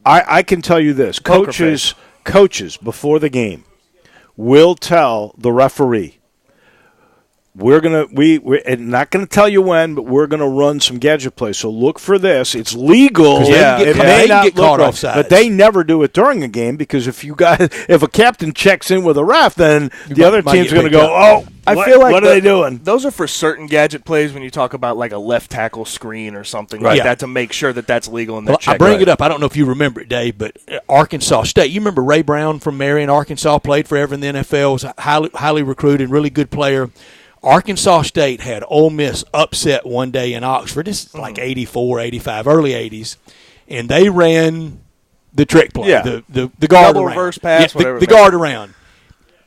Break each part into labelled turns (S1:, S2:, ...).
S1: I can tell you this. Coaches before the game will tell the referee, we're not gonna tell you when, but we're gonna run some gadget play. So look for this. It's legal.
S2: It may not get caught offside,
S1: but they never do it during a game because if a captain checks in with a ref, then the other team's gonna go, oh.
S3: I feel like
S1: what are they doing?
S3: Those are for certain gadget plays when you talk about like a left tackle screen or something like that to make sure that that's legal. And
S2: I bring it up. I don't know if you remember it, Dave, but Arkansas State. You remember Ray Brown from Marion, Arkansas, played forever in the NFL, was highly recruited, really good player. Arkansas State had Ole Miss upset one day in Oxford. This is like 84, 85, early 80s. And they ran the trick play, the guard
S3: double
S2: around.
S3: Reverse pass, whatever.
S2: The guard around.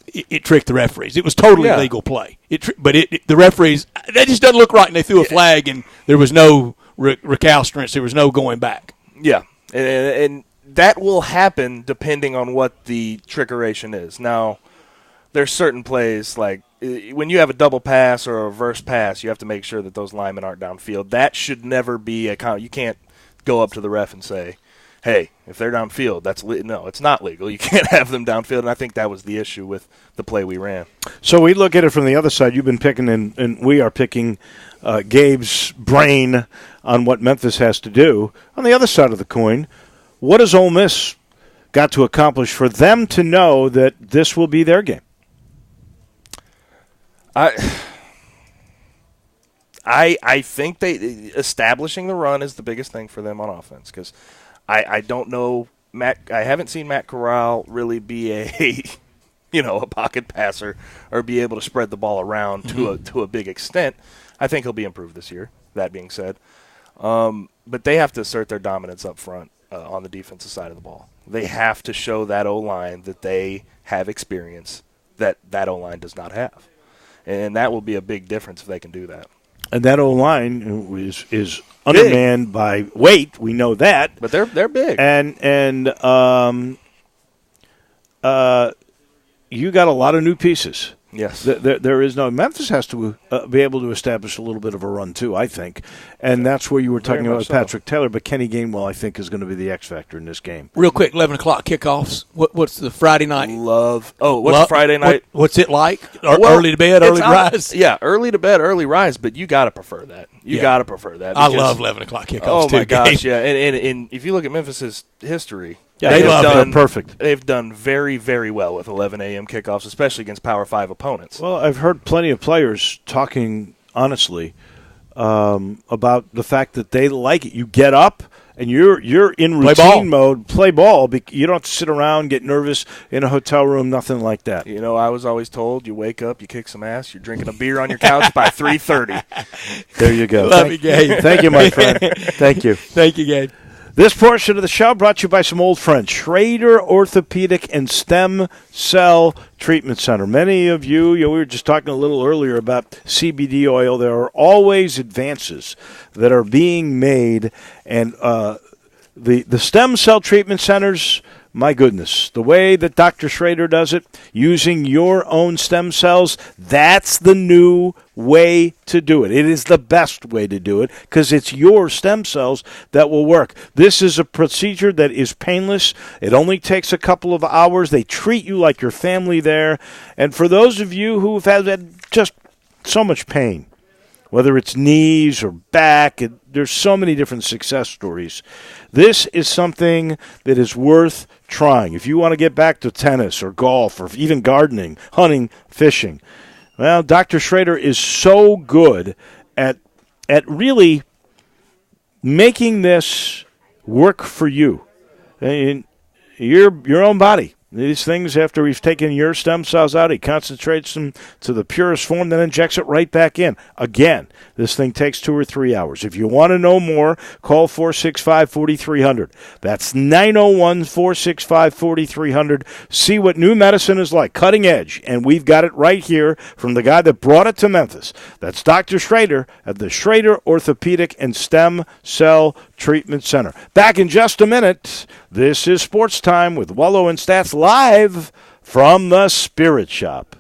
S2: It tricked the referees. It was totally legal play. But the referees, that just doesn't look right, and they threw a flag, and there was no recalcitrance. There was no going back.
S3: Yeah, and that will happen depending on what the trickeration is. Now, there's certain plays, like when you have a double pass or a reverse pass, you have to make sure that those linemen aren't downfield. That should never be you can't go up to the ref and say, hey, if they're downfield, no, it's not legal. You can't have them downfield, and I think that was the issue with the play we ran.
S1: So we look at it from the other side. You've been picking, and we are picking Gabe's brain on what Memphis has to do. On the other side of the coin, what has Ole Miss got to accomplish for them to know that this will be their game?
S3: I think establishing the run is the biggest thing for them on offense because I don't know I haven't seen Matt Corral really be a pocket passer or be able to spread the ball around to a big extent. I think he'll be improved this year. That being said, but they have to assert their dominance up front on the defensive side of the ball. They have to show that O-line that they have experience that O-line does not have. And that will be a big difference if they can do that.
S1: And that O-line is undermanned by weight. We know that.
S3: But they're big.
S1: And you got a lot of new pieces.
S3: Yes.
S1: There is no – Memphis has to be able to establish a little bit of a run too, I think. And that's where you were talking about Patrick Taylor. But Kenny Gainwell, I think, is going to be the X factor in this game.
S2: Real quick, 11 o'clock kickoffs. What's the Friday night?
S3: What's Friday night?
S2: What's it like? Early to bed, early rise?
S3: Yeah, early to bed, early rise, but you got to prefer that. You got to prefer that.
S2: I love 11 o'clock kickoffs too.
S3: Oh, my gosh, yeah. And if you look at Memphis's history –
S1: yeah, they're perfect.
S3: They've done very, very well with 11 a.m. kickoffs, especially against Power 5 opponents.
S1: Well, I've heard plenty of players talking honestly about the fact that they like it. You get up and you're in routine mode, play ball. You don't have to sit around, get nervous in a hotel room, nothing like that.
S3: You know, I was always told you wake up, you kick some ass, you're drinking a beer on your couch by 3:30.
S1: There you go.
S2: Love you, Gabe.
S1: Thank you, my friend. Thank you.
S2: Thank you, Gabe.
S1: This portion of the show brought to you by some old friends, Schrader Orthopedic and Stem Cell Treatment Center. Many of you, we were just talking a little earlier about CBD oil. There are always advances that are being made, and the stem cell treatment centers, my goodness, the way that Dr. Schrader does it, using your own stem cells, that's the new way to do it. It is the best way to do it because it's your stem cells that will work. This is a procedure that is painless. It only takes a couple of hours. They treat you like your family there. And for those of you who've had just so much pain, whether it's knees or back, there's so many different success stories. This is something that is worth trying. If you want to get back to tennis or golf or even gardening, hunting, fishing, well, Dr. Schrader is so good at really making this work for you. And your own body. These things, after he's taken your stem cells out, he concentrates them to the purest form, then injects it right back in. Again, this thing takes 2 or 3 hours. If you want to know more, call 465-4300. That's 901-465-4300. See what new medicine is like, cutting edge, and we've got it right here from the guy that brought it to Memphis. That's Dr. Schrader at the Schrader Orthopedic and Stem Cell Treatment Center. Back in just a minute. This is Sports Time with Wolo and Stats live from the Spirits Shoppe.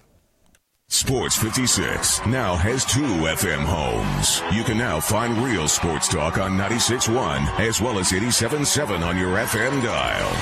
S4: Sports 56 now has 2 FM homes. You can now find real sports talk on 96.1 as well as 87.7 on your FM dial.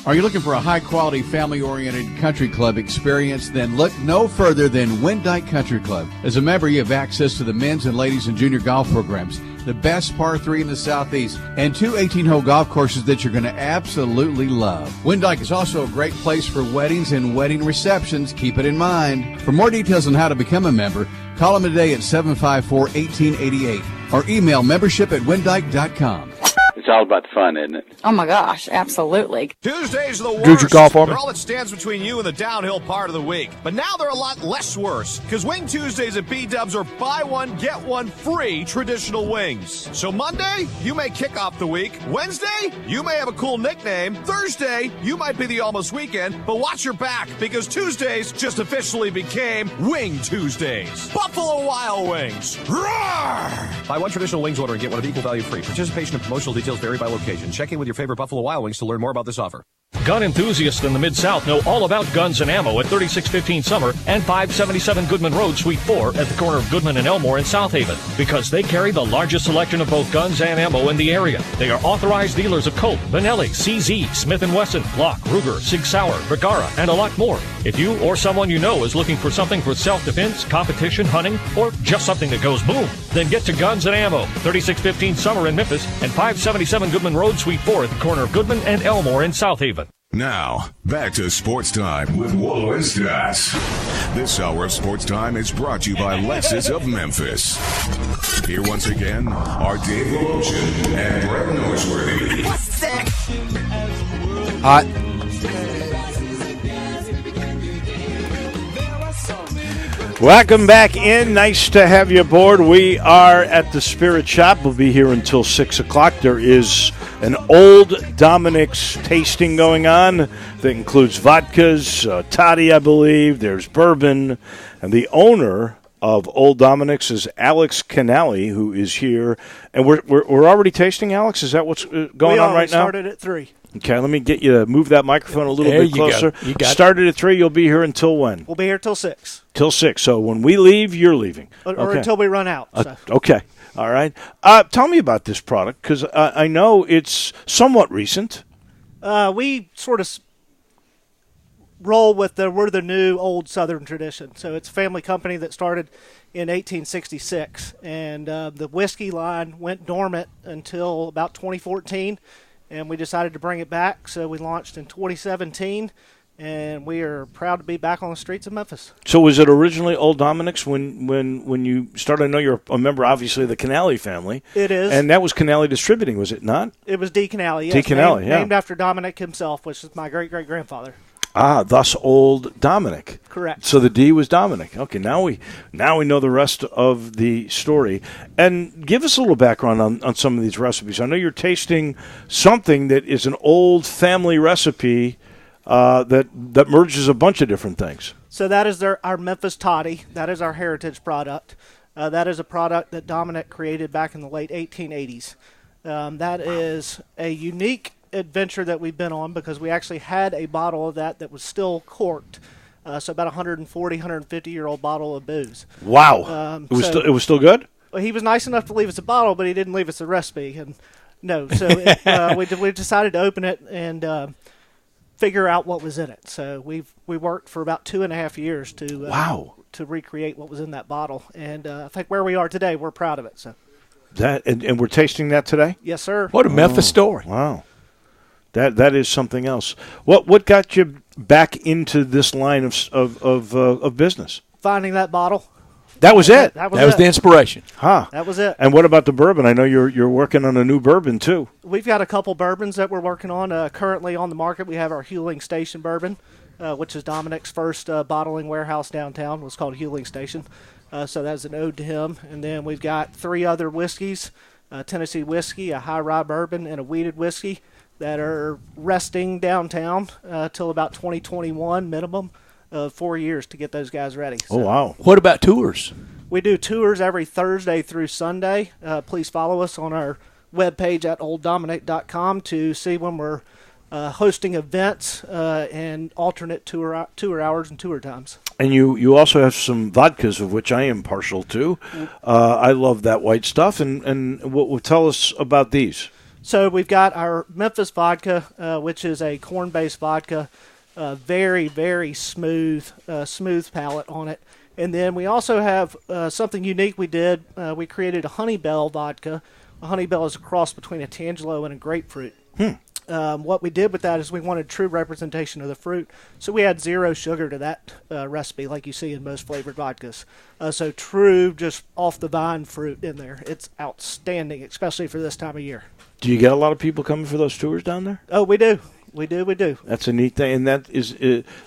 S5: Are you looking for a high-quality, family-oriented country club experience? Then look no further than Windike Country Club. As a member, you have access to the men's and ladies and junior golf programs, the best par 3 in the Southeast, and 2 18-hole golf courses that you're going to absolutely love. Windike is also a great place for weddings and wedding receptions. Keep it in mind. For more details on how to become a member, call them today at 754-1888 or email membership@windike.com.
S6: It's all about the fun, isn't it?
S7: Oh my gosh, absolutely.
S8: Tuesdays are the worst.
S2: Dude, your golf arm.
S8: They're all that stands between you and the downhill part of the week. But now they're a lot less worse, because Wing Tuesdays at B-Dubs are buy one, get one free traditional wings. So Monday, you may kick off the week. Wednesday, you may have a cool nickname. Thursday, you might be the almost weekend. But watch your back, because Tuesdays just officially became Wing Tuesdays. Buffalo Wild Wings. Roar! Buy one traditional wings order and get one of equal value free. Participation and promotional details vary by location. Check in with your favorite Buffalo Wild Wings to learn more about this offer.
S9: Gun enthusiasts in the Mid-South know all about guns and ammo at 3615 Summer and 577 Goodman Road, Suite 4 at the corner of Goodman and Elmore in South Haven, because they carry the largest selection of both guns and ammo in the area. They are authorized dealers of Colt, Benelli, CZ, Smith & Wesson, Glock, Ruger, Sig Sauer, Bergara, and a lot more. If you or someone you know is looking for something for self-defense, competition, hunting, or just something that goes boom, then get to Guns and Ammo, 3615 Summer in Memphis and 577 Goodman Road, Suite 4 at the corner of Goodman and Elmore in South Haven.
S4: Now, back to Sports Time with Wolo Stats. This hour of Sports Time is brought to you by Lexus of Memphis. Here once again are Dave Lotion and Brett Norsworthy.
S2: Hot.
S1: Welcome back in. Nice to have you aboard. We are at the Spirits Shoppe. We'll be here until 6 o'clock. There is an Old Dominic's tasting going on that includes vodkas, toddy, I believe. There's bourbon. And the owner of Old Dominic's is Alex Canali, who is here. And we're already tasting, Alex? Is that what's going on right now?
S10: We started at 3.
S1: Okay, let me get you to move that microphone a little bit closer.
S2: You got
S1: Started at 3. You'll be here until when?
S10: We'll be here till 6.
S1: Till 6. So when we leave, you're leaving.
S10: Or until we run out. So.
S1: Okay. All right. Tell me about this product, because I know it's somewhat recent.
S10: We sort of roll with we're the new old Southern tradition. So it's a family company that started in 1866. And the whiskey line went dormant until about 2014. And we decided to bring it back, so we launched in 2017, and we are proud to be back on the streets of Memphis.
S1: So was it originally Old Dominic's when you started? I know you're a member, obviously, of the Canali family.
S10: It is.
S1: And that was Canali Distributing, was it not?
S10: It was D. Canali, yes.
S1: D. Canali,
S10: named after Dominic himself, which is my great-great-grandfather.
S1: Thus Old Dominic.
S10: Correct.
S1: So the D was Dominic. Okay, now we know the rest of the story. And give us a little background on some of these recipes. I know you're tasting something that is an old family recipe that merges a bunch of different things.
S10: So that is our Memphis Toddy. That is our heritage product. That is a product that Dominic created back in the late 1880s. That is a unique adventure that we've been on, because we actually had a bottle of that was still corked, so about 140, 150-year-old bottle of booze.
S1: Wow. It was still good?
S10: Well, he was nice enough to leave us a bottle, but he didn't leave us a recipe. And no, so we decided to open it and figure out what was in it. So we worked for about 2.5 years to recreate what was in that bottle, and I think where we are today, we're proud of it. So
S1: that and we're tasting that today?
S10: Yes, sir.
S2: What a Memphis story!
S1: Wow. That is something else. What got you back into this line of business?
S10: Finding that bottle.
S1: That was it.
S2: That was the inspiration.
S1: Huh.
S10: That was it.
S1: And what about the bourbon? I know you're working on a new bourbon too.
S10: We've got a couple bourbons that we're working on currently on the market. We have our Huling Station bourbon, which is Dominic's first bottling warehouse downtown. It was called Huling Station. So that's an ode to him. And then we've got 3 other whiskeys, Tennessee whiskey, a high rye bourbon, and a wheated whiskey that are resting downtown till about 2021 minimum of 4 years to get those guys ready. So
S1: oh, wow.
S2: What about tours?
S10: We do tours every Thursday through Sunday. Please follow us on our webpage at olddominic.com to see when we're hosting events and alternate tour hours and tour times.
S1: And you also have some vodkas, of which I am partial to. I love that white stuff. And what will tell us about these?
S10: So we've got our Memphis vodka, which is a corn-based vodka. Very, very smooth palate on it. And then we also have something unique we did. We created a Honey Bell vodka. A Honey Bell is a cross between a Tangelo and a grapefruit. What we did with that is we wanted true representation of the fruit. So we add 0 sugar to that recipe like you see in most flavored vodkas. So true, just off-the-vine fruit in there. It's outstanding, especially for this time of year.
S1: Do you get a lot of people coming for those tours down there?
S10: Oh, we do. We do.
S1: That's a neat thing. And that is,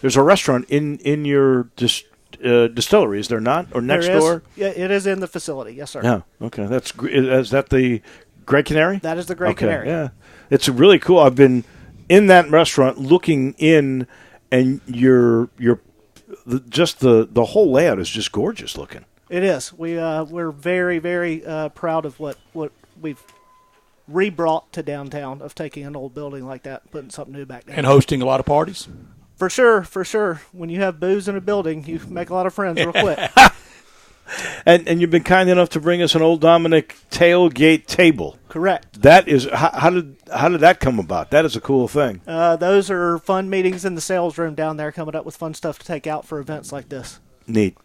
S1: there's a restaurant in your distillery, is there not? Or next door?
S10: Yeah, it is in the facility. Yes, sir.
S1: Yeah, okay. Is that the Grey Canary?
S10: That is the Grey Canary.
S1: Yeah. It's really cool. I've been in that restaurant looking in, and just the whole layout is just gorgeous looking.
S10: It is. We're very, very proud of what we've rebrought to downtown, of taking an old building like that and putting something new back down.
S2: And hosting a lot of parties?
S10: For sure. When you have booze in a building, you make a lot of friends real quick.
S1: And you've been kind enough to bring us an Old Dominic tailgate table.
S10: Correct.
S1: That is how did that come about? That is a cool thing.
S10: Those are fun meetings in the sales room down there, coming up with fun stuff to take out for events like this.
S1: Neat.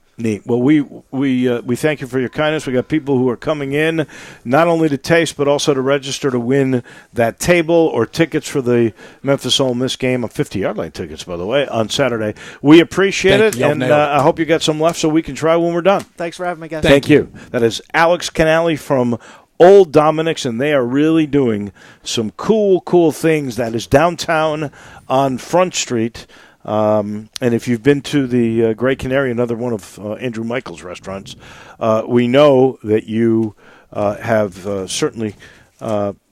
S1: Well, we thank you for your kindness. We got people who are coming in not only to taste but also to register to win that table or tickets for the Memphis Ole Miss game. 50-yard line tickets, by the way, on Saturday. We appreciate it, and I hope you got some left so we can try when we're done.
S10: Thanks for having me, guys.
S1: Thank you. That is Alex Canale from Old Dominic's, and they are really doing some cool things. That is downtown on Front Street. And if you've been to the Grey Canary, another one of Andrew Michael's restaurants, we know that you have certainly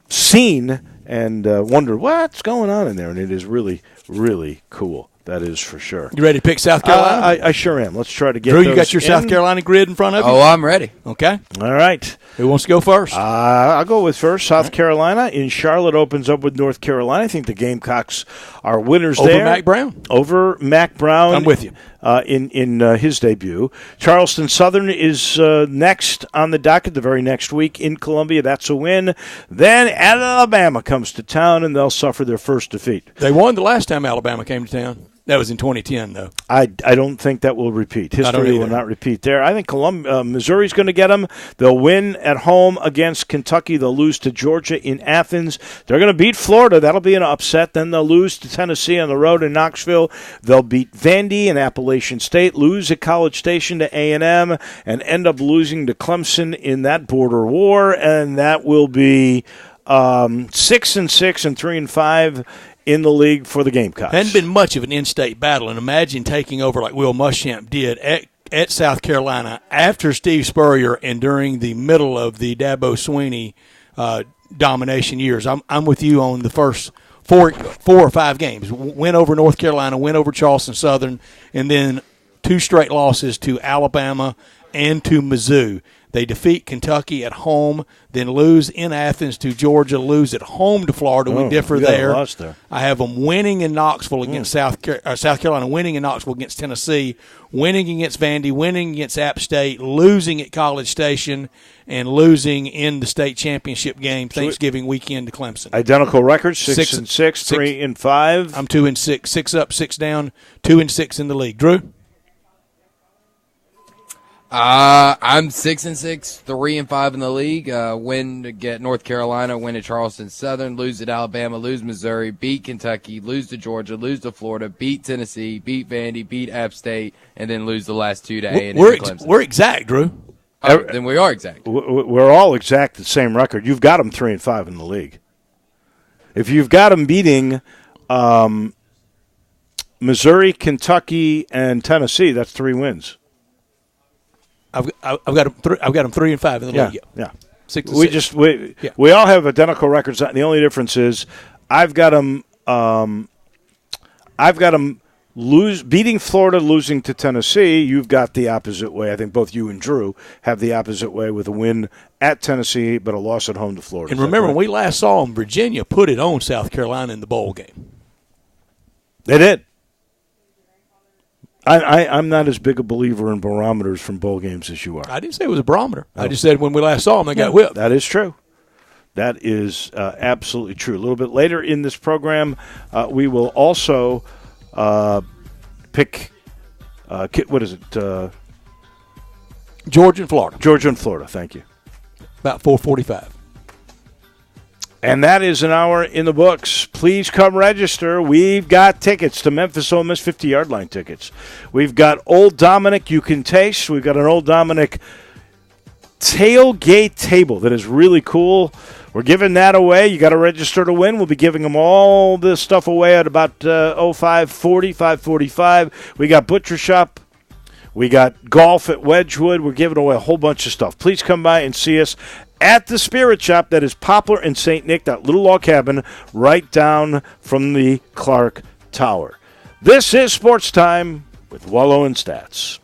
S1: seen and wondered what's going on in there, and it is really, really cool. That is for sure.
S2: You ready to pick South Carolina?
S1: I sure am. Let's try to get
S2: Drew,
S1: those
S2: you got your
S1: in.
S2: South Carolina grid in front of you?
S11: Oh, I'm ready.
S2: Okay.
S1: All right.
S2: Who wants to go first?
S1: I'll go with first. South Carolina in Charlotte opens up with North Carolina. I think the Gamecocks are winners
S2: Over
S1: there.
S2: Mac Brown?
S1: Over Mac Brown.
S2: I'm with you.
S1: In his debut. Charleston Southern is next on the docket the very next week in Columbia. That's a win. Then Alabama comes to town, and they'll suffer their first defeat.
S2: They won the last time Alabama came to town. That was in 2010, though.
S1: I don't think that will repeat. History will not repeat there. I think Missouri's going to get them. They'll win at home against Kentucky. They'll lose to Georgia in Athens. They're going to beat Florida. That'll be an upset. Then they'll lose to Tennessee on the road in Knoxville. They'll beat Vandy and Appalachian State, lose at College Station to A&M, and end up losing to Clemson in that border war. And that will be 6-6 and 3-5 in the league for the Gamecocks.
S2: Hadn't been much of an in-state battle, and imagine taking over like Will Muschamp did at South Carolina after Steve Spurrier and during the middle of the Dabo Swinney domination years. I'm with you on the first four or five games. Win over North Carolina, win over Charleston Southern, and then 2 straight losses to Alabama and to Mizzou. They defeat Kentucky at home, then lose in Athens to Georgia, lose at home to Florida. We differ there. I have them winning in Knoxville against South Carolina, winning in Knoxville against Tennessee, winning against Vandy, winning against App State, losing at College Station, and losing in the state championship game Thanksgiving weekend to Clemson.
S1: Identical records, 6-6, 3-5.
S2: I'm 2-6, 6 up, 6 down, 2-6 in the league. Drew?
S11: I'm 6-6, 3-5 in the league. Win to get North Carolina, win at Charleston Southern, lose at Alabama, lose Missouri, beat Kentucky, lose to Georgia, lose to Florida, beat Tennessee, beat Vandy, beat App State, and then lose the last 2 to A&M and Clemson.
S2: We're exact, Drew.
S11: Then we are exact.
S1: We're all exact the same record. You've got them 3-5 in the league. If you've got them beating Missouri, Kentucky, and Tennessee, that's 3 wins.
S2: I've got them 3-5 in the league.
S1: Yeah.
S2: 6-6.
S1: We all have identical records. The only difference is I've got them beating Florida, losing to Tennessee. You've got the opposite way. I think both you and Drew have the opposite way with a win at Tennessee, but a loss at home to Florida.
S2: And remember, when we last saw them, Virginia put it on South Carolina in the bowl game.
S1: They did. I'm not as big a believer in barometers from bowl games as you are.
S2: I didn't say it was a barometer. I just said when we last saw them, they got whipped.
S1: That is true. That is absolutely true. A little bit later in this program, we will also pick, what is it?
S2: Georgia and Florida.
S1: Georgia and Florida, thank you.
S2: About 4:45.
S1: And that is an hour in the books. Please come register. We've got tickets to Memphis Ole Miss 50-yard line tickets. We've got Old Dominic you can taste. We've got an Old Dominic tailgate table that is really cool. We're giving that away. You got to register to win. We'll be giving them all this stuff away at about 5:45. We got Butcher Shop. We got golf at Wedgwood. We're giving away a whole bunch of stuff. Please come by and see us at the Spirits Shoppe. That is Poplar and St. Nick, that little log cabin right down from the Clark Tower. This is Sports Time with Wolo and Stats.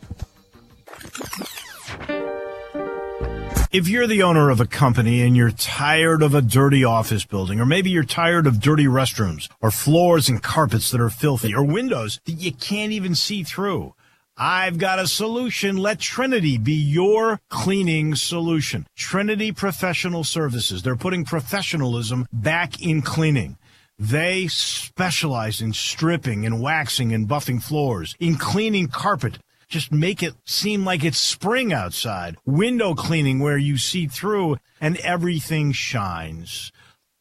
S12: If you're the owner of a company and you're tired of a dirty office building, or maybe you're tired of dirty restrooms, or floors and carpets that are filthy, or windows that you can't even see through, I've got a solution. Let Trinity be your cleaning solution. Trinity Professional Services. They're putting professionalism back in cleaning. They specialize in stripping and waxing and buffing floors, in cleaning carpet. Just make it seem like it's spring outside. Window cleaning where you see through and everything shines.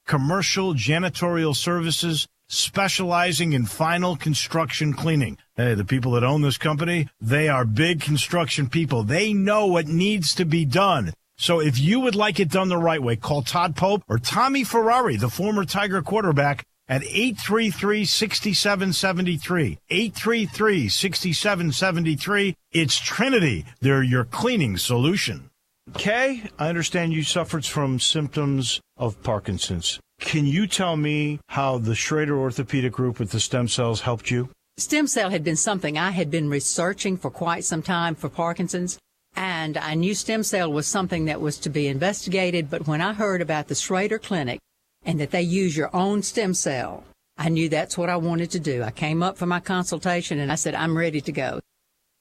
S12: Commercial janitorial services specializing in final construction cleaning. Hey, the people that own this company, they are big construction people. They know what needs to be done. So if you would like it done the right way, call Todd Pope or Tommy Ferrari, the former Tiger quarterback, at 833-6773. 833-6773. It's Trinity. They're your cleaning solution. Kay, I understand you suffered from symptoms of Parkinson's. Can you tell me how the Schrader Orthopedic Group with the stem cells helped you?
S13: Stem cell had been something I had been researching for quite some time for Parkinson's, and I knew stem cell was something that was to be investigated, but when I heard about the Schrader Clinic and that they use your own stem cell, I knew that's what I wanted to do. I came up for my consultation and I said, I'm ready to go.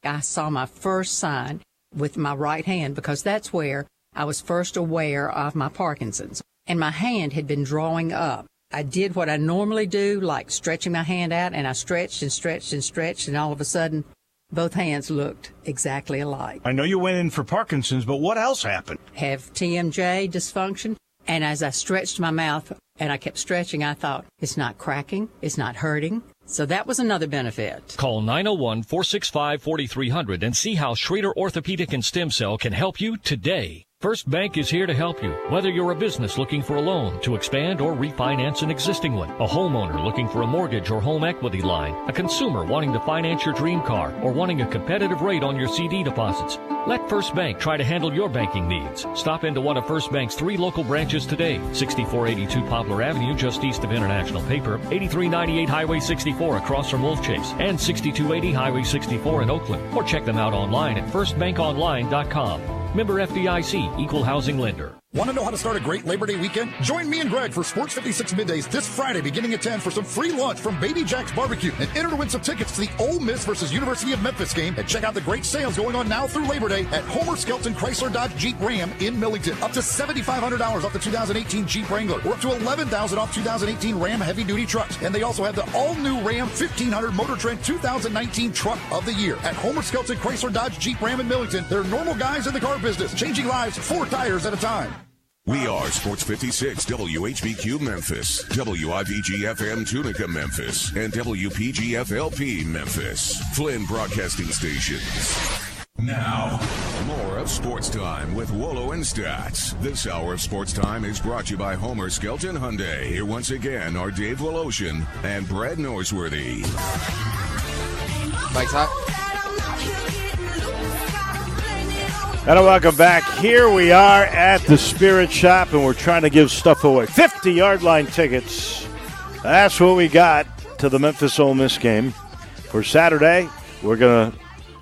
S13: I saw my first sign with my right hand because that's where I was first aware of my Parkinson's. And my hand had been drawing up. I did what I normally do, like stretching my hand out, and I stretched and stretched and stretched, and all of a sudden, both hands looked exactly alike.
S12: I know you went in for Parkinson's, but what else happened?
S13: Have TMJ dysfunction, and as I stretched my mouth and I kept stretching, I thought, it's not cracking, it's not hurting. So that was another benefit.
S9: Call 901-465-4300 and see how Schrader Orthopedic and Stem Cell can help you today. First Bank is here to help you, whether you're a business looking for a loan to expand or refinance an existing one, a homeowner looking for a mortgage or home equity line, a consumer wanting to finance your dream car, or wanting a competitive rate on your CD deposits. Let First Bank try to handle your banking needs. Stop into one of First Bank's 3 local branches today, 6482 Poplar Avenue just east of International Paper, 8398 Highway 64 across from Wolf Chase, and 6280 Highway 64 in Oakland. Or check them out online at firstbankonline.com. Member FDIC, Equal Housing Lender.
S14: Want to know how to start a great Labor Day weekend? Join me and Greg for Sports 56 Middays this Friday beginning at 10 for some free lunch from Baby Jack's Barbecue and enter to win some tickets to the Ole Miss versus University of Memphis game, and check out the great sales going on now through Labor Day at Homer Skelton Chrysler Dodge Jeep Ram in Millington. Up to $7,500 off the 2018 Jeep Wrangler, or up to $11,000 off 2018 Ram heavy duty trucks. And they also have the all-new Ram 1500 Motor Trend 2019 Truck of the Year at Homer Skelton Chrysler Dodge Jeep Ram in Millington. They're normal guys in the car business, changing lives 4 tires at a time.
S4: We are Sports 56 WHBQ Memphis, WIVG-FM Tunica Memphis, and WPG-FLP Memphis. Flynn Broadcasting Stations. Now, more of Sports Time with Wolo and Stats. This hour of Sports Time is brought to you by Homer Skelton Hyundai. Here once again are Dave Woloshin and Brad Norsworthy.
S11: Mike's hot.
S1: And welcome back. Here we are at the Spirits Shoppe, and we're trying to give stuff away. 50-yard line tickets. That's what we got to the Memphis Ole Miss game. For Saturday, we're going to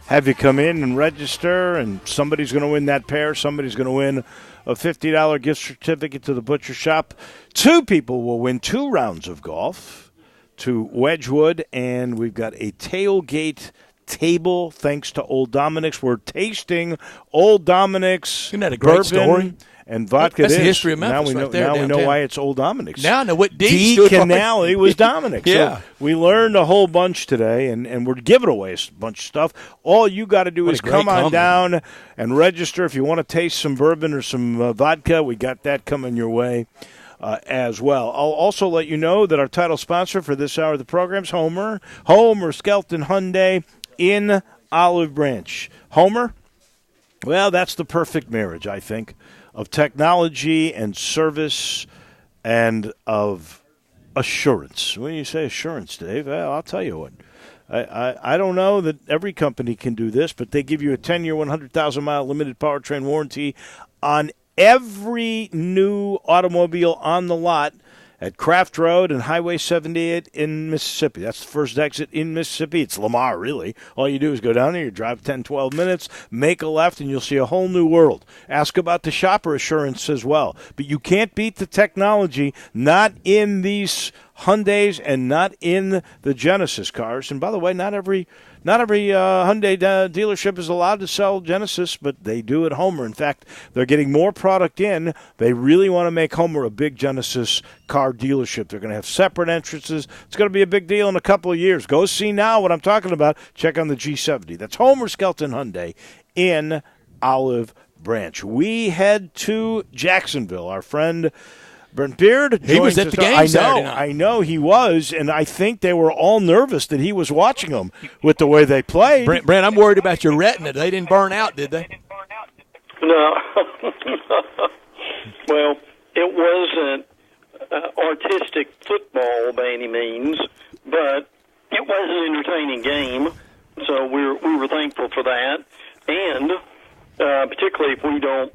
S1: have you come in and register, and somebody's going to win that pair. Somebody's going to win a $50 gift certificate to the Butcher Shop. 2 people will win 2 rounds of golf. to Wedgwood, and we've got a tailgate table thanks to Old Dominic's. We're tasting Old Dominic's
S2: Isn't that a great
S1: bourbon
S2: story?
S1: and vodka.
S2: That's
S1: it
S2: the
S1: is.
S2: history of Memphis
S1: Now
S2: right there
S1: we know
S2: downtown.
S1: why it's Old Dominic's.
S2: Now I know what D
S1: D
S2: stood for.
S1: Canale was Dominic.
S2: Yeah.
S1: So we learned a whole bunch today, and we're giving away a bunch of stuff. All you got to do
S2: What
S1: is
S2: a great
S1: come on
S2: comment.
S1: down and register. If you want to taste some bourbon or some vodka, we got that coming your way as well. I'll also let you know that our title sponsor for this hour of the program is Homer Skelton Hyundai in Olive Branch. Homer, well, that's the perfect marriage, I think, of technology and service and of assurance. When you say assurance, Dave, well, I'll tell you what. I don't know that every company can do this, but they give you a 10-year, 100,000-mile limited powertrain warranty on every new automobile on the lot at Craft Road and Highway 78 in Mississippi. That's the first exit in Mississippi. It's Lamar, really. All you do is go down there, you drive 10, 12 minutes, make a left, and you'll see a whole new world. Ask about the shopper assurance as well. But you can't beat the technology, not in these Hyundais and not in the Genesis cars. And by the way, not every Hyundai dealership is allowed to sell Genesis, but they do at Homer. In fact, they're getting more product in. They really want to make Homer a big Genesis car dealership. They're going to have separate entrances. It's going to be a big deal in a couple of years. Go see now what I'm talking about. Check on the G70. That's Homer Skelton Hyundai in Olive Branch. We head to Jacksonville. Our friend Brent Beard.
S2: He was at the game Saturday night.
S1: I know he was, and I think they were all nervous that he was watching them with the way they played.
S2: Brent, I'm worried about your retina. They didn't burn out, did they?
S15: No. Well, it wasn't artistic football by any means, but it was an entertaining game, so we were thankful for that. And particularly if we don't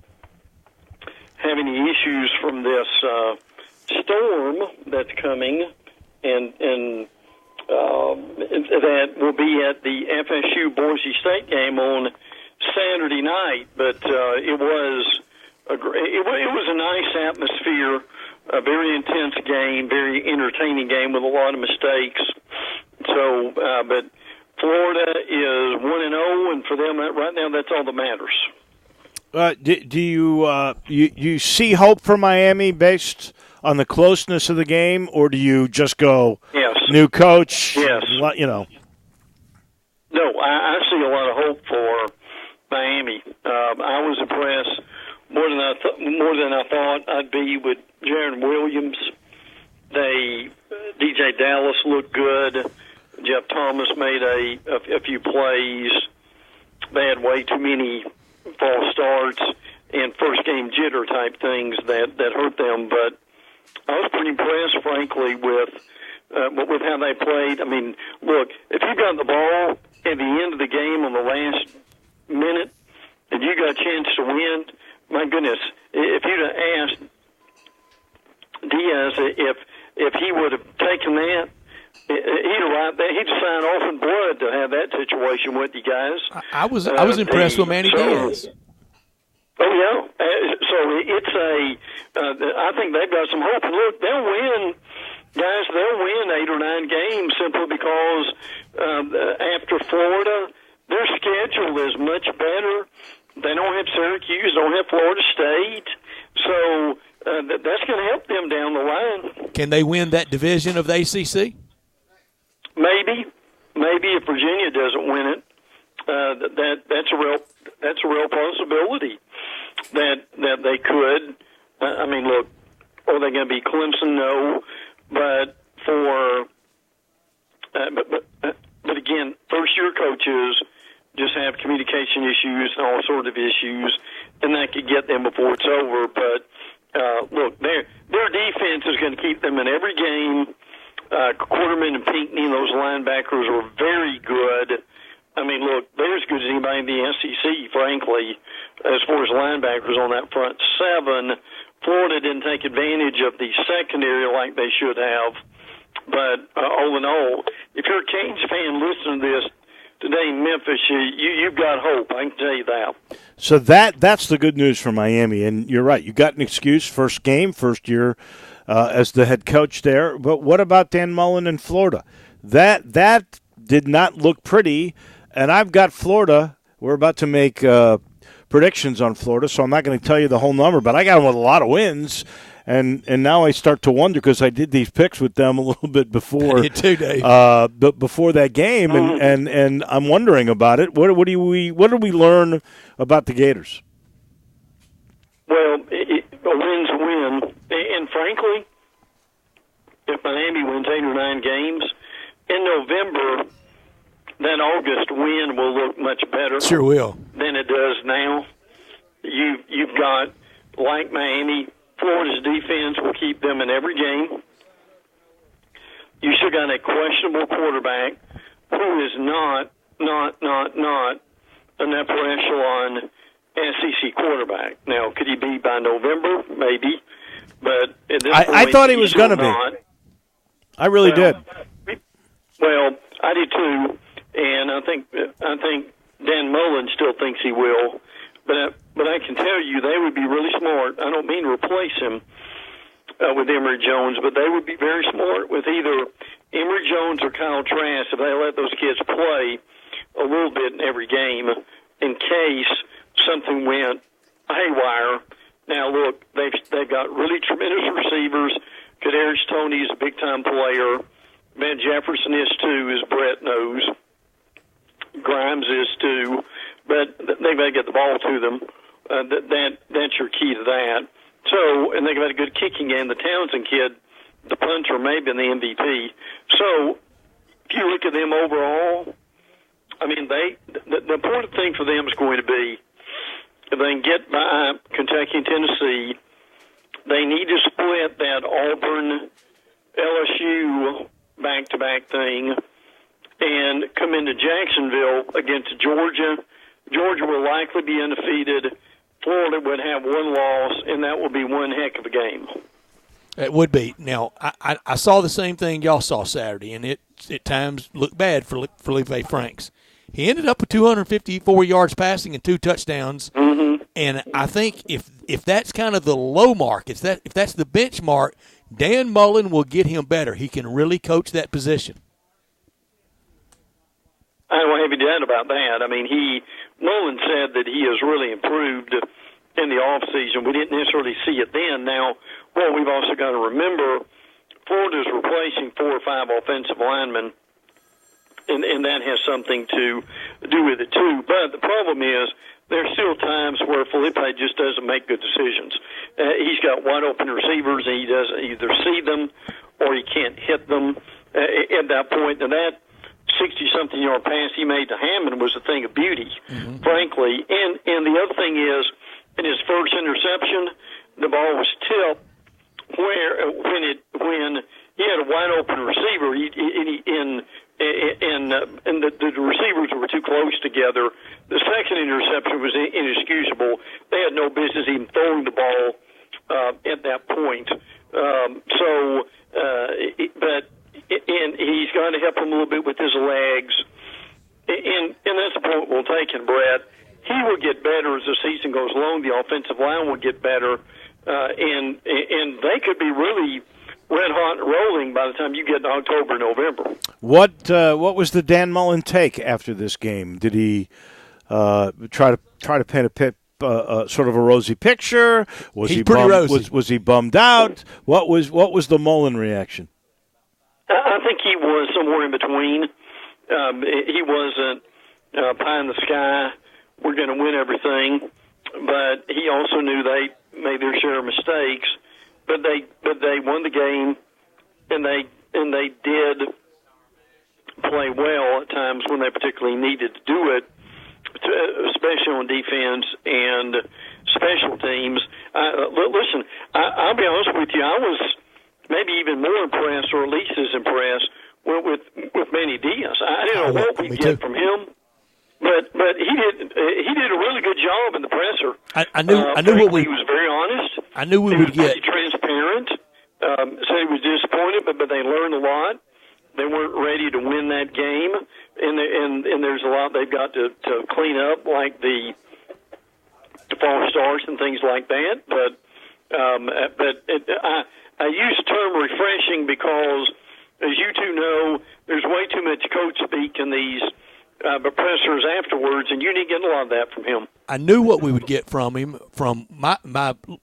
S15: have any issues from this storm that's coming, and that will be at the FSU Boise State game on Saturday night. But it was a nice atmosphere, a very intense game, very entertaining game with a lot of mistakes. So, but Florida is 1-0, and for them right now, that's all that matters.
S1: Do you see hope for Miami based on the closeness of the game, or do you just go
S15: yes.
S1: new coach?
S15: Yes.
S1: You know.
S15: No, I see a lot of hope for Miami. I was impressed more than I thought I'd be with Jaron Williams. DJ Dallas looked good. Jeff Thomas made a few plays. They had way too many false starts and first game jitter type things that hurt them. But I was pretty impressed, frankly, with how they played. I mean, look, if you got the ball at the end of the game on the last minute and you got a chance to win, my goodness, if you'd have asked Diaz if he would have taken that, he'd sign off in blood to have that situation with you guys.
S2: I was impressed with Manny Diaz.
S15: Oh yeah, so it's I think they've got some hope. And look, they'll win, guys. They'll win 8 or 9 games simply because after Florida, their schedule is much better. They don't have Syracuse, don't have Florida State, so that's going to help them down the line.
S2: Can they win that division of the ACC?
S15: Maybe if Virginia doesn't win it, that's a real possibility that they could. I mean, look, are they going to be Clemson? No, but but again, first year coaches just have communication issues and all sorts of issues, and that could get them before it's over. But look, their defense is going to keep them in every game. Quarterman and Pinckney, those linebackers were very good. I mean, look, they're as good as anybody in the SEC, frankly, as far as linebackers on that front 7. Florida didn't take advantage of the secondary like they should have. But all in all, if you're a Canes fan listening to this today in Memphis, you've got hope. I can tell you that.
S1: So that's the good news for Miami. And you're right. You got an excuse. First game, first year as the head coach there. But what about Dan Mullen in Florida? That did not look pretty, and I've got Florida. We're about to make predictions on Florida, so I'm not going to tell you the whole number, but I got them with a lot of wins. And now I start to wonder because I did these picks with them a little bit before.
S2: I did too, Dave.
S1: But before that game, and I'm wondering about it. What did we learn about the Gators?
S15: Well, a win's a win, and frankly, if Miami wins 8 or 9 games in November, that August win will look much better.
S2: Sure will.
S15: Than it does now. You've got, like Miami, Florida's defense will keep them in every game. You still got a questionable quarterback who is not an upper echelon SEC quarterback. Now, could he be by November? Maybe. But at this point,
S1: I thought he was going to be. I really did.
S15: Well, I did too, and I think Dan Mullen still thinks he will. But I can tell you they would be really smart. I don't mean replace him with Emory Jones, but they would be very smart with either Emory Jones or Kyle Trask if they let those kids play a little bit in every game in case something went haywire. Now, look, they've got really tremendous receivers. Kadarius Toney is a big-time player. Van Jefferson is too, as Brett knows. Grimes is too. But they've got to get the ball to them. That's your key to that. So, and they've got a good kicking game. The Townsend kid, the punter, may have been the MVP. So, if you look at them overall, I mean, the important thing for them is going to be if they can get by Kentucky and Tennessee, they need to split that Auburn LSU back-to-back thing and come into Jacksonville against Georgia. Georgia will likely be undefeated. Florida would have one loss, and that will be one heck of a game.
S2: It would be. Now, I saw the same thing y'all saw Saturday, and it at times looked bad for Felipe Franks. He ended up with 254 yards passing and 2 touchdowns.
S15: Mm-hmm.
S2: And I think if that's kind of the low mark, if that's the benchmark, Dan Mullen will get him better. He can really coach that position.
S15: I don't have any doubt about that. I mean, Mullen said that he has really improved in the offseason. We didn't necessarily see it then. Now, what we've also got to remember, Florida's replacing 4 or 5 offensive linemen, and that has something to do with it too. But the problem is there's still times where Felipe just doesn't make good decisions. He's got wide open receivers, and he doesn't either see them or he can't hit them at that point. And that 60-something yard pass he made to Hammond was a thing of beauty, frankly. And the other thing is, in his first interception, the ball was tipped when he had a wide open receiver, and the receivers were too close together. The second interception was inexcusable. They had no business even throwing the ball at that point. And he's got to help him a little bit with his legs. And that's the point we'll take in Brett. He will get better as the season goes along. The offensive line will get better. And they could be really red hot and rolling by the time you get to October, November.
S1: What was the Dan Mullen take after this game? Did he try to paint a sort of a rosy picture? Was he
S2: pretty
S1: bummed,
S2: rosy.
S1: Was he bummed out? What was the Mullen reaction?
S15: I think he was somewhere in between. He wasn't pie in the sky. We're going to win everything, but he also knew they made their share of mistakes. But they won the game, and they did play well at times when they particularly needed to do it, especially on defense and special teams. Listen, I'll be honest with you. I was maybe even more impressed, or at least as impressed, with Manny Diaz. I didn't know what we'd get from him, but he did a really good job in the presser.
S2: I knew what
S15: he was very honest.
S2: I knew we would get.
S15: He was transparent. Said he was disappointed, but they learned a lot. They weren't ready to win that game, and there's a lot they've got to clean up, like the false starts and things like that. But I use the term refreshing because, as you two know, there's way too much coach speak in these pressers afterwards, and you didn't get a lot of that from him.
S2: I knew what we would get from him from my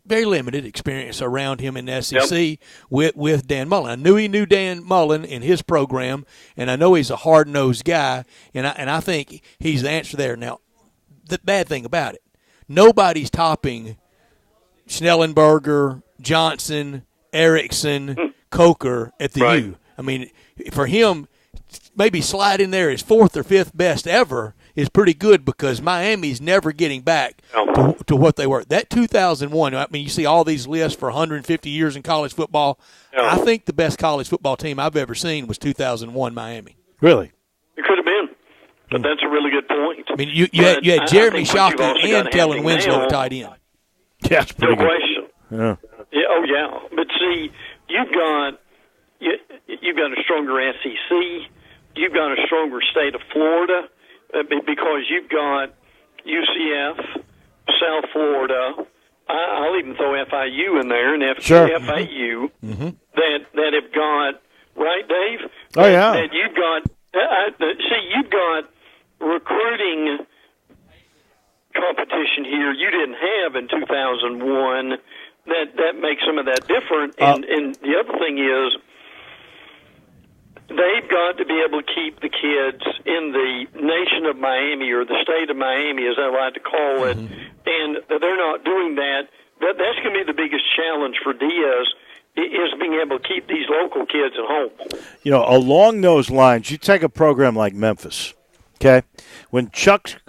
S2: very limited experience around him in the SEC with Dan Mullen. I knew he knew Dan Mullen in his program, and I know he's a hard-nosed guy, and I think he's the answer there. Now, the bad thing about it, nobody's topping Schnellenberger, Johnson, Erickson, Coker at the U. I mean, for him, maybe slide in there as fourth or fifth best ever is pretty good because Miami's never getting back to what they were. That 2001, I mean, you see all these lists for 150 years in college football. I think the best college football team I've ever seen was 2001 Miami.
S1: Really?
S15: It could have been, but that's a really good point.
S2: I mean, you had Jeremy Shockey and Kellen Winslow at tight end.
S1: Yeah, it's pretty
S15: no question.
S1: Yeah.
S15: Yeah. Oh, yeah. But see, you've got a stronger SEC. You've got a stronger state of Florida because you've got UCF, South Florida. I'll even throw FIU in there, and FIU that have got, right, Dave?
S1: Oh, yeah.
S15: That you've got. You've got recruiting competition here you didn't have in 2001. That makes some of that different. And the other thing is, they've got to be able to keep the kids in the nation of Miami, or the state of Miami, as I like to call it, and they're not doing that. That's going to be the biggest challenge for Diaz, is being able to keep these local kids at home.
S1: You know, along those lines, you take a program like Memphis, okay? When Chuck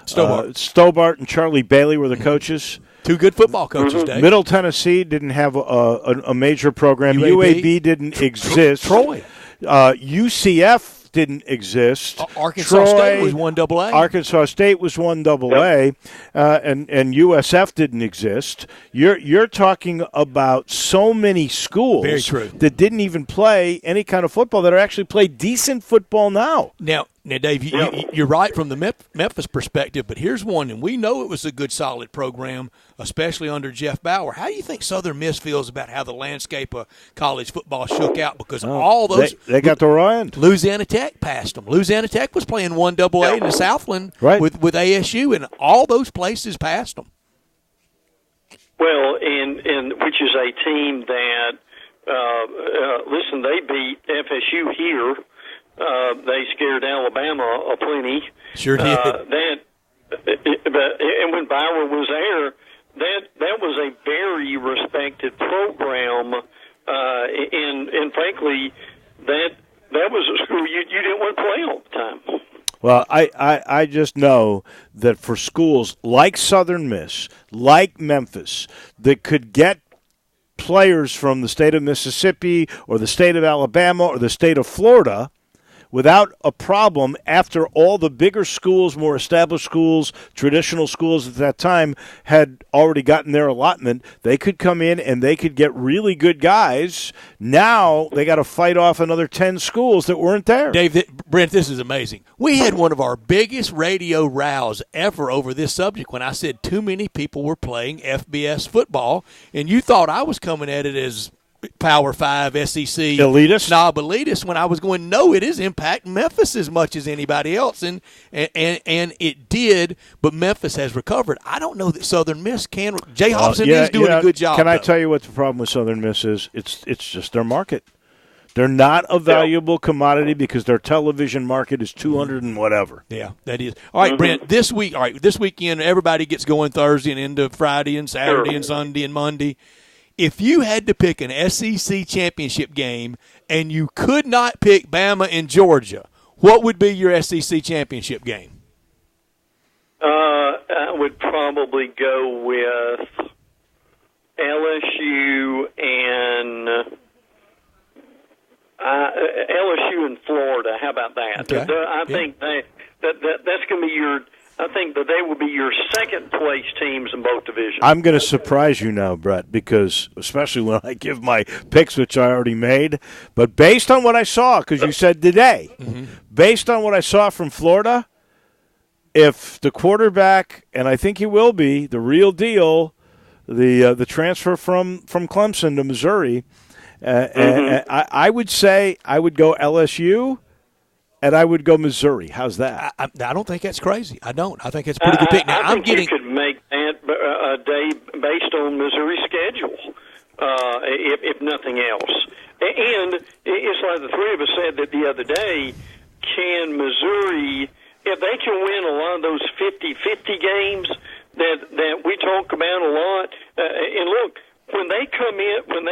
S1: Stobart and Charlie Bailey were the coaches.
S2: Two good football coaches, Dave.
S1: Middle Tennessee didn't have a major program. UAB didn't exist.
S2: Troy.
S1: UCF didn't exist.
S2: Arkansas State was 1AA.
S1: Arkansas State was 1AA, and USF didn't exist. You're talking about so many schools that didn't even play any kind of football that are actually play decent football now.
S2: Now, Dave, you're right from the Memphis perspective, but here's one, and we know it was a good, solid program, especially under Jeff Bauer. How do you think Southern Miss feels about how the landscape of college football shook out? Because all those
S1: they got the raw end.
S2: Louisiana Tech passed them. Louisiana Tech was playing 1AA in the Southland with ASU, and all those places passed them.
S15: Well, and which is a team that, listen, they beat FSU here. They scared Alabama a plenty.
S2: Sure did.
S15: And when Bauer was there, that was a very respected program, and frankly, that was a school you didn't want to play all the time.
S1: Well, I just know that for schools like Southern Miss, like Memphis, that could get players from the state of Mississippi or the state of Alabama or the state of Florida without a problem, after all the bigger schools, more established schools, traditional schools at that time had already gotten their allotment, they could come in and they could get really good guys. Now they got to fight off another 10 schools that weren't there.
S2: Dave, Brent, this is amazing. We had one of our biggest radio rows ever over this subject when I said too many people were playing FBS football, and you thought I was coming at it as Power 5, SEC.
S1: Elitist?
S2: Snob elitist, when I was going, no, it is impacting Memphis as much as anybody else, and it did, but Memphis has recovered. I don't know that Southern Miss can. Jay Hobson is doing a good job.
S1: Can I tell you what the problem with Southern Miss is? It's just their market. They're not a valuable commodity because their television market is 200 and whatever.
S2: Yeah, that is. All right, Brent, this weekend, everybody gets going Thursday and into Friday and Saturday and Sunday and Monday. If you had to pick an SEC championship game and you could not pick Bama and Georgia, what would be your SEC championship game?
S15: I would probably go with LSU and Florida. How about that?
S2: Okay.
S15: I think that's going to be your. I think that they will be your second-place teams in both divisions.
S1: I'm going to surprise you now, Brett, because especially when I give my picks, which I already made. But based on what I saw, because you said today, based on what I saw from Florida, if the quarterback, and I think he will be, the real deal, the transfer from Clemson to Missouri. And I would say I would go LSU, and I would go Missouri. How's that?
S2: I don't think that's crazy. I don't. I think it's a pretty good pick. Now,
S15: I think you could make that day based on Missouri's schedule, if nothing else. And it's like the three of us said that the other day, can Missouri, if they can win a lot of those 50-50 games that we talk about a lot, and look, when they come in, when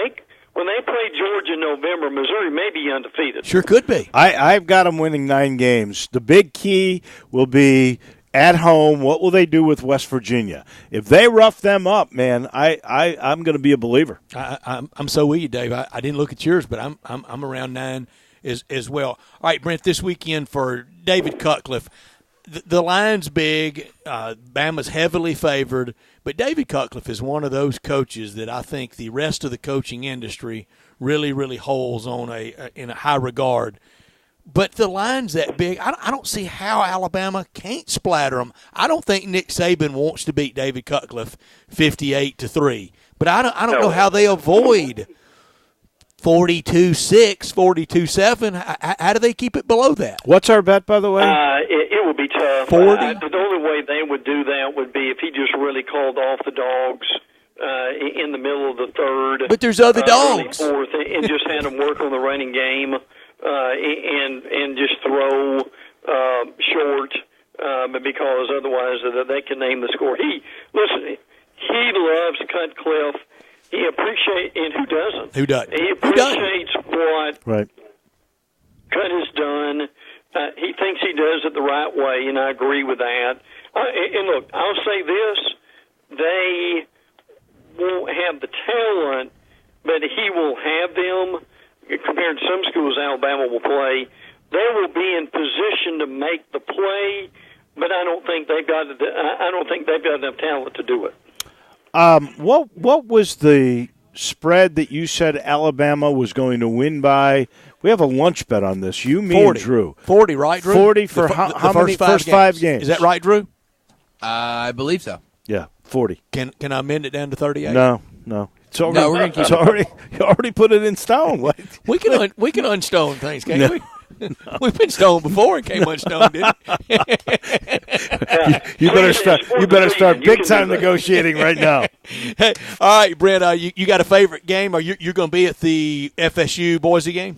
S15: they play Georgia in November, Missouri may be undefeated.
S2: Sure could be.
S1: I've got them winning 9 games. The big key will be at home. What will they do with West Virginia? If they rough them up, man, I'm going to be a believer.
S2: I'm so with you, Dave. I didn't look at yours, but I'm around 9 as well. All right, Brent, this weekend for David Cutcliffe, the line's big. Bama's heavily favored, but David Cutcliffe is one of those coaches that I think the rest of the coaching industry really, really holds on in a high regard. But the line's that big. I don't see how Alabama can't splatter them. I don't think Nick Saban wants to beat David Cutcliffe 58-3. But I don't know how they avoid 42-6, 42-7. How do they keep it below that?
S1: What's our bet, by the way?
S15: It would be tough.
S2: 40?
S15: The only way they would do that would be if he just really called off the dogs in the middle of the third.
S2: But there's other dogs.
S15: Fourth, and just had them work on the running game. And just throw short, because otherwise they can name the score. He loves Cutcliffe. He appreciates, and who doesn't?
S2: Who doesn't?
S15: He appreciates what
S1: Right.
S15: Cut has done. He thinks he does it the right way, and I agree with that. And look, I'll say this: they won't have the talent, but he will have them. Compared to some schools Alabama will play, they will be in position to make the play, but I don't think they've got enough talent to do it.
S1: What was the spread that you said Alabama was going to win by? We have a lunch bet on this. You, me,
S2: 40.
S1: and Drew.
S2: 40, right, Drew?
S1: 40 for how many? First 5 games.
S2: Is that right, Drew?
S11: I believe so.
S1: Yeah, 40.
S2: Can I amend it down to 38?
S1: No. It's already,
S11: we're gonna keep
S1: you already put it in stone. What?
S2: We can unstone things, can't we? No. We've been stoned before and came unstoned, didn't we?
S1: You better start big time negotiating right now.
S2: Hey, all right, Brent. You got a favorite game? Or you're going to be at the FSU Boise game?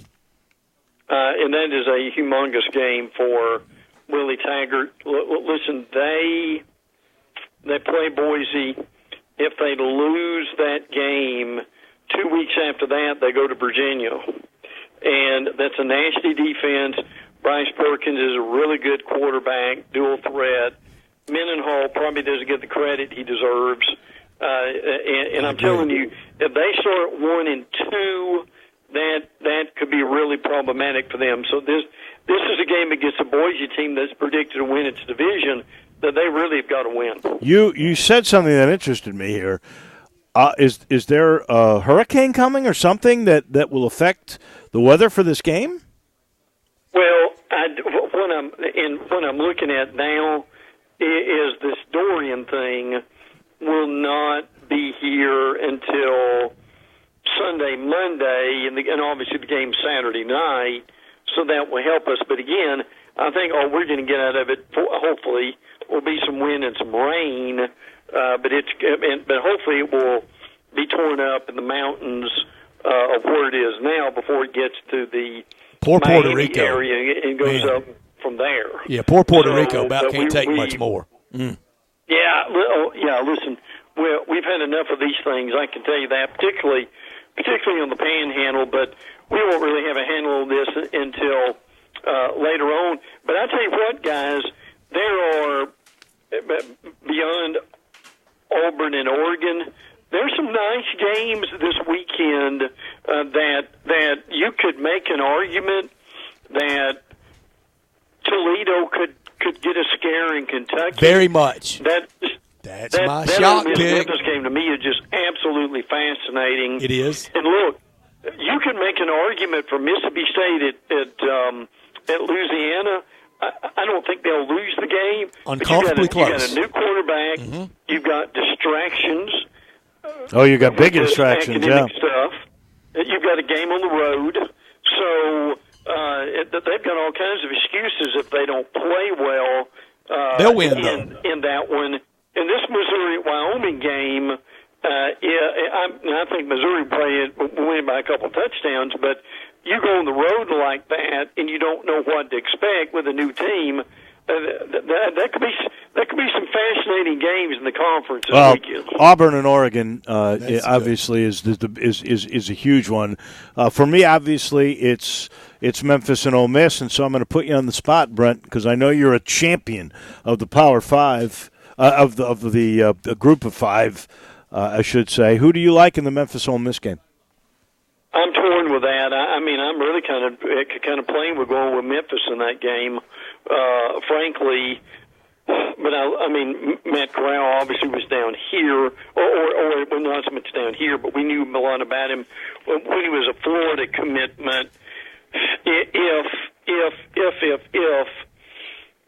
S15: And that is a humongous game for Willie Taggart. Listen, they play Boise. If they lose that game, 2 weeks after that, they go to Virginia. And that's a nasty defense. Bryce Perkins is a really good quarterback, dual threat. Mendenhall probably doesn't get the credit he deserves. And I'm telling you, if they start 1-2, that could be really problematic for them. So this is a game against a Boise team that's predicted to win its division that they really have got to win.
S1: You said something that interested me here. Is there a hurricane coming or something that will affect the weather for this game?
S15: Well, what I'm looking at now is this Dorian thing will not be here until Sunday, Monday, and obviously the game's Saturday night, so that will help us. But again, I think all we're going to get out of it, hopefully, will be some wind and some rain. But hopefully it will be torn up in the mountains of where it is now before it gets to the
S2: poor
S15: Miami
S2: Puerto Rico
S15: area and goes up from there.
S2: Yeah, poor Puerto Rico about can't take much more.
S15: Yeah, listen, we've had enough of these things, I can tell you that, particularly on the Panhandle, but we won't really have a handle on this until later on. But I tell you what, guys, there are, beyond Auburn and Oregon, there's some nice games this weekend that you could make an argument that Toledo could get a scare in Kentucky.
S2: Very much.
S15: That's
S2: my shock pick.
S15: Memphis game to me is just absolutely fascinating.
S2: It is.
S15: And look, you can make an argument for Mississippi State at Louisiana. I don't think they'll lose the game.
S2: Uncomfortably close.
S15: You got a new quarterback. Mm-hmm. You've got distractions.
S1: Oh, you got big
S15: with the
S1: distractions,
S15: academic stuff. You've got a game on the road, so they've got all kinds of excuses if they don't play well.
S2: They'll win,
S15: in that one. In this Missouri-Wyoming game, I think Missouri will win by a couple touchdowns, but you go on the road like that and you don't know what to expect with a new team. That could be some fascinating games in the conference this weekend.
S1: Auburn and Oregon obviously is a huge one. For me, obviously, it's Memphis and Ole Miss, and so I'm going to put you on the spot, Brent, because I know you're a champion of the Power Five, of the group of five, I should say. Who do you like in the Memphis Ole Miss game?
S15: I'm torn with that. I mean, I'm really kind of playing with going with Memphis in that game, frankly. But I mean, Matt Corral obviously was down here, or not so much down here, but we knew a lot about him when he was a Florida commitment.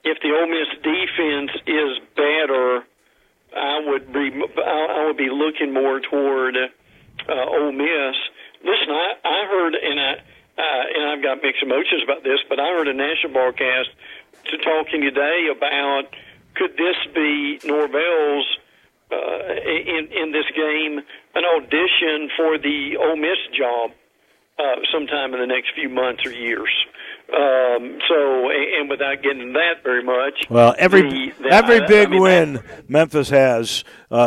S15: If the Ole Miss defense is better, I would be looking more toward Ole Miss. Listen, I heard, and I've got mixed emotions about this, but I heard a national broadcast talking today about could this be Norvell's in this game an audition for the Ole Miss job sometime in the next few months or years. And without getting into that very much,
S1: well, every big win Memphis has,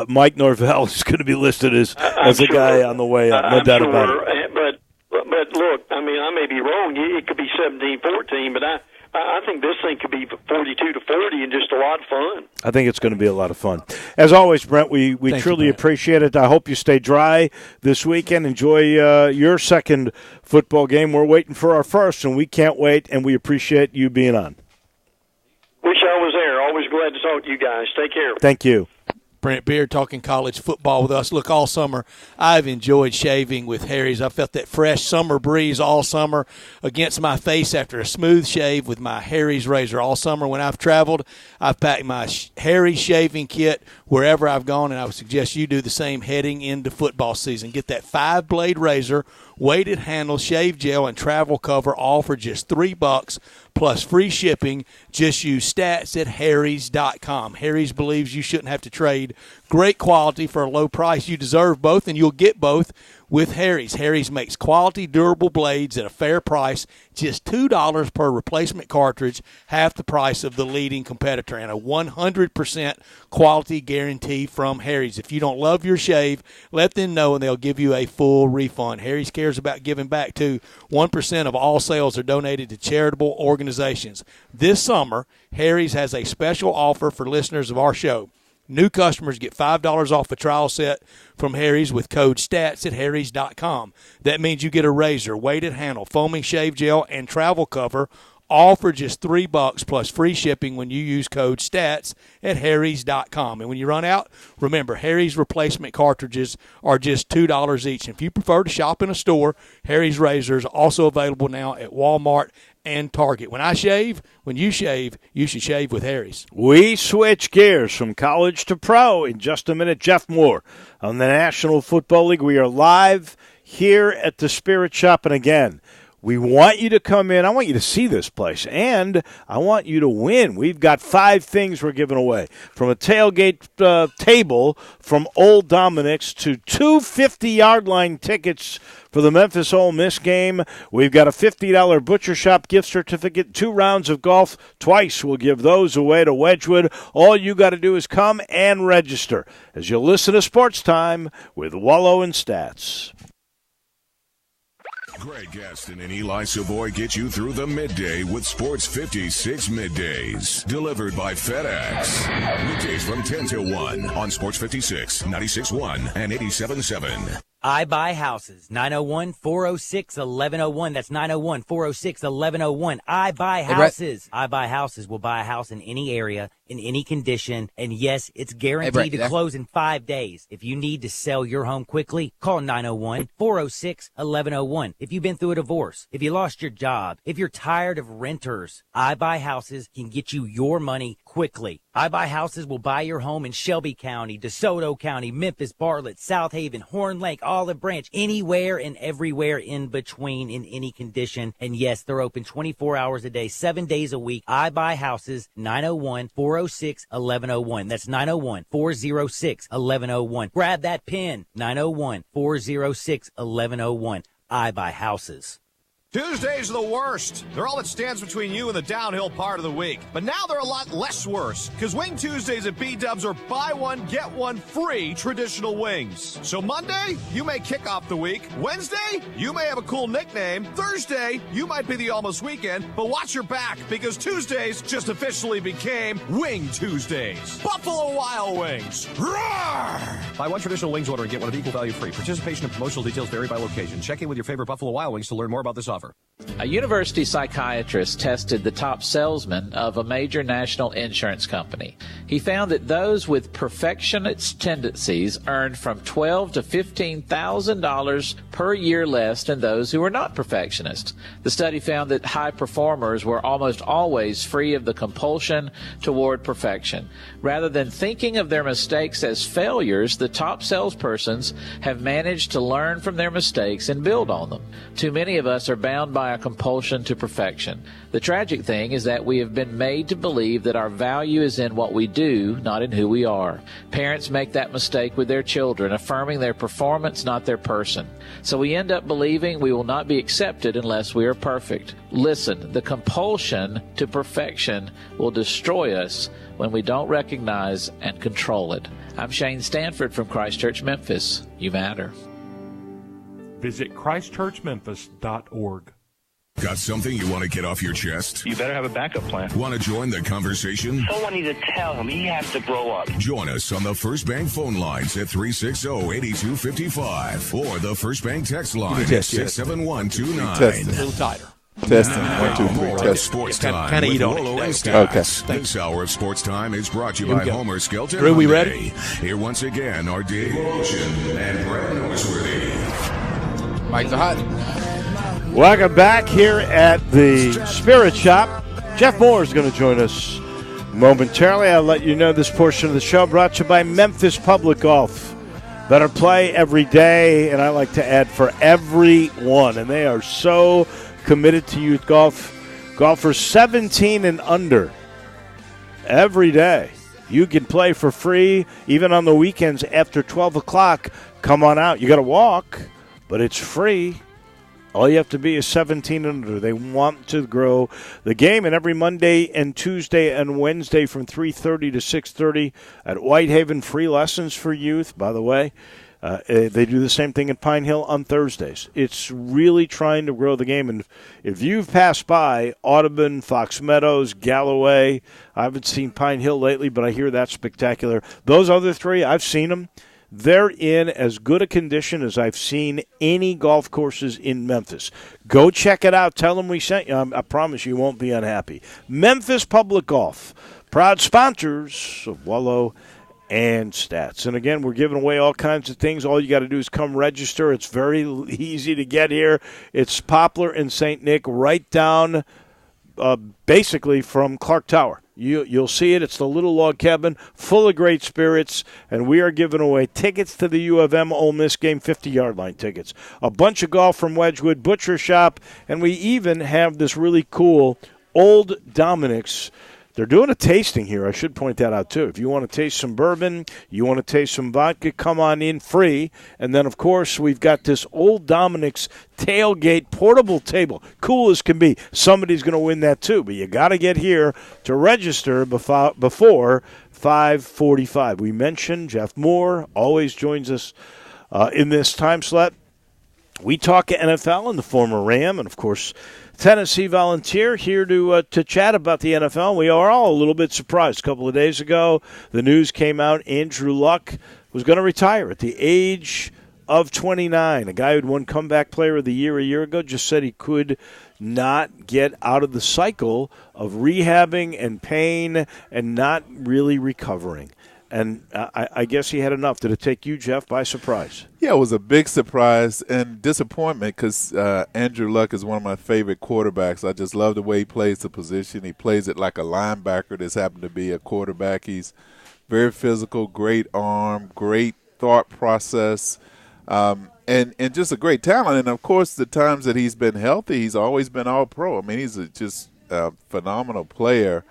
S1: Mike Norvell is going to be listed as a guy on the way up. No doubt about it.
S15: But look, I mean, I may be wrong. It could be 17-14, but I think this thing could be 42-40 and just a lot of fun.
S1: I think it's going to be a lot of fun. As always, Brent, we truly appreciate it. I hope you stay dry this weekend. Enjoy your second football game. We're waiting for our first, and we can't wait, and we appreciate you being on.
S15: Wish I was there. Always glad to talk to you guys. Take care.
S1: Thank you.
S2: Brent Beard talking college football with us. Look, all summer I've enjoyed shaving with Harry's. I felt that fresh summer breeze all summer against my face after a smooth shave with my Harry's razor. All summer when I've traveled, I've packed my Harry's shaving kit wherever I've gone, and I would suggest you do the same heading into football season. Get that 5-blade razor, weighted handle, shave gel, and travel cover, all for just $3 plus free shipping. Just use stats at harrys.com. Harry's believes you shouldn't have to trade great quality for a low price. You deserve both, and you'll get both with Harry's. Harry's makes quality, durable blades at a fair price, just $2 per replacement cartridge, half the price of the leading competitor, and a 100% quality guarantee from Harry's. If you don't love your shave, let them know, and they'll give you a full refund. Harry's cares about giving back, too. 1% of all sales are donated to charitable organizations. This summer, Harry's has a special offer for listeners of our show. New customers get $5 off a trial set from Harry's with code STATS at harrys.com. That means you get a razor, weighted handle, foaming shave gel, and travel cover, all for just $3 plus free shipping when you use code STATS at harrys.com. And when you run out, remember, Harry's replacement cartridges are just $2 each. And if you prefer to shop in a store, Harry's razors are also available now at Walmart and Target. When you shave, you should shave with Harry's.
S1: We switch gears from college to pro. In just a minute, Jeff Moore on the National Football League. We are live here at the Spirits Shoppe, and again, we want you to come in. I want you to see this place, and I want you to win. We've got 5 things we're giving away, from a tailgate table from Old Dominic's to 2 50-yard line tickets for the Memphis Ole Miss game. We've got a $50 Butcher Shop gift certificate, 2 rounds of golf. Twice we'll give those away to Wedgwood. All you got to do is come and register as you listen to Sports Time with Wolo and Stats.
S4: Greg Gaston and Eli Savoy get you through the midday with Sports 56 Middays. Delivered by FedEx. Weekdays from 10 till 1 on Sports 56, 96.1 and 87.7.
S16: I Buy Houses, 901-406-1101. That's 901-406-1101. I Buy Houses. I Buy Houses will buy a house in any area in any condition. And yes, it's guaranteed to close in 5 days. If you need to sell your home quickly, call 901-406-1101. If you've been through a divorce, if you lost your job, if you're tired of renters, I Buy Houses can get you your money quickly. I Buy Houses will buy your home in Shelby County, DeSoto County, Memphis, Bartlett, South Haven, Horn Lake, Olive Branch, anywhere and everywhere in between in any condition. And yes, they're open 24 hours a day, 7 days a week. I Buy Houses, 901-406-1101. That's 901-406-1101. Grab that pen, 901-406-1101. I Buy Houses.
S8: Tuesdays are the worst. They're all that stands between you and the downhill part of the week. But now they're a lot less worse, because Wing Tuesdays at B-Dubs are buy one, get one free traditional wings. So Monday, you may kick off the week. Wednesday, you may have a cool nickname. Thursday, you might be the almost weekend. But watch your back, because Tuesdays just officially became Wing Tuesdays. Buffalo Wild Wings. Roar! Buy one traditional wings order and get one of equal value free. Participation and promotional details vary by location. Check in with your favorite Buffalo Wild Wings to learn more about this offer.
S17: A university psychiatrist tested the top salesmen of a major national insurance company. He found that those with perfectionist tendencies earned from $12,000 to $15,000 per year less than those who were not perfectionists. The study found that high performers were almost always free of the compulsion toward perfection. Rather than thinking of their mistakes as failures, the top salespersons have managed to learn from their mistakes and build on them. Too many of us are bound by a compulsion to perfection. The tragic thing is that we have been made to believe that our value is in what we do, not in who we are. Parents make that mistake with their children, affirming their performance, not their person. So we end up believing we will not be accepted unless we are perfect. Listen, the compulsion to perfection will destroy us when we don't recognize and control it. I'm Shane Stanford from Christchurch, Memphis. You matter.
S18: Visit ChristchurchMemphis.org.
S4: Got something you want to get off your chest?
S19: You better have a backup plan.
S4: Want to join the conversation?
S19: Someone needs to tell him he has to grow up.
S4: Join us on the First Bank phone lines at 360-8255 or the First Bank text line at 67129.
S2: A little tighter.
S20: Testing. 1, 2, 3. Test.
S4: Sports Time
S2: Kind of
S4: with
S2: eat on
S4: Wolo
S2: it.
S4: Stats.
S20: Okay.
S4: This hour of Sports Time is brought to you
S2: Here we
S4: by
S2: go.
S4: Homer Skelton.
S2: Drew, we
S4: Hyundai.
S2: ready?
S4: Here once again are Dave Ocean and Brad Norsworthy.
S11: Mike's hot.
S1: Welcome back here at the Spirits Shoppe. Jeff Moore is going to join us momentarily. I'll let you know this portion of the show brought to you by Memphis Public Golf. Better play every day, and I like to add for everyone. And they are so committed to youth golf. Golfers 17 and under every day. You can play for free, even on the weekends after 12 o'clock. Come on out. You got to walk, but it's free. All you have to be is 17 and under. They want to grow the game. And every Monday and Tuesday and Wednesday from 3:30 to 6:30 at Whitehaven, free lessons for youth, by the way. They do the same thing at Pine Hill on Thursdays. It's really trying to grow the game. And if you've passed by Audubon, Fox Meadows, Galloway, I haven't seen Pine Hill lately, but I hear that's spectacular. Those other three, I've seen them. They're in as good a condition as I've seen any golf courses in Memphis. Go check it out. Tell them we sent you. I promise you won't be unhappy. Memphis Public Golf, proud sponsors of Wolo and Stats. And again, we're giving away all kinds of things. All you got to do is come register. It's very easy to get here. It's Poplar and St. Nick, right down basically from Clark Tower. You'll see it. It's the little log cabin full of great spirits, and we are giving away tickets to the U of M Ole Miss game, 50-yard line tickets, a bunch of golf from Wedgwood, Butcher Shop, and we even have this really cool Old Dominic's. They're doing a tasting here. I should point that out, too. If you want to taste some bourbon, you want to taste some vodka, come on in free. And then, of course, we've got this Old Dominic's tailgate portable table. Cool as can be. Somebody's going to win that, too. But you got to get here to register before 5:45. We mentioned Jeff Moore always joins us in this time slot. We talk NFL and the former Ram and, of course, Tennessee Volunteer here to chat about the NFL. We are all a little bit surprised. A couple of days ago, the news came out Andrew Luck was going to retire at the age of 29, a guy who'd won Comeback Player of the Year a year ago, just said he could not get out of the cycle of rehabbing and pain and not really recovering. And I guess he had enough. Did it take you, Jeff, by surprise?
S20: Yeah, it was a big surprise and disappointment because Andrew Luck is one of my favorite quarterbacks. I just love the way he plays the position. He plays it like a linebacker that's happened to be a quarterback. He's very physical, great arm, great thought process, and just a great talent. And, of course, the times that he's been healthy, he's always been all-pro. I mean, he's just a phenomenal player.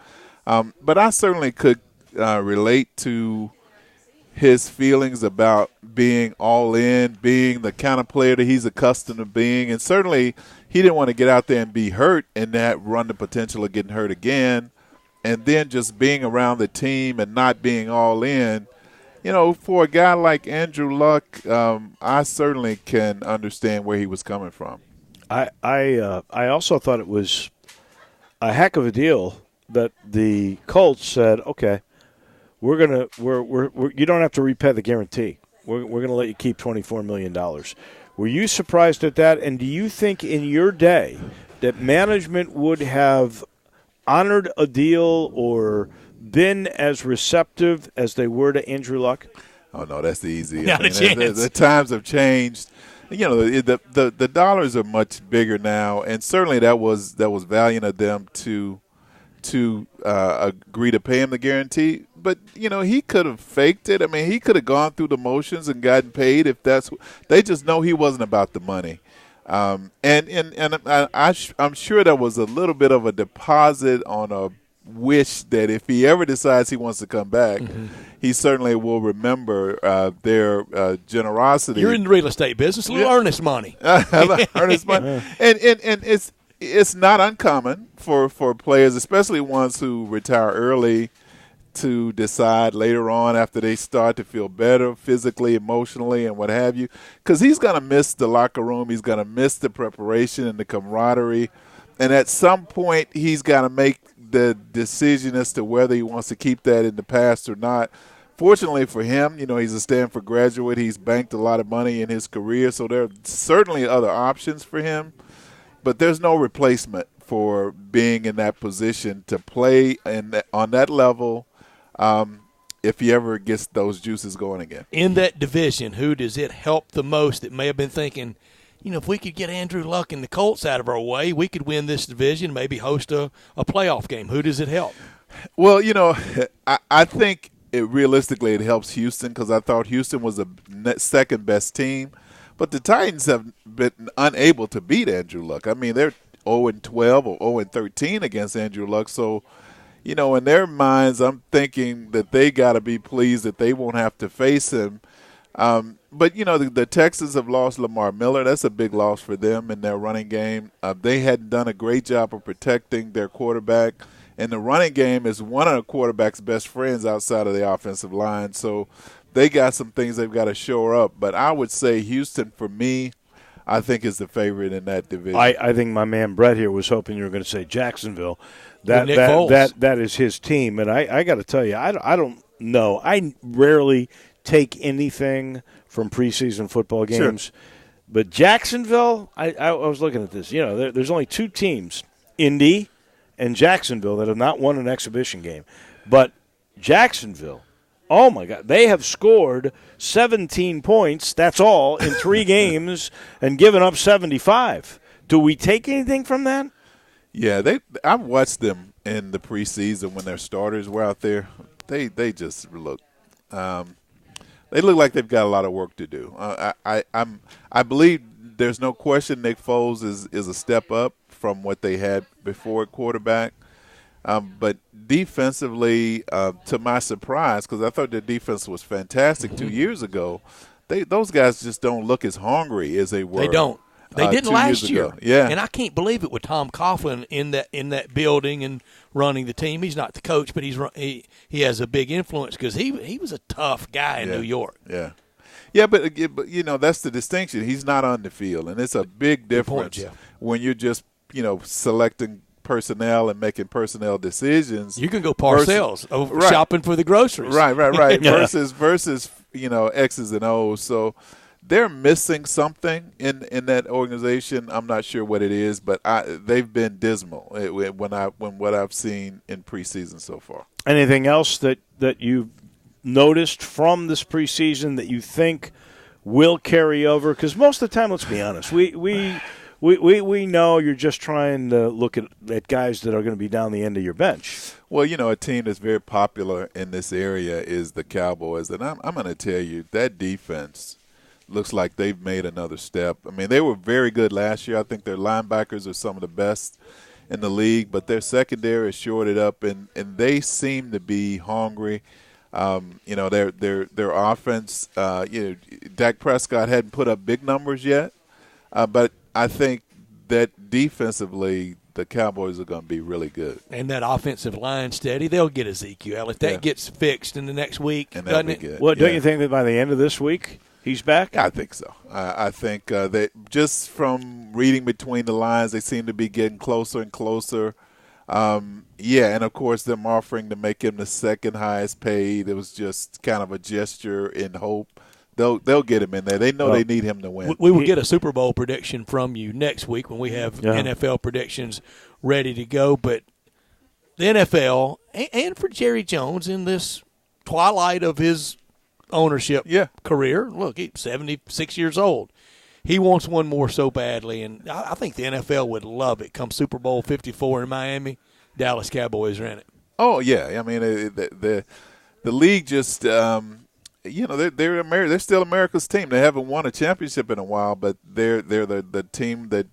S20: But I certainly could relate to his feelings about being all in, being the kind of player that he's accustomed to being. And certainly he didn't want to get out there and be hurt and that run the potential of getting hurt again. And then just being around the team and not being all in. You know, for a guy like Andrew Luck, I certainly can understand where he was coming from.
S1: I also thought it was a heck of a deal that the Colts said, okay, you don't have to repay the guarantee. We're going to let you keep $24 million. Were you surprised at that? And do you think in your day that management would have honored a deal or been as receptive as they were to Andrew Luck?
S20: Oh, no, that's easy.
S2: Not a chance.
S20: The times have changed. You know, the dollars are much bigger now, and certainly that was valiant of them to agree to pay him the guarantee. But, you know, he could have faked it. I mean, he could have gone through the motions and gotten paid if that's – they just know he wasn't about the money. I'm sure there was a little bit of a deposit on a wish that if he ever decides he wants to come back, he certainly will remember their generosity.
S2: You're in the real estate business. A little earnest money.
S20: Earnest money. And it's not uncommon for players, especially ones who retire early, to decide later on after they start to feel better physically, emotionally, and what have you. Because he's going to miss the locker room. He's going to miss the preparation and the camaraderie. And at some point, he's got to make the decision as to whether he wants to keep that in the past or not. Fortunately for him, you know, he's a Stanford graduate. He's banked a lot of money in his career, so there are certainly other options for him. But there's no replacement for being in that position to play on that level if he ever gets those juices going again.
S2: In that division, who does it help the most that may have been thinking, you know, if we could get Andrew Luck and the Colts out of our way, we could win this division, maybe host a playoff game. Who does it help?
S20: Well, you know, I think realistically it helps Houston because I thought Houston was the second best team. But the Titans have been unable to beat Andrew Luck. I mean, they're 0-12 or 0-13 against Andrew Luck. So, you know, in their minds, I'm thinking that they got to be pleased that they won't have to face him. But, you know, the Texans have lost Lamar Miller. That's a big loss for them in their running game. They hadn't done a great job of protecting their quarterback. And the running game is one of the quarterback's best friends outside of the offensive line. So they got some things they've got to shore up. But I would say Houston, for me, I think is the favorite in that division.
S1: I think my man Brett here was hoping you were going to say Jacksonville. That is his team. And I got to tell you, I don't know. I rarely take anything from preseason football games. Sure. But Jacksonville, I was looking at this. You know, there's only two teams, Indy and Jacksonville, that have not won an exhibition game. But Jacksonville, oh, my God, they have scored 17 points, that's all, in 3 games and given up 75. Do we take anything from that?
S20: Yeah, I've watched them in the preseason when their starters were out there. They just look they look like they've got a lot of work to do. I believe there's no question Nick Foles is a step up from what they had before at quarterback. But defensively, to my surprise, because I thought their defense was fantastic 2 years ago, those guys just don't look as hungry as they were.
S2: They don't. They didn't last year.
S20: Yeah.
S2: And I can't believe it with Tom Coughlin in that building and running the team. He's not the coach, but he has a big influence because he was a tough guy in New York.
S20: Yeah. Yeah, but you know, that's the distinction. He's not on the field, and it's a big difference when you're just, you know, selecting personnel and making personnel decisions.
S2: You can go Parcells shopping for the groceries.
S20: Right. Versus, you know, X's and O's. So they're missing something in that organization. I'm not sure what it is, but they've been dismal when what I've seen in preseason so far.
S1: Anything else that you've noticed from this preseason that you think will carry over? Because most of the time, let's be honest, we know you're just trying to look at guys that are going to be down the end of your bench.
S20: Well, a team that's very popular in this area is the Cowboys, and I'm going to tell you that defense looks like they've made another step. I mean, they were very good last year. I think their linebackers are some of the best in the league, but their secondary is shorted up, and they seem to be hungry. Their offense, Dak Prescott hadn't put up big numbers yet, but I think that defensively the Cowboys are going to be really good.
S2: And that offensive line steady, they'll get Ezekiel. If that gets fixed in the next week,
S20: and that'll be good.
S1: Well, don't you think that by the end of this week he's back?
S20: I think so. I think that just from reading between the lines, they seem to be getting closer and closer. And of course, them offering to make him the second highest paid. It was just kind of a gesture in hope. They'll get him in there. They know they need him to win.
S2: We will get a Super Bowl prediction from you next week when we have NFL predictions ready to go. But the NFL, and for Jerry Jones in this twilight of his ownership career, look, he's 76 years old. He wants one more so badly, and I think the NFL would love it. Come Super Bowl 54 in Miami, Dallas Cowboys are in it.
S20: Oh, yeah. I mean, the league just they're still America's team. They haven't won a championship in a while, but they're the team that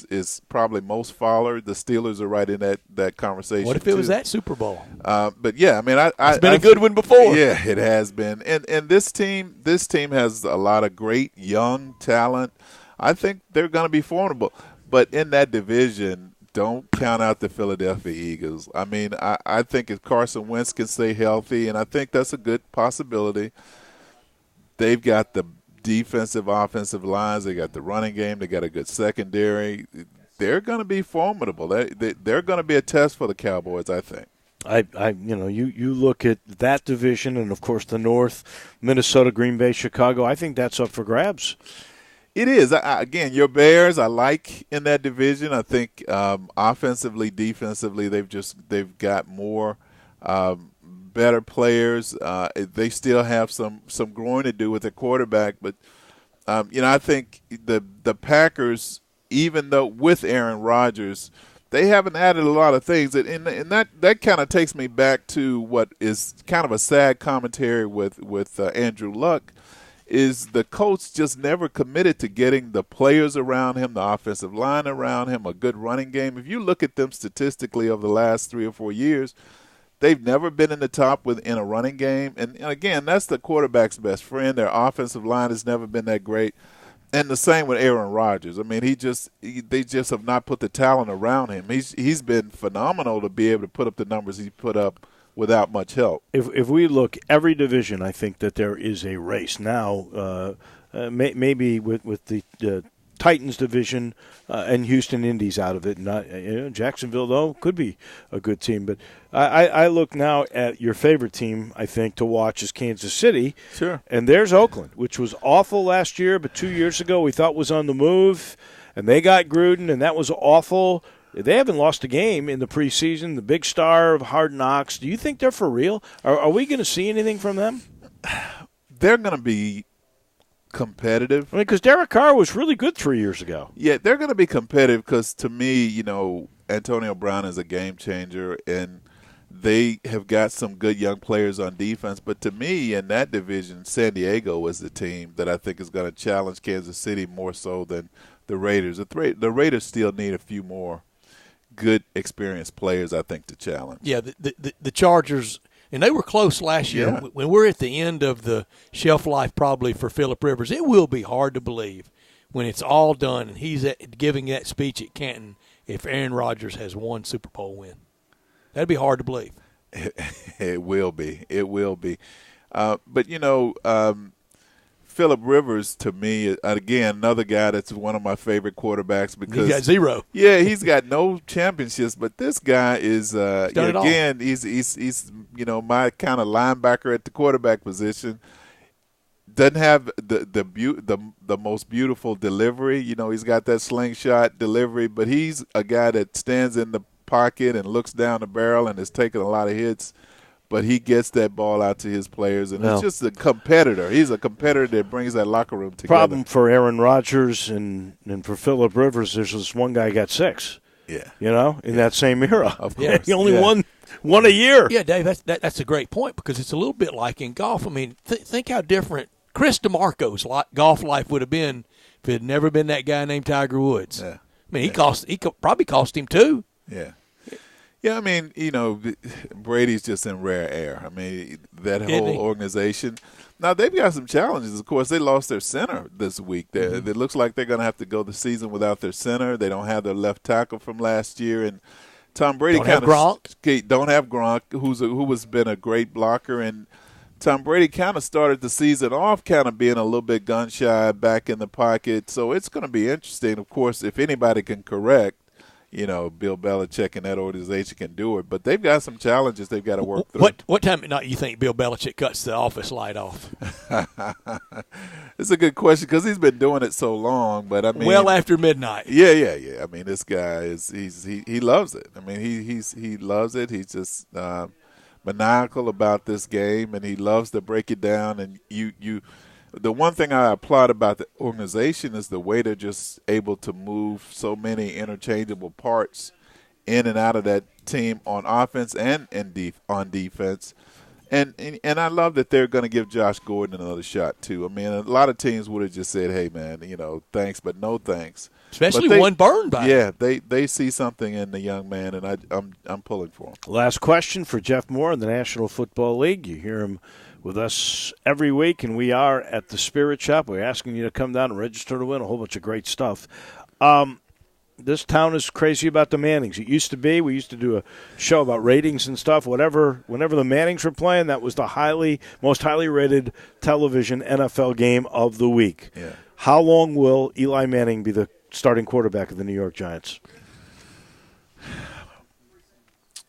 S20: is probably most followed. The Steelers are right in that conversation.
S2: What if it was that Super Bowl?
S20: But yeah, I mean,
S2: it's been a good one before.
S20: Yeah, it has been. And this team has a lot of great young talent. I think they're going to be formidable. But in that division, don't count out the Philadelphia Eagles. I mean, I think if Carson Wentz can stay healthy, and I think that's a good possibility, they've got the defensive, offensive lines. They got the running game. They got a good secondary. They're going to be formidable. They're going to be a test for the Cowboys, I think.
S1: You look at that division, and of course the North, Minnesota, Green Bay, Chicago. I think that's up for grabs.
S20: It is. Again, your Bears I like in that division. I think offensively, defensively, they've got more better players. They still have some growing to do with their quarterback, but I think the Packers, even though with Aaron Rodgers, they haven't added a lot of things, and that kind of takes me back to what is kind of a sad commentary with Andrew Luck. Is the coach just never committed to getting the players around him, the offensive line around him, a good running game. If you look at them statistically over the last 3 or 4 years, they've never been in the top in a running game. And again, that's the quarterback's best friend. Their offensive line has never been that great. And the same with Aaron Rodgers. I mean, they just have not put the talent around him. He's been phenomenal to be able to put up the numbers he put up without much help.
S1: If we look every division, I think that there is a race now. Maybe with the Titans division and Houston Indies out of it. Not Jacksonville though could be a good team, but I look now at your favorite team. I think to watch is Kansas City.
S20: Sure.
S1: And there's Oakland, which was awful last year, but 2 years ago we thought was on the move, and they got Gruden, and that was awful. They haven't lost a game in the preseason, the big star of Hard Knocks. Do you think they're for real? Are we going to see anything from them?
S20: They're going to be competitive.
S1: I mean, because Derek Carr was really good 3 years ago.
S20: Yeah, they're going to be competitive because, to me, Antonio Brown is a game changer, and they have got some good young players on defense. But to me, in that division, San Diego is the team that I think is going to challenge Kansas City more so than the Raiders. The Raiders still need a few more good, experienced players, I think, to challenge.
S2: Yeah, the Chargers, and they were close last year.
S20: Yeah.
S2: When we're at the end of the shelf life probably for Phillip Rivers, it will be hard to believe when it's all done and he's giving that speech at Canton if Aaron Rodgers has one Super Bowl win. That'd be hard to believe.
S20: It will be. It will be. But, Phillip Rivers, to me, again, another guy that's one of my favorite quarterbacks because
S2: he got zero.
S20: Yeah, he's got no championships, but this guy is again, he's my kind of linebacker at the quarterback position. doesn't have the most beautiful delivery. You know, he's got that slingshot delivery, but he's a guy that stands in the pocket and looks down the barrel and is taking a lot of hits. But he gets that ball out to his players, and it's just a competitor. He's a competitor that brings that locker room together.
S1: Problem for Aaron Rodgers and for Phillip Rivers, there's this one guy got 6.
S20: Yeah.
S1: You know, in that same era.
S20: Of course.
S1: He only won a year.
S2: Yeah, Dave, that's a great point because it's a little bit like in golf. I mean, think how different Chris DeMarco's golf life would have been if it had never been that guy named Tiger Woods.
S20: Yeah.
S2: I mean, he probably cost him 2.
S20: Yeah. Yeah, I mean, you know, Brady's just in rare air. I mean, that whole organization. Now, they've got some challenges. Of course, they lost their center this week. It looks like they're going to have to go the season without their center. They don't have their left tackle from last year. And Tom Brady
S2: don't have
S20: Gronk, who has been a great blocker. And Tom Brady kind of started the season off kind of being a little bit gun-shy back in the pocket. So it's going to be interesting. Of course, if anybody can correct, you know, Bill Belichick and that organization can do it. But they've got some challenges they've got to work through.
S2: What time at night you think Bill Belichick cuts the office light off?
S20: It's a good question because he's been doing it so long. But I mean,
S2: well after midnight.
S20: Yeah. I mean, this guy he loves it. I mean, he loves it. He's just maniacal about this game, and he loves to break it down. And the one thing I applaud about the organization is the way they're just able to move so many interchangeable parts in and out of that team on offense and on defense. And I love that they're going to give Josh Gordon another shot, too. I mean, a lot of teams would have just said, hey, man, you know, thanks, but no thanks.
S2: Especially one burned by
S20: him. Yeah, they see something in the young man, and I'm pulling for him.
S1: Last question for Jeff Moore in the National Football League. You hear him with us every week, and we are at the Spirits Shoppe. We're asking you to come down and register to win a whole bunch of great stuff. This town is crazy about the Mannings. It used to be. We used to do a show about ratings and stuff. Whenever the Mannings were playing, that was the most highly rated television NFL game of the week.
S20: Yeah.
S1: How long will Eli Manning be the starting quarterback of the New York Giants?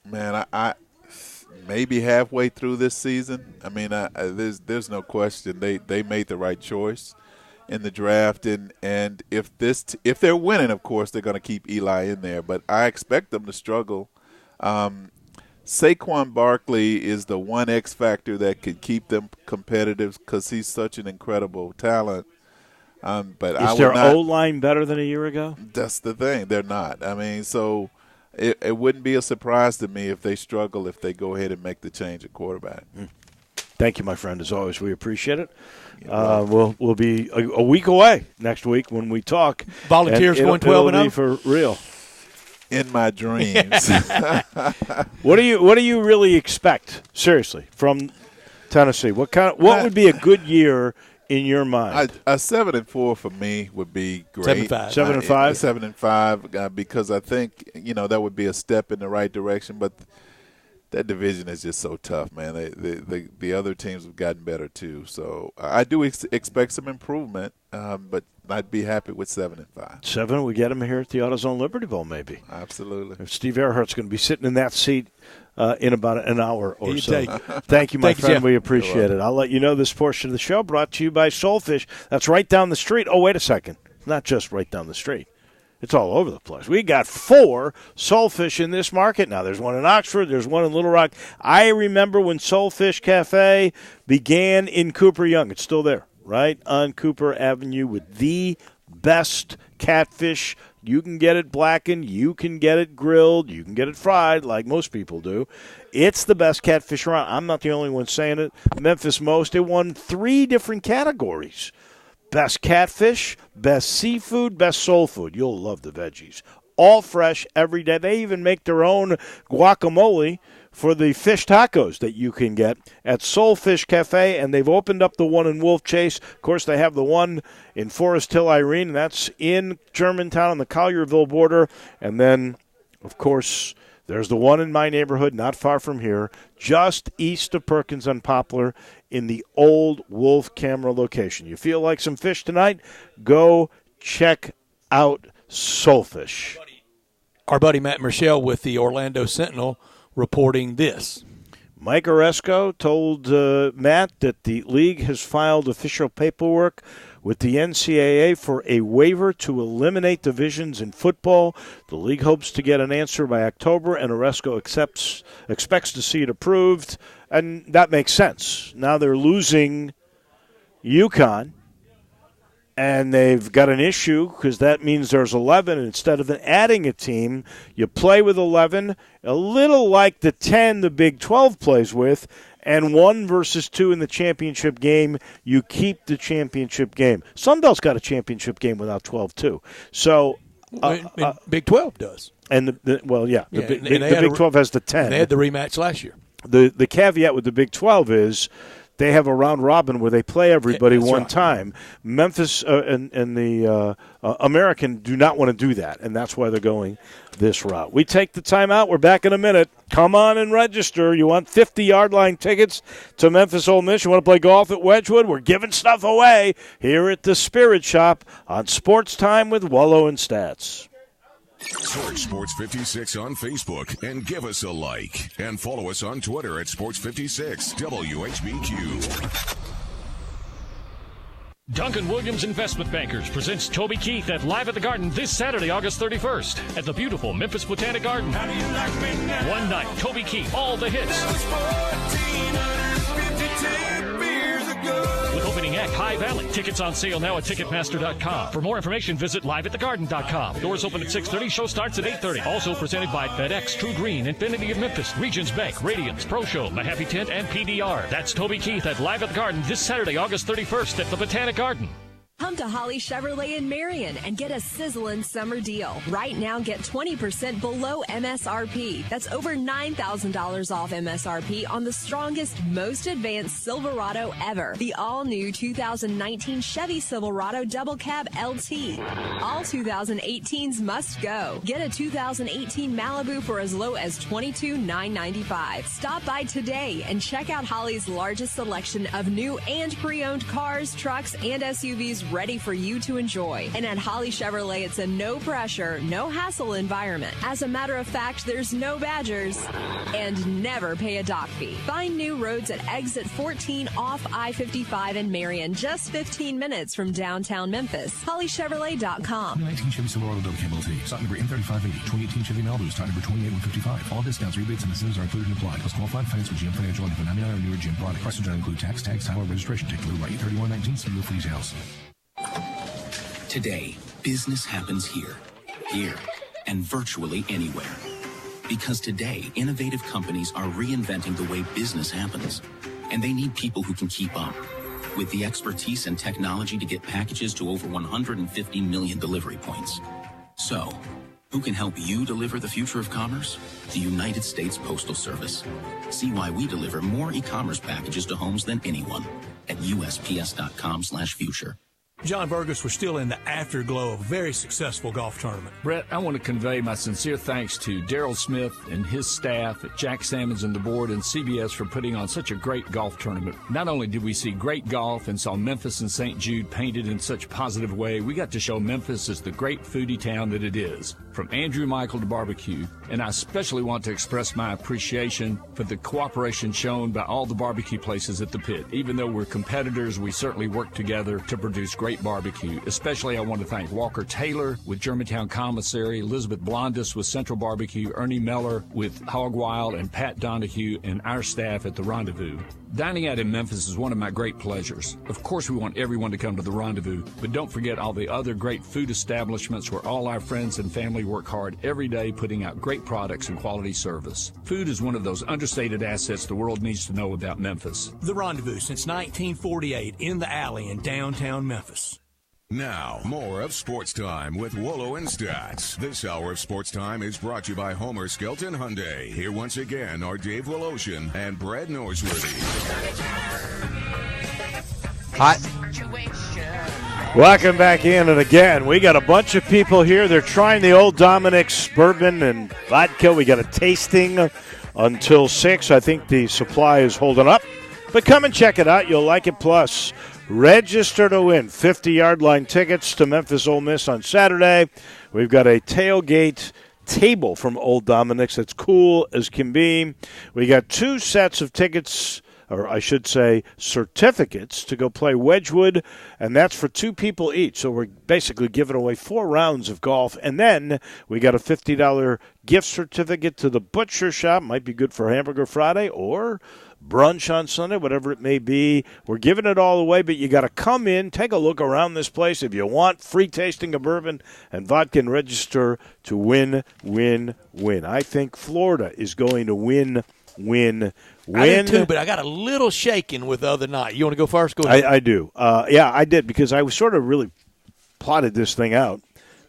S20: Man, I maybe halfway through this season. I mean, there's no question they made the right choice in the draft, and if they're winning, of course, they're going to keep Eli in there. But I expect them to struggle. Saquon Barkley is the one X factor that could keep them competitive because he's such an incredible talent. But
S1: is their O-line better than a year ago?
S20: That's the thing. They're not. I mean, so it wouldn't be a surprise to me if they struggle if they go ahead and make the change at quarterback.
S1: Thank you, my friend. As always, we appreciate it. We'll be a week away next week when we talk.
S2: Volunteers going 12-0
S1: for real.
S20: In my dreams.
S1: What do you really expect, seriously, from Tennessee? What would be a good year in your mind?
S20: A 7-4 for me would be great.
S1: 7-5.
S20: 7-5 because I think that would be a step in the right direction. But that division is just so tough, man. The other teams have gotten better too. So I do expect some improvement, but I'd be happy with 7-5.
S1: 7, we get him here at the AutoZone Liberty Bowl, maybe.
S20: Absolutely.
S1: If Steve Earhart's going to be sitting in that seat in about an hour or so. Thank you, my friend. We appreciate it. I'll let you know this portion of the show brought to you by Soulfish. That's right down the street. Oh, wait a second. Not just right down the street. It's all over the place. We got 4 Soulfish in this market now. There's one in Oxford. There's one in Little Rock. I remember when Soulfish Cafe began in Cooper Young. It's still there, right on Cooper Avenue with the best catfish. You can get it blackened. You can get it grilled. You can get it fried like most people do. It's the best catfish around. I'm not the only one saying it. Memphis Most, it won 3 different categories. Best catfish, best seafood, best soul food. You'll love the veggies. All fresh every day. They even make their own guacamole for the fish tacos that you can get at Soulfish Cafe, and they've opened up the one in Wolf Chase. Of course, they have the one in Forest Hill, Irene, and that's in Germantown on the Collierville border. And then, of course, there's the one in my neighborhood, not far from here, just east of Perkins on Poplar in the old Wolf Camera location. You feel like some fish tonight? Go check out Soulfish.
S2: Our buddy Matt Michelle with the Orlando Sentinel reporting this.
S1: Mike Oresco told Matt that the league has filed official paperwork with the NCAA for a waiver to eliminate divisions in football. The league hopes to get an answer by October, and Oresco expects to see it approved, and that makes sense. Now they're losing UConn, and they've got an issue because that means there's 11, and instead of adding a team, you play with 11, a little like the 10 the Big 12 plays with, and 1 versus 2 in the championship game, you keep the championship game. Sun Belt's got a championship game without 12 too. So
S2: Big 12 does.
S1: And the Big 12 has the 10.
S2: They had the rematch last year.
S1: The caveat with the Big 12 is they have a round robin where they play everybody one time. Memphis and the American do not want to do that, and that's why they're going this route. We take the time out. We're back in a minute. Come on and register. You want 50-yard line tickets to Memphis Ole Miss? You want to play golf at Wedgwood? We're giving stuff away here at the Spirits Shoppe on Sports Time with Wolo and Stats.
S4: Search Sports 56 on Facebook and give us a like. And follow us on Twitter at Sports 56 WHBQ.
S9: Duncan Williams Investment Bankers presents Toby Keith at Live at the Garden this Saturday, August 31st at the beautiful Memphis Botanic Garden. One night, Toby Keith, all the hits. With opening act High Valley. Tickets on sale now at Ticketmaster.com. For more information, visit liveatthegarden.com. Doors open at 6:30. Show starts at 8:30. Also presented by FedEx, True Green, Infinity of Memphis, Regions Bank, Radiance, Pro Show, Mahaffey Tent, and PDR. That's Toby Keith at Live at the Garden this Saturday, August 31st at the Botanic Garden.
S21: Come to Holly Chevrolet in Marion and get a sizzling summer deal. Right now, get 20% below MSRP. That's over $9,000 off MSRP on the strongest, most advanced Silverado ever. The all-new 2019 Chevy Silverado Double Cab LT. All 2018s must go. Get a 2018 Malibu for as low as $22,995. Stop by today and check out Holly's largest selection of new and pre-owned cars, trucks, and SUVs ready for you to enjoy. And at Holly Chevrolet, it's a no-pressure, no-hassle environment. As a matter of fact, there's no Badgers and never pay a dock fee. Find new roads at exit 14 off I-55 in Marion, just 15 minutes from downtown Memphis. HollyChevrolet.com.
S22: 2019 Chevy Silverado Double Cab LT. Stock number M3580. 2018 Chevy Malibu. Stock number 28155. All discounts, rebates, and incentives are included and applied. Plus qualified finance with GM Financial and $99 or newer GM product. Prices do not include tax, title, or registration. Take delivery by 8/31/19. See you for details.
S23: Today, business happens here, and virtually anywhere. Because today, innovative companies are reinventing the way business happens, and they need people who can keep up. With the expertise and technology to get packages to over 150 million delivery points. So, who can help you deliver the future of commerce? The United States Postal Service. See why we deliver more e-commerce packages to homes than anyone at USPS.com/future.
S24: John Burgess, we're still in the afterglow of a very successful golf tournament.
S25: Brett, I want to convey my sincere thanks to Daryl Smith and his staff at Jack Salmons and the board and CBS for putting on such a great golf tournament. Not only did we see great golf and saw Memphis and St. Jude painted in such a positive way, we got to show Memphis as the great foodie town that it is. From Andrew Michael to barbecue, and I especially want to express my appreciation for the cooperation shown by all the barbecue places at the pit. Even though we're competitors, we certainly work together to produce great barbecue. Especially I want to thank Walker Taylor with Germantown Commissary, Elizabeth Blondus with Central Barbecue, Ernie Meller with Hog Wild, and Pat Donahue and our staff at the Rendezvous. Dining out in Memphis is one of my great pleasures. Of course, we want everyone to come to the Rendezvous, but don't forget all the other great food establishments where all our friends and family work hard every day putting out great products and quality service. Food is one of those understated assets the world needs to know about Memphis.
S24: The Rendezvous since 1948 in the alley in downtown Memphis.
S4: Now, more of Sports Time with Wolo and Stats. This hour of Sports Time is brought to you by Homer Skelton Hyundai. Here once again are Dave Woloshin and Brad Norsworthy.
S1: Hot. Welcome back in, and again, we got a bunch of people here. They're trying the Old Dominic's bourbon and vodka. We got a tasting until 6. I think the supply is holding up. But come and check it out. You'll like it. Plus, register to win 50-yard line tickets to Memphis Ole Miss on Saturday. We've got a tailgate table from Old Dominic's. That's cool as can be. We got 2 sets of tickets, or I should say certificates, to go play Wedgwood, and that's for 2 people each. So we're basically giving away 4 rounds of golf, and then we got a $50 gift certificate to the Butcher Shop. Might be good for Hamburger Friday or brunch on Sunday, whatever it may be. We're giving it all away, but you got to come in, take a look around this place. If you want free tasting of bourbon and vodka, and register to win. I think Florida is going to win.
S2: I do too, but I got a little shaken with the other night. You want to go first? Go ahead.
S1: I do. Yeah, I did, because I was sort of really plotted this thing out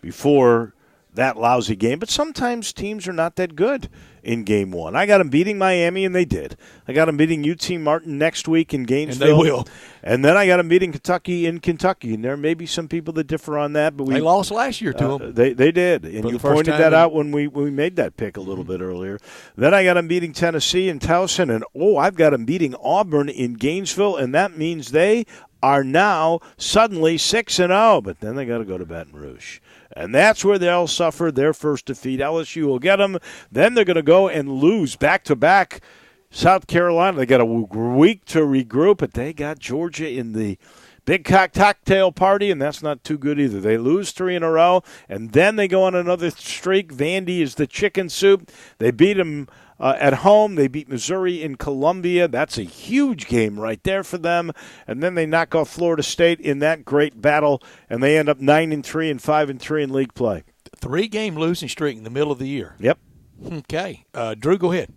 S1: before that lousy game. But sometimes teams are not that good in Game 1. I got them beating Miami, and they did. I got them beating UT Martin next week in Gainesville.
S2: And they will.
S1: And then I got them beating Kentucky in Kentucky. And there may be some people that differ on that. But
S2: they lost last year to them.
S1: They did. And you pointed that out when we made that pick a little bit earlier. Then I got them beating Tennessee in Towson. And, I've got them beating Auburn in Gainesville. And that means they are now suddenly 6-0. But then they got to go to Baton Rouge. And that's where they'll suffer their first defeat. LSU will get them. Then they're going to go and lose back-to-back South Carolina. They got a week to regroup, but they got Georgia in the big cocktail party, and that's not too good either. They lose 3 in a row, and then they go on another streak. Vandy is the chicken soup. They beat them at home. They beat Missouri in Columbia. That's a huge game right there for them. And then they knock off Florida State in that great battle, and they end up 9-3 and 5-3 in league play.
S2: 3-game losing streak in the middle of the year.
S1: Yep.
S2: Okay. Drew, go ahead.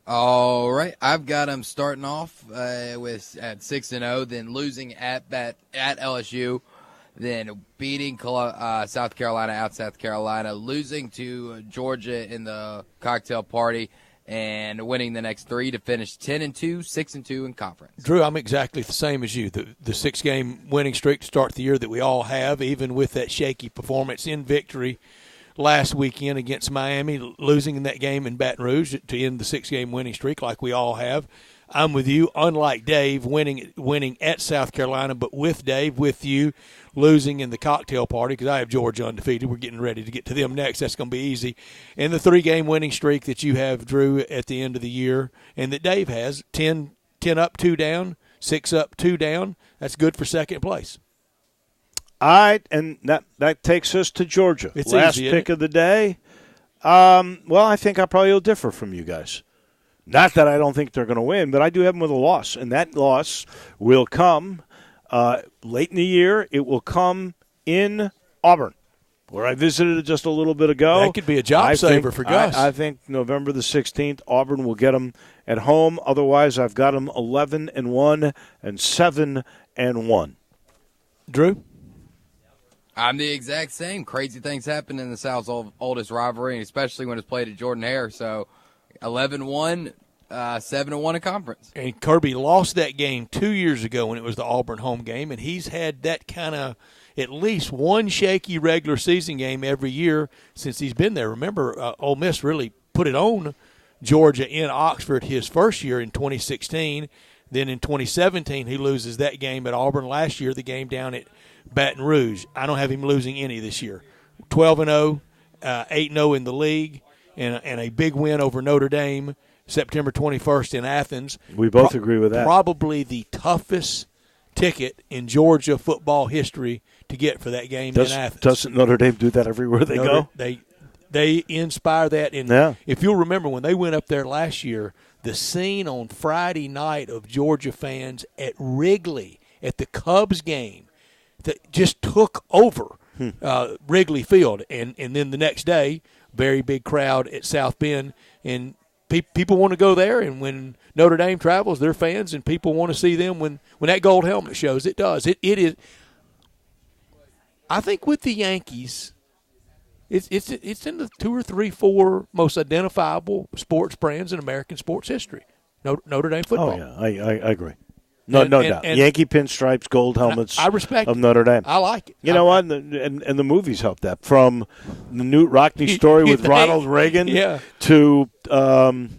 S11: All right, I've got them starting off with at 6-0, then losing at LSU, then beating South Carolina at South Carolina, losing to Georgia in the cocktail party, and winning the next 3 to finish 10-2, 6-2 in conference.
S2: Drew, I'm exactly the same as you. The 6-game winning streak to start the year that we all have, even with that shaky performance in victory last weekend against Miami, losing in that game in Baton Rouge to end the 6-game winning streak like we all have. I'm with you. Unlike Dave, winning at South Carolina, but with Dave, with you, losing in the cocktail party, because I have Georgia undefeated. We're getting ready to get to them next. That's going to be easy. And the 3-game winning streak that you have, Drew, at the end of the year, and that Dave has, 10 up, 2 down, 6 up, 2 down. That's good for second place.
S1: All right, and that takes us to Georgia.
S2: It's
S1: last
S2: easy,
S1: pick of the day. Well, I think I probably will differ from you guys. Not that I don't think they're going to win, but I do have them with a loss, and that loss will come late in the year. It will come in Auburn, where I visited it just a little bit ago.
S2: That could be a job saver for Gus.
S1: I think November the 16th, Auburn will get them at home. Otherwise, I've got them 11-1 and 7-1.
S2: Drew?
S11: I'm the exact same. Crazy things happen in the South's oldest rivalry, especially when it's played at Jordan-Hare. So 11-1, 7-1 in conference.
S2: And Kirby lost that game 2 years ago when it was the Auburn home game, and he's had that kind of at least one shaky regular season game every year since he's been there. Remember, Ole Miss really put it on Georgia in Oxford his first year in 2016. Then in 2017, he loses that game at Auburn. Last year, the game down at Baton Rouge. I don't have him losing any this year. 12-0, 8-0 in the league, and a big win over Notre Dame September 21st in Athens.
S1: We both agree with that.
S2: Probably the toughest ticket in Georgia football history to get for that game in Athens.
S1: Doesn't Notre Dame do that everywhere they go?
S2: They inspire that. And
S1: yeah.
S2: If you'll remember, when they went up there last year, the scene on Friday night of Georgia fans at Wrigley at the Cubs game that just took over Wrigley Field. And then the next day, very big crowd at South Bend. And people want to go there. And when Notre Dame travels, they're fans, and people want to see them when that gold helmet shows. It does. It is. I think with the Yankees, it's in the 2 or 3, 4 most identifiable sports brands in American sports history. Notre Dame football.
S1: Oh, yeah, I agree. No doubt. Yankee pinstripes, gold helmets.
S2: I respect
S1: of Notre Dame.
S2: I like it.
S1: You know what? And the movies help that. From the Newt Rockney story with Ronald Reagan to
S2: the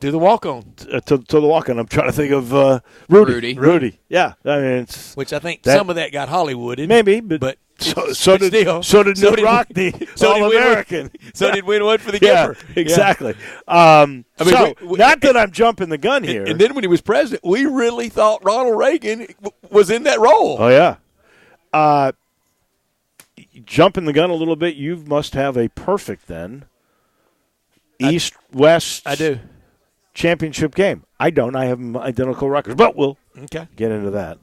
S2: walk-on.
S1: To the walk-on. I'm trying to think of Rudy. Yeah. I mean,
S2: which I think some of that got Hollywooded.
S1: Maybe, but So did Newt Rock, the All-American.
S2: So did Win one for the
S1: Yeah,
S2: Gipper.
S1: exactly.
S2: Not
S1: that I'm jumping the gun here.
S2: And then when he was president, we really thought Ronald Reagan was in that role.
S1: Oh, yeah. Jumping the gun a little bit, you must have a perfect then. East-West
S2: I do.
S1: championship game. I don't. I have identical records. But we'll get into that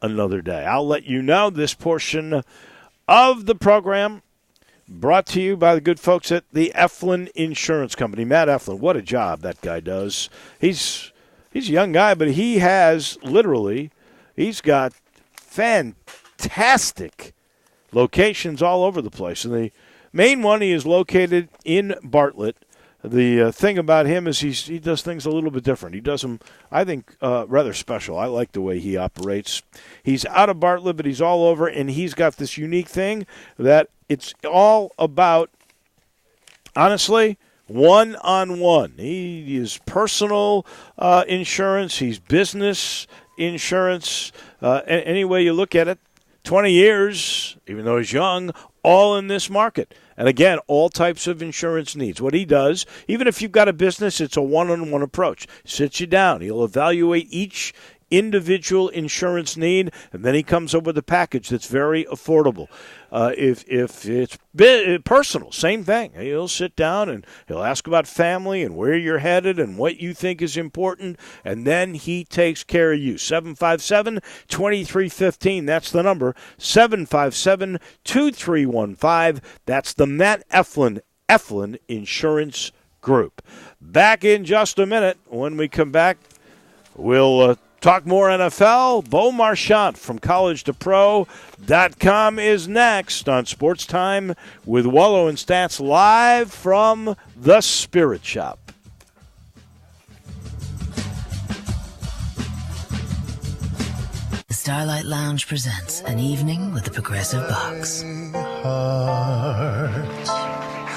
S1: another day. I'll let you know. This portion of the program brought to you by the good folks at the Eflin Insurance Company. Matt Eflin, what a job that guy does. He's a young guy, but he has he's got fantastic locations all over the place. And the main one, he is located in Bartlett. The thing about him is he does things a little bit different. He does them, I think, rather special. I like the way he operates. He's out of Bartlett, but he's all over, and he's got this unique thing that it's all about, honestly, one-on-one. He is personal insurance. He's business insurance. Any way you look at it, 20 years, even though he's young, all in this market. And again, all types of insurance needs. What he does, even if you've got a business, it's a one-on-one approach. Sits you down. He'll evaluate each individual insurance need, and then he comes up with a package that's very affordable. If it's personal, same thing. He'll sit down and he'll ask about family and where you're headed and what you think is important, and then he takes care of you. 757-2315, that's the number. 757-2315, that's the Matt Eflin Insurance Group. Back in just a minute. When we come back, we'll talk more NFL. Bo Marchant from collegetopro.com is next on Sports Time with Wolo and Stats live from the Spirits Shoppe.
S3: The Starlight Lounge presents An Evening with the Progressive Box.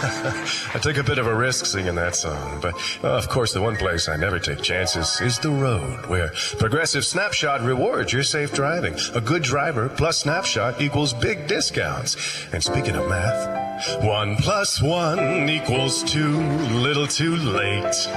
S5: I took a bit of a risk singing that song, but of course the one place I never take chances is the road, where Progressive Snapshot rewards your safe driving. A good driver plus Snapshot equals big discounts. And speaking of math, 1 + 1 = 2, little too late.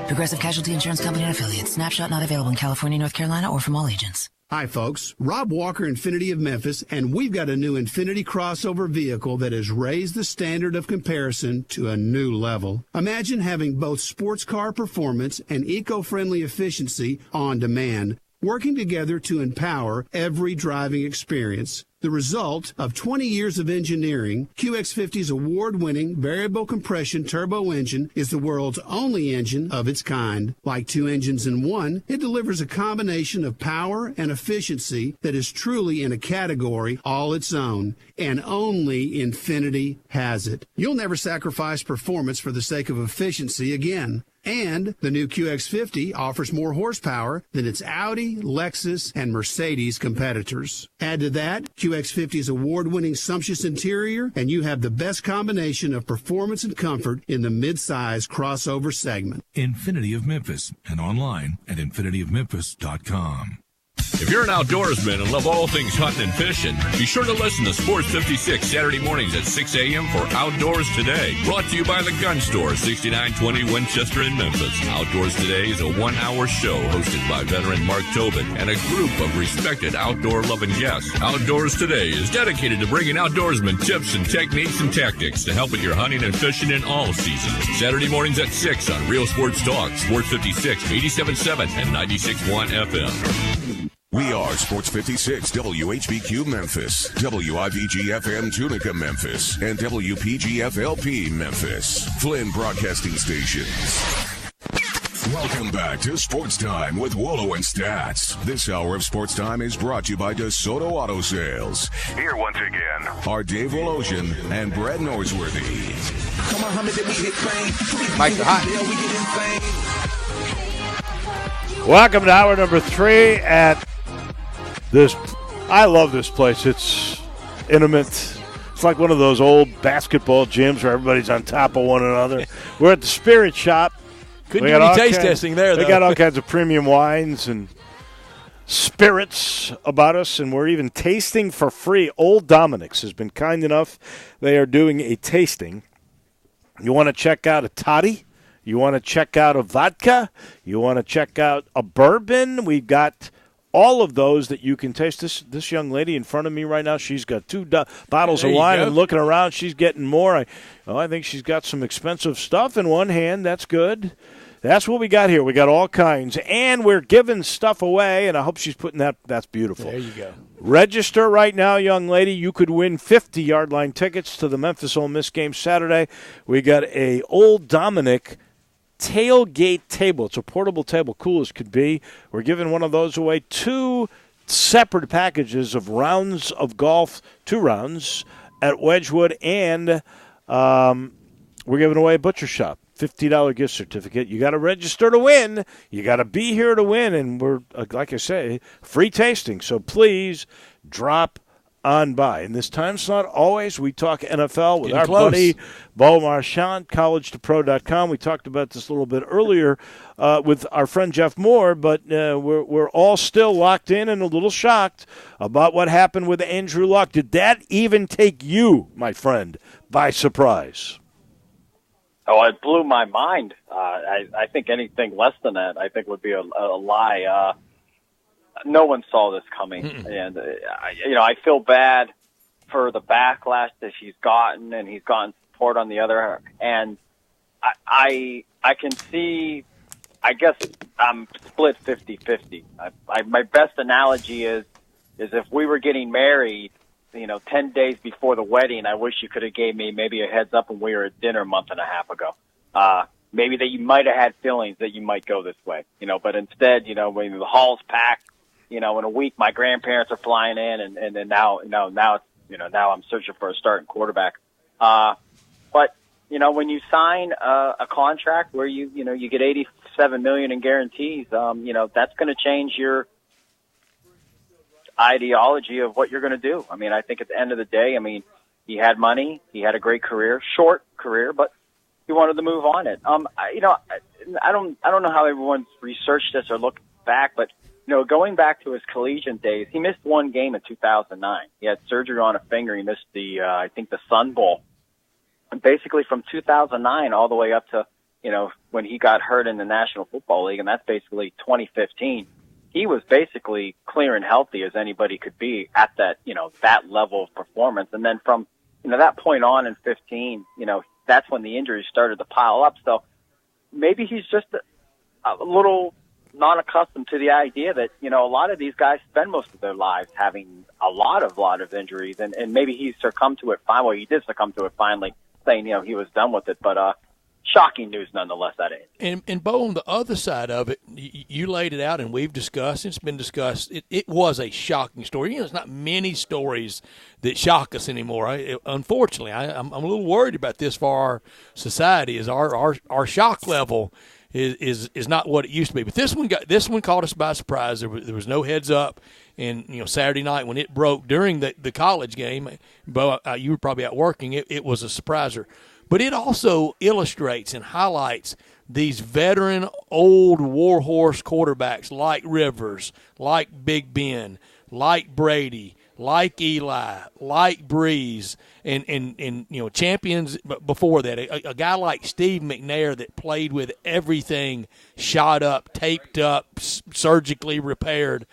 S3: Progressive Casualty Insurance Company and Affiliates. Snapshot not available in California, North Carolina, or from all agents.
S6: Hi, folks. Rob Walker, Infinity of Memphis, and we've got a new Infinity crossover vehicle that has raised the standard of comparison to a new level. Imagine having both sports car performance and eco-friendly efficiency on demand, working together to empower every driving experience. The result of 20 years of engineering, QX50's award-winning variable compression turbo engine is the world's only engine of its kind. Like two engines in one, it delivers a combination of power and efficiency that is truly in a category all its own, and only Infinity has it. You'll never sacrifice performance for the sake of efficiency again. And the new QX50 offers more horsepower than its Audi, Lexus, and Mercedes competitors. Add to that QX50's award-winning sumptuous interior, and you have the best combination of performance and comfort in the mid-size crossover segment.
S22: Infinity of Memphis, and online at infinityofmemphis.com.
S7: If you're an outdoorsman and love all things hunting and fishing, be sure to listen to Sports 56 Saturday mornings at 6 a.m. for Outdoors Today. Brought to you by the Gun Store, 6920 Winchester in Memphis. Outdoors Today is a one-hour show hosted by veteran Mark Tobin and a group of respected outdoor-loving guests. Outdoors Today is dedicated to bringing outdoorsmen tips and techniques and tactics to help with your hunting and fishing in all seasons. Saturday mornings at 6 on Real Sports Talk, Sports 56, 87.7 and 96.1 FM.
S4: We are Sports 56, WHBQ Memphis, WIVG-FM Tunica Memphis, and WPG-FLP Memphis. Flynn Broadcasting Stations. Welcome back to Sports Time with Wolo and Stats. This hour of Sports Time is brought to you by DeSoto Auto Sales. Here once again are Dave Wolosian and Brett Norsworthy.
S11: Mike, hot.
S1: Welcome to hour number 3 at this. I love this place. It's intimate. It's like one of those old basketball gyms where everybody's on top of one another. We're at the Spirits Shoppe.
S2: Couldn't do any taste testing there, though.
S1: They got all kinds of premium wines and spirits about us, and we're even tasting for free. Old Dominic's has been kind enough. They are doing a tasting. You want to check out a toddy? You want to check out a vodka? You want to check out a bourbon? We've got all of those that you can taste. This young lady in front of me right now, she's got 2 bottles of wine and looking around. She's getting more. I think she's got some expensive stuff in one hand. That's good. That's what we got here. We got all kinds, and we're giving stuff away, and I hope she's putting that. That's beautiful.
S2: There you go.
S1: Register right now, young lady. You could win 50 Yard Line tickets to the Memphis Ole Miss game Saturday. We got a Old Dominic tailgate table. It's a portable table, cool as could be. We're giving one of those away. 2 separate packages of rounds of golf, 2 rounds at Wedgwood, and we're giving away a butcher shop. $50 gift certificate. You got to register to win. You got to be here to win, and we're, like I say, free tasting. So please drop on by. And this time slot, always, we talk NFL with our buddy Bo Marchant, collegetopro.com. We talked about this a little bit earlier with our friend Jeff Moore, but we're all still locked in and a little shocked about what happened with Andrew Luck. Did that even take you, my friend, by surprise?
S10: Oh, it blew my mind. I think anything less than that, I think, would be a lie. No one saw this coming, and I feel bad for the backlash that he's gotten, and he's gotten support on the other. And I can see. I guess I'm split 50-50. My best analogy is if we were getting married, 10 days before the wedding, I wish you could have gave me maybe a heads up when we were at dinner a month and a half ago. Maybe that you might have had feelings that you might go this way, but instead, when the hall's packed, in a week, my grandparents are flying in, and then now it's, now I'm searching for a starting quarterback. But, when you sign a contract where you get $87 million in guarantees, that's going to change your ideology of what you're going to do. I mean, I think at the end of the day, he had money, he had a great career, short career, but he wanted to move on it. I don't know how everyone's researched this or looked back, but going back to his collegiate days, he missed one game in 2009. He had surgery on a finger. He missed the Sun Bowl. And basically from 2009 all the way up to, when he got hurt in the National Football League, and that's basically 2015. He was basically clear and healthy as anybody could be at that, that level of performance. And then from, that point on in 15, that's when the injuries started to pile up. So maybe he's just a little not accustomed to the idea that, a lot of these guys spend most of their lives having a lot of injuries. And maybe he succumbed to it finally. Well, he did succumb to it finally, saying, he was done with it. But, shocking news nonetheless, that is.
S2: And Bo, on the other side of it, you laid it out and we've discussed, it's been discussed, it was a shocking story. There's not many stories that shock us anymore. Unfortunately, I'm a little worried about this for our society, is our shock level is not what it used to be. But this one caught us by surprise. There was no heads up. And, Saturday night when it broke during the college game, Bo, you were probably out working, it was a surpriser. But it also illustrates and highlights these veteran, old warhorse quarterbacks like Rivers, like Big Ben, like Brady, like Eli, like Breeze, and champions before that. A guy like Steve McNair that played with everything shot up, taped up, surgically repaired.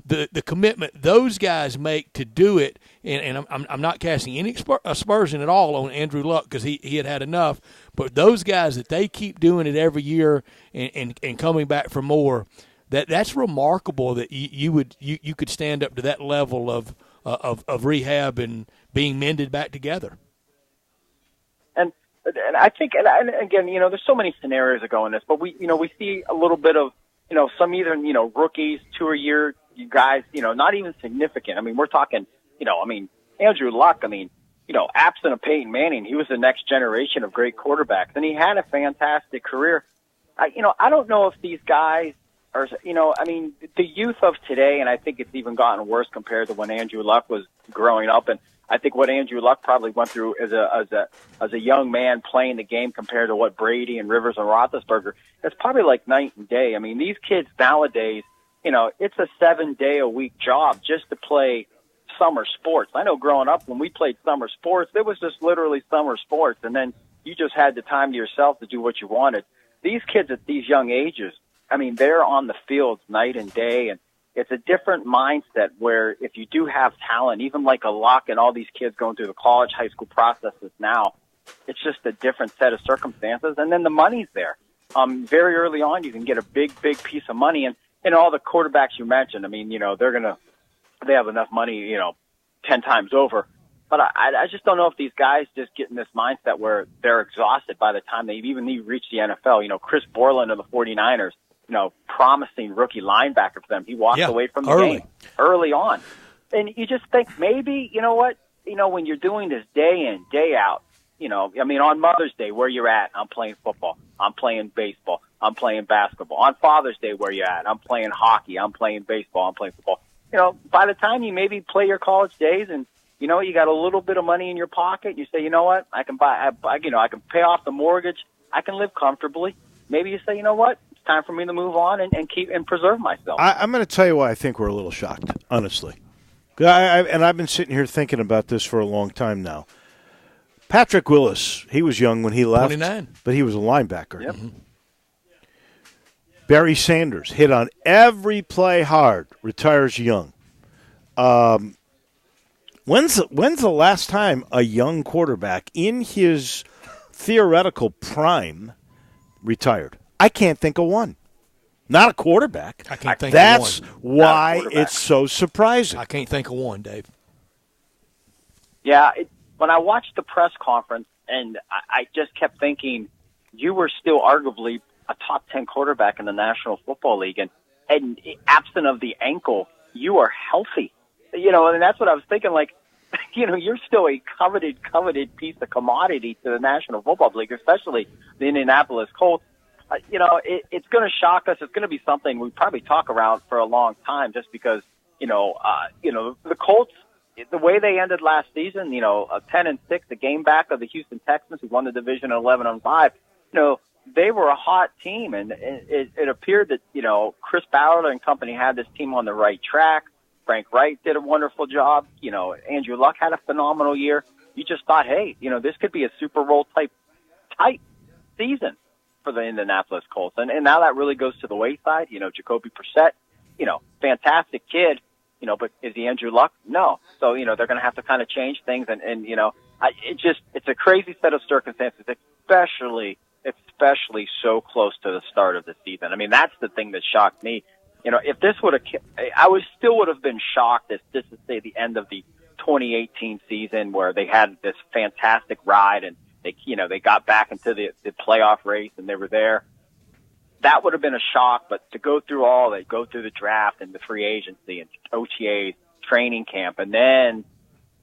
S2: The commitment those guys make to do it, and I'm not casting any aspersion at all on Andrew Luck because he had enough, but those guys that they keep doing it every year and coming back for more, that's remarkable that you could stand up to that level of rehab and being mended back together. And
S10: I think, and again, there's so many scenarios that go in this, but we see a little bit of some either rookies, 2-year you guys, not even significant. We're talking, Andrew Luck, absent of Peyton Manning, he was the next generation of great quarterbacks, and he had a fantastic career. I don't know if these guys are, the youth of today, and I think it's even gotten worse compared to when Andrew Luck was growing up, and I think what Andrew Luck probably went through as a young man playing the game compared to what Brady and Rivers and Roethlisberger, it's probably like night and day. These kids nowadays, it's a 7-day-a-week job just to play summer sports. I know growing up when we played summer sports, it was just literally summer sports, and then you just had the time to yourself to do what you wanted. These kids at these young ages, I mean, they're on the fields night and day, and it's a different mindset where if you do have talent, even like a Luck and all these kids going through the college, high school processes now, it's just a different set of circumstances. And then the money's there. Very early on, you can get a big piece of money. And all the quarterbacks you mentioned, I mean, they have enough money, 10 times over. But I just don't know if these guys just get in this mindset where they're exhausted by the time they even reach the NFL. Chris Borland of the 49ers, promising rookie linebacker for them. He walked away from the game early on. And you just think maybe, when you're doing this day in, day out, on Mother's Day, where you're at, I'm playing football, I'm playing baseball, I'm playing basketball. On Father's Day, where you're at, I'm playing hockey, I'm playing baseball, I'm playing football. By the time you maybe play your college days and, you got a little bit of money in your pocket, you say, you know what, I can I can pay off the mortgage, I can live comfortably. Maybe you say, you know what, it's time for me to move on and keep and preserve myself.
S1: I'm going to tell you why I think we're a little shocked, honestly. I've been sitting here thinking about this for a long time now. Patrick Willis, he was young when he left,
S2: 29. But
S1: he was a linebacker.
S10: Yep.
S1: Mm-hmm. Barry Sanders hit on every play hard, retires young. When's the last time a young quarterback in his theoretical prime retired? I can't think of one. Not a quarterback.
S2: I can't think
S1: That's
S2: of one.
S1: why it's so surprising.
S2: I can't think of one, Dave.
S10: Yeah, when I watched the press conference, and I just kept thinking, you were still arguably a top 10 quarterback in the National Football League, and absent of the ankle, you are healthy. And that's what I was thinking, like, you're still a coveted piece of commodity to the National Football League, especially the Indianapolis Colts. It's going to shock us. It's going to be something we probably talk around for a long time just because, the Colts, the way they ended last season, 10-6, a game back of the Houston Texans who won the division at 11-5, they were a hot team, and it appeared that, Chris Ballard and company had this team on the right track. Frank Wright did a wonderful job. Andrew Luck had a phenomenal year. You just thought, hey, this could be a Super Bowl type season for the Indianapolis Colts. And now that really goes to the wayside. Jacoby Brissett, fantastic kid, but is he Andrew Luck? No. So, they're going to have to kind of change things. And it's a crazy set of circumstances, especially so close to the start of the season. I mean, that's the thing that shocked me. If this would have, still would have been shocked if this is, say, the end of the 2018 season where they had this fantastic ride and they got back into the playoff race and they were there. That would have been a shock, but to go through the draft and the free agency and OTAs, training camp, and then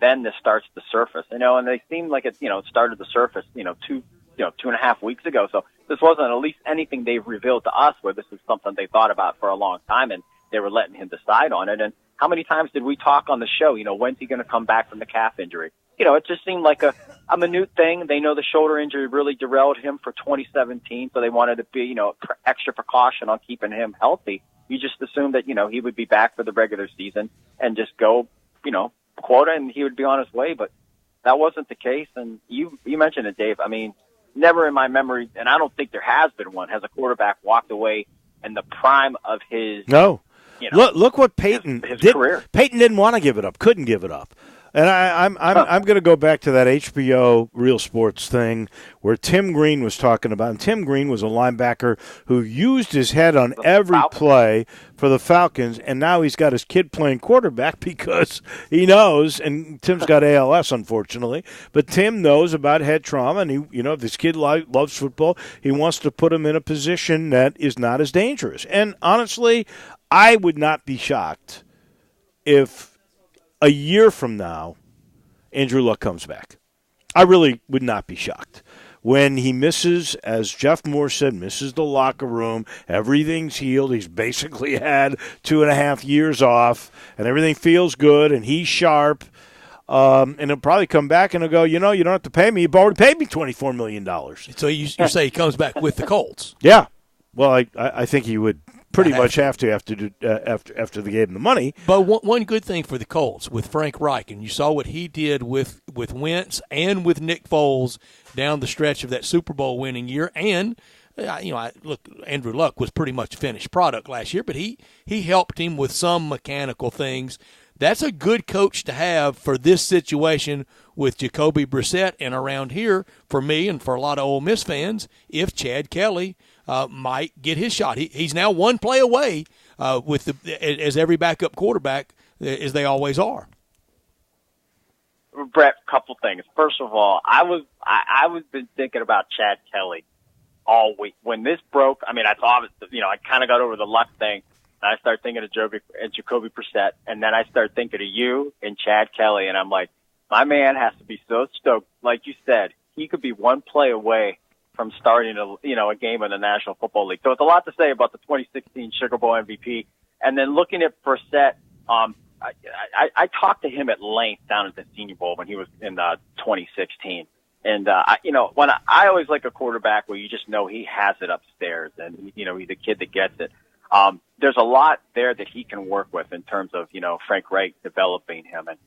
S10: this starts to surface, and they seemed like it started to surface, 2.5 weeks ago. So this wasn't at least anything they've revealed to us where this is something they thought about for a long time and they were letting him decide on it. And how many times did we talk on the show, when's he going to come back from the calf injury? It just seemed like a minute thing. They know the shoulder injury really derailed him for 2017, so they wanted to be, extra precaution on keeping him healthy. You just assumed that, he would be back for the regular season and just go, quota, and he would be on his way. But that wasn't the case. And you mentioned it, Dave. I mean, never in my memory, and I don't think there has been one, has a quarterback walked away in the prime of his
S1: look what Peyton
S10: his
S1: did.
S10: career.
S1: Peyton didn't want to give it up, couldn't give it up. And I'm going to go back to that HBO Real Sports thing where Tim Green was talking about. And Tim Green was a linebacker who used his head on every play for the Falcons, and now he's got his kid playing quarterback because he knows. And Tim's got ALS, unfortunately, but Tim knows about head trauma, and if this kid loves football, he wants to put him in a position that is not as dangerous. And honestly, I would not be shocked if a year from now, Andrew Luck comes back. I really would not be shocked. When he misses, as Jeff Moore said, misses the locker room, everything's healed. He's basically had 2.5 years off, and everything feels good, and he's sharp. And he'll probably come back and he'll go, you don't have to pay me. You've already paid me $24 million.
S2: So you say he comes back with the Colts?
S1: Yeah. Well, I think he would pretty much have to after they gave him the money.
S2: But one good thing for the Colts with Frank Reich, and you saw what he did with Wentz and with Nick Foles down the stretch of that Super Bowl winning year. And look, Andrew Luck was pretty much a finished product last year, but he helped him with some mechanical things. That's a good coach to have for this situation with Jacoby Brissett, and around here for me and for a lot of Ole Miss fans, if Chad Kelly might get his shot. He's now one play away as every backup quarterback, as they always are.
S10: Brett, a couple things. First of all, I was been thinking about Chad Kelly all week. When this broke, I mean, I thought, I kind of got over the Luck thing. And I started thinking of Jacoby Brissett, and then I started thinking of you and Chad Kelly, and I'm like, my man has to be so stoked. Like you said, he could be one play away from starting a game in the National Football League. So it's a lot to say about the 2016 Sugar Bowl MVP. And then looking at Brissett, I talked to him at length down at the Senior Bowl when he was in 2016. And when I always like a quarterback where you just know he has it upstairs, and he's a kid that gets it. There's a lot there that he can work with in terms of, Frank Reich developing him. And,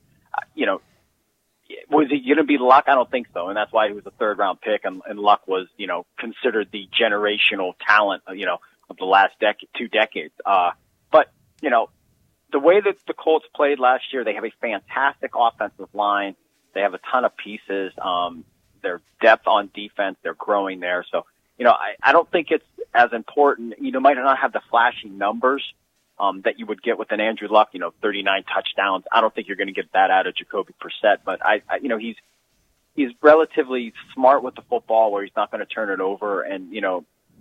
S10: was he going to be Luck? I don't think so. And that's why he was a third-round pick, and Luck was, considered the generational talent, of the last two decades. But, the way that the Colts played last year, they have a fantastic offensive line. They have a ton of pieces. Their depth on defense, they're growing there. So, I don't think it's as important. You might not have the flashy numbers that you would get with an Andrew Luck, 39 touchdowns. I don't think you're going to get that out of Jacoby Brissett, but he's relatively smart with the football where he's not going to turn it over, and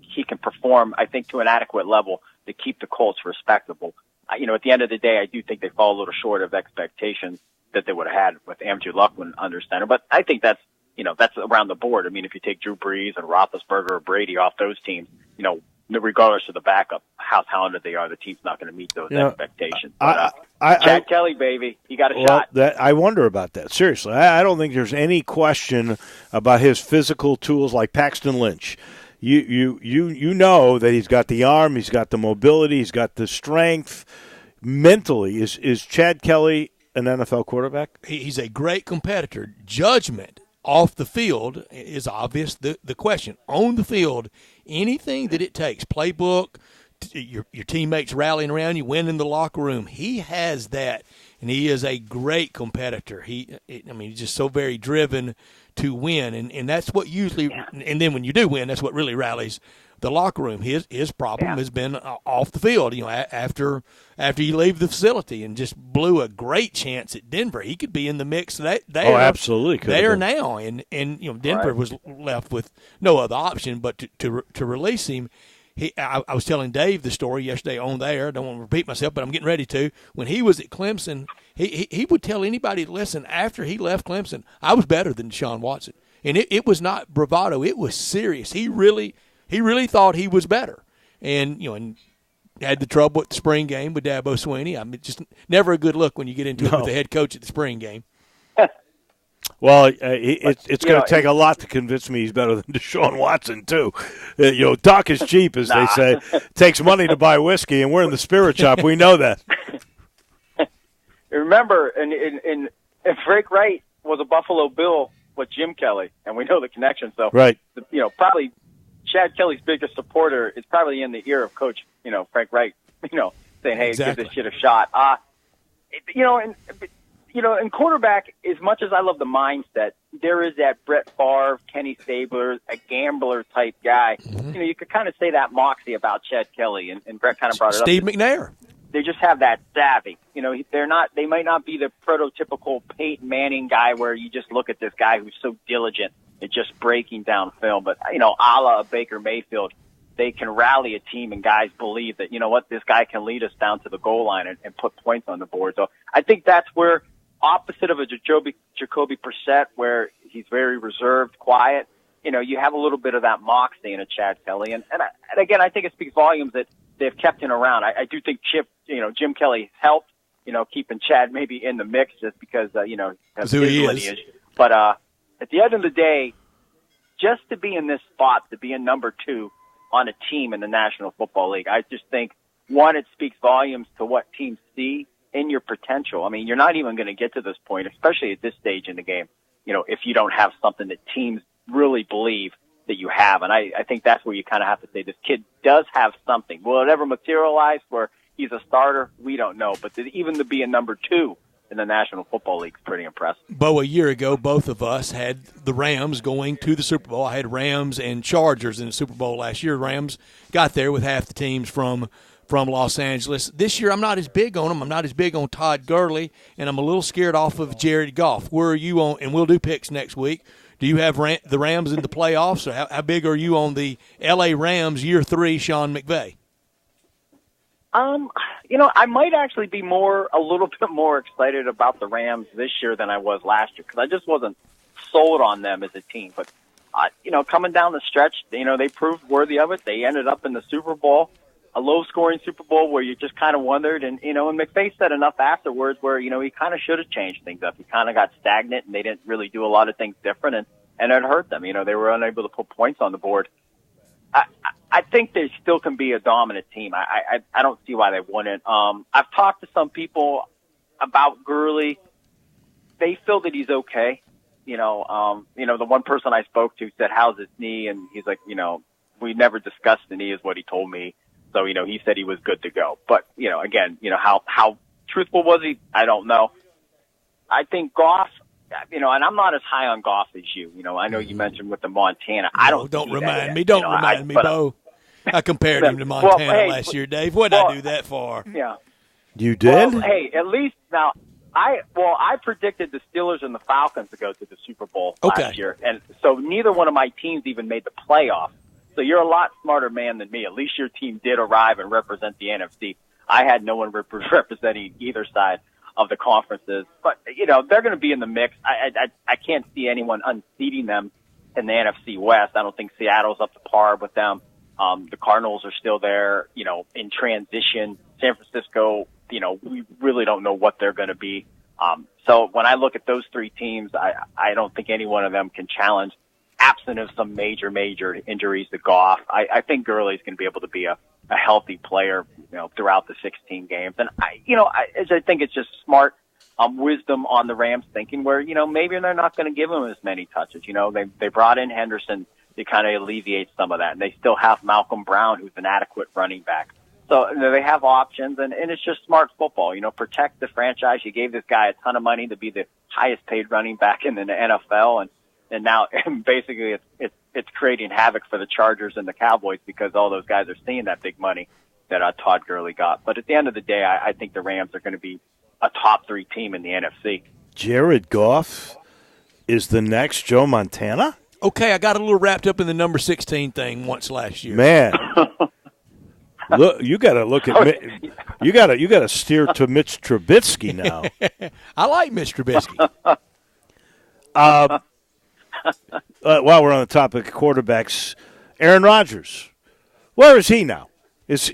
S10: he can perform, I think, to an adequate level to keep the Colts respectable. At the end of the day, I do think they fall a little short of expectations that they would have had with Andrew Luck when under center, but I think that's around the board. I mean, if you take Drew Brees and Roethlisberger or Brady off those teams, regardless of the backup, how talented they are, the team's not going to meet those expectations. But, Chad Kelly, baby, he got a shot.
S1: I wonder about that. Seriously, I don't think there's any question about his physical tools like Paxton Lynch. You know that he's got the arm, he's got the mobility, he's got the strength. Mentally, is Chad Kelly an NFL quarterback?
S2: He's a great competitor. Judgment off the field is obvious. The question on the field, anything that it takes, playbook, your teammates rallying around you, winning the locker room, he has that, and he is a great competitor. He's just so very driven to win, and that's what usually. Yeah. And then when you do win, that's what really rallies the locker room. His problem has been off the field. after you leave the facility, and just blew a great chance at Denver. He could be in the mix.
S1: Absolutely.
S2: There now, and Denver was left with no other option but to release him. I was telling Dave the story yesterday on the air. I don't want to repeat myself, but I'm getting ready to. When he was at Clemson, he would tell anybody to listen. After he left Clemson, I was better than Deshaun Watson, and it was not bravado. It was serious. He really thought he was better, and had the trouble at the spring game with Dabo Swinney. I mean, just never a good look when you get into it with the head coach at the spring game.
S1: Well, it's going to take a lot to convince me he's better than Deshaun Watson, too. Talk is cheap, as they say. It takes money to buy whiskey, and we're in the Spirits Shoppe. We know that.
S10: Remember, and Frank Reich was a Buffalo Bill with Jim Kelly, and we know the connection. So,
S1: right.
S10: Probably Chad Kelly's biggest supporter is probably in the ear of Coach, Frank Reich, saying, hey, Give this shit a shot. In quarterback, as much as I love the mindset, there is that Brett Favre, Kenny Stabler, a gambler-type guy.
S2: Mm-hmm.
S10: You could kind of say that moxie about Chad Kelly, and Brett kind of brought it up.
S2: Steve McNair.
S10: They just have that savvy. They might not be the prototypical Peyton Manning guy where you just look at this guy who's so diligent at just breaking down film, but, a la Baker Mayfield, they can rally a team and guys believe that, this guy can lead us down to the goal line and put points on the board. So I think that's where, opposite of a Jacoby Brissett, where he's very reserved, quiet, you have a little bit of that moxie in a Chad Kelly. And again, I think it speaks volumes that they've kept him around. I do think Jim Kelly helped, keeping Chad maybe in the mix just because,
S2: who he is.
S10: But at the end of the day, just to be in this spot, to be in number 2 on a team in the National Football League, I just think one, it speaks volumes to what teams see in your potential. I mean, you're not even going to get to this point, especially at this stage in the game, if you don't have something that teams really believe that you have. And I think that's where you kind of have to say this kid does have something. Will it ever materialize where he's a starter? We don't know. But even to be a number 2 in the National Football League is pretty impressive.
S2: Bo, a year ago, both of us had the Rams going to the Super Bowl. I had Rams and Chargers in the Super Bowl last year. Rams got there with half the teams from Los Angeles. This year, I'm not as big on them. I'm not as big on Todd Gurley, and I'm a little scared off of Jared Goff. Where are you on? And we'll do picks next week. Do you have the Rams in the playoffs, or how big are you on the L.A. Rams year 3, Sean McVay?
S10: I might actually be a little bit more excited about the Rams this year than I was last year because I just wasn't sold on them as a team. But, coming down the stretch, they proved worthy of it. They ended up in the Super Bowl, a low-scoring Super Bowl where you just kind of wondered. And, and McVay said enough afterwards where, he kind of should have changed things up. He kind of got stagnant, and they didn't really do a lot of things different, and it hurt them. They were unable to put points on the board. I think they still can be a dominant team. I don't see why they wouldn't. I've talked to some people about Gurley. They feel that he's okay. The one person I spoke to said, "How's his knee?" And he's like, we never discussed the knee is what he told me. So, he said he was good to go. But, again, how truthful was he? I don't know. I think Goff, and I'm not as high on Goff as you. I know you mentioned with the Montana.
S2: Don't remind me, Bo. I compared him to Montana last year, Dave. What did I do that for?
S10: Yeah.
S1: You did?
S10: Well, hey, at least now, I predicted the Steelers and the Falcons to go to the Super Bowl last year. And so neither one of my teams even made the playoffs. So you're a lot smarter man than me. At least your team did arrive and represent the NFC. I had no one representing either side of the conferences. But, they're going to be in the mix. I can't see anyone unseating them in the NFC West. I don't think Seattle's up to par with them. The Cardinals are still there, in transition. San Francisco, we really don't know what they're going to be. So when I look at those 3 teams, I don't think any one of them can challenge, absent of some major injuries to Goff. I think Gurley's going to be able to be a healthy player, throughout the 16 games. And I think it's just smart wisdom on the Rams thinking where, maybe they're not going to give him as many touches. They brought in Henderson to kind of alleviate some of that. And they still have Malcolm Brown, who's an adequate running back. So they have options, and it's just smart football. Protect the franchise. You gave this guy a ton of money to be the highest paid running back in the NFL, and now basically it's creating havoc for the Chargers and the Cowboys because all those guys are seeing that big money that Todd Gurley got. But at the end of the day, I think the Rams are going to be a top 3 team in the NFC.
S1: Jared Goff is the next Joe Montana?
S2: Okay, I got a little wrapped up in the number 16 thing once last year.
S1: Man. Look, you got to look at you got to steer to Mitch Trubisky now.
S2: I like Mitch Trubisky.
S1: While we're on the topic of quarterbacks, Aaron Rodgers, where is he now? Is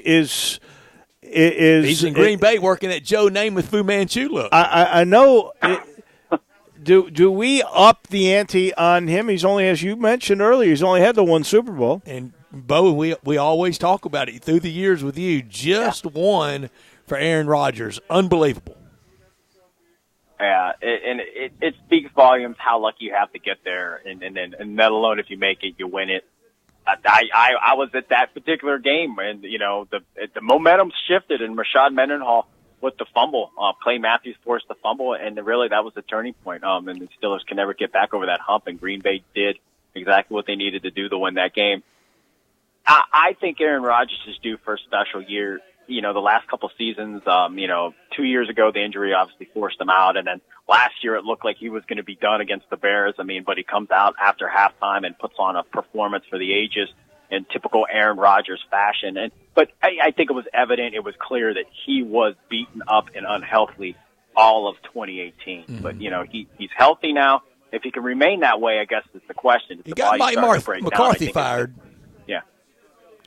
S2: he's in Green Bay working at Joe Namath Fu Manchu look.
S1: I know. Do we up the ante on him? He's only, as you mentioned earlier, he's only had the 1 Super Bowl.
S2: And Bo, we always talk about it through the years with you. Just one for Aaron Rodgers, unbelievable.
S10: Yeah, it speaks volumes how lucky you have to get there, and let alone if you make it, you win it. I was at that particular game, and the momentum shifted, and Rashad Mendenhall with the fumble, Clay Matthews forced the fumble, and really that was the turning point. And the Steelers can never get back over that hump, and Green Bay did exactly what they needed to do to win that game. I think Aaron Rodgers is due for a special year. The last couple seasons, 2 years ago, the injury obviously forced him out. And then last year, it looked like he was going to be done against the Bears. But he comes out after halftime and puts on a performance for the ages in typical Aaron Rodgers fashion. But I think it was evident, it was clear that he was beaten up and unhealthy all of 2018. Mm-hmm. But, he's healthy now. If he can remain that way, I guess is the question.
S2: He got Mike McCarthy fired.
S10: Yeah.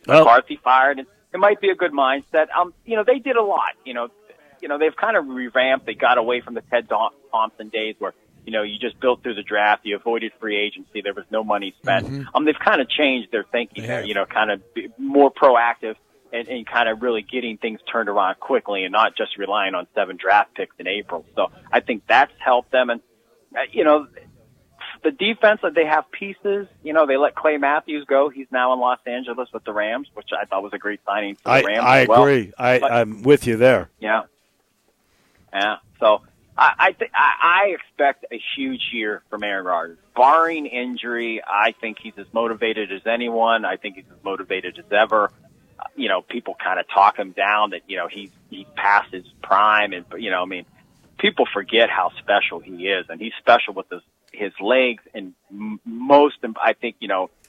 S10: Well, McCarthy fired. And it might be a good mindset. They did a lot. They've kind of revamped. They got away from the Ted Thompson days where, you just built through the draft. You avoided free agency. There was no money spent. Mm-hmm. They've kind of changed their thinking there, kind of be more proactive. and kind of really getting things turned around quickly and not just relying on 7 draft picks in April. So I think that's helped them. And, the defense, that they have pieces, they let Clay Matthews go. He's now in Los Angeles with the Rams, which I thought was a great signing for the Rams.
S1: I agree. I'm with you there.
S10: Yeah. Yeah. So I expect a huge year from Aaron Rodgers. Barring injury, I think he's as motivated as anyone. I think he's as motivated as ever. People kind of talk him down that, he's past his prime. And, people forget how special he is. And he's special with his legs and I think,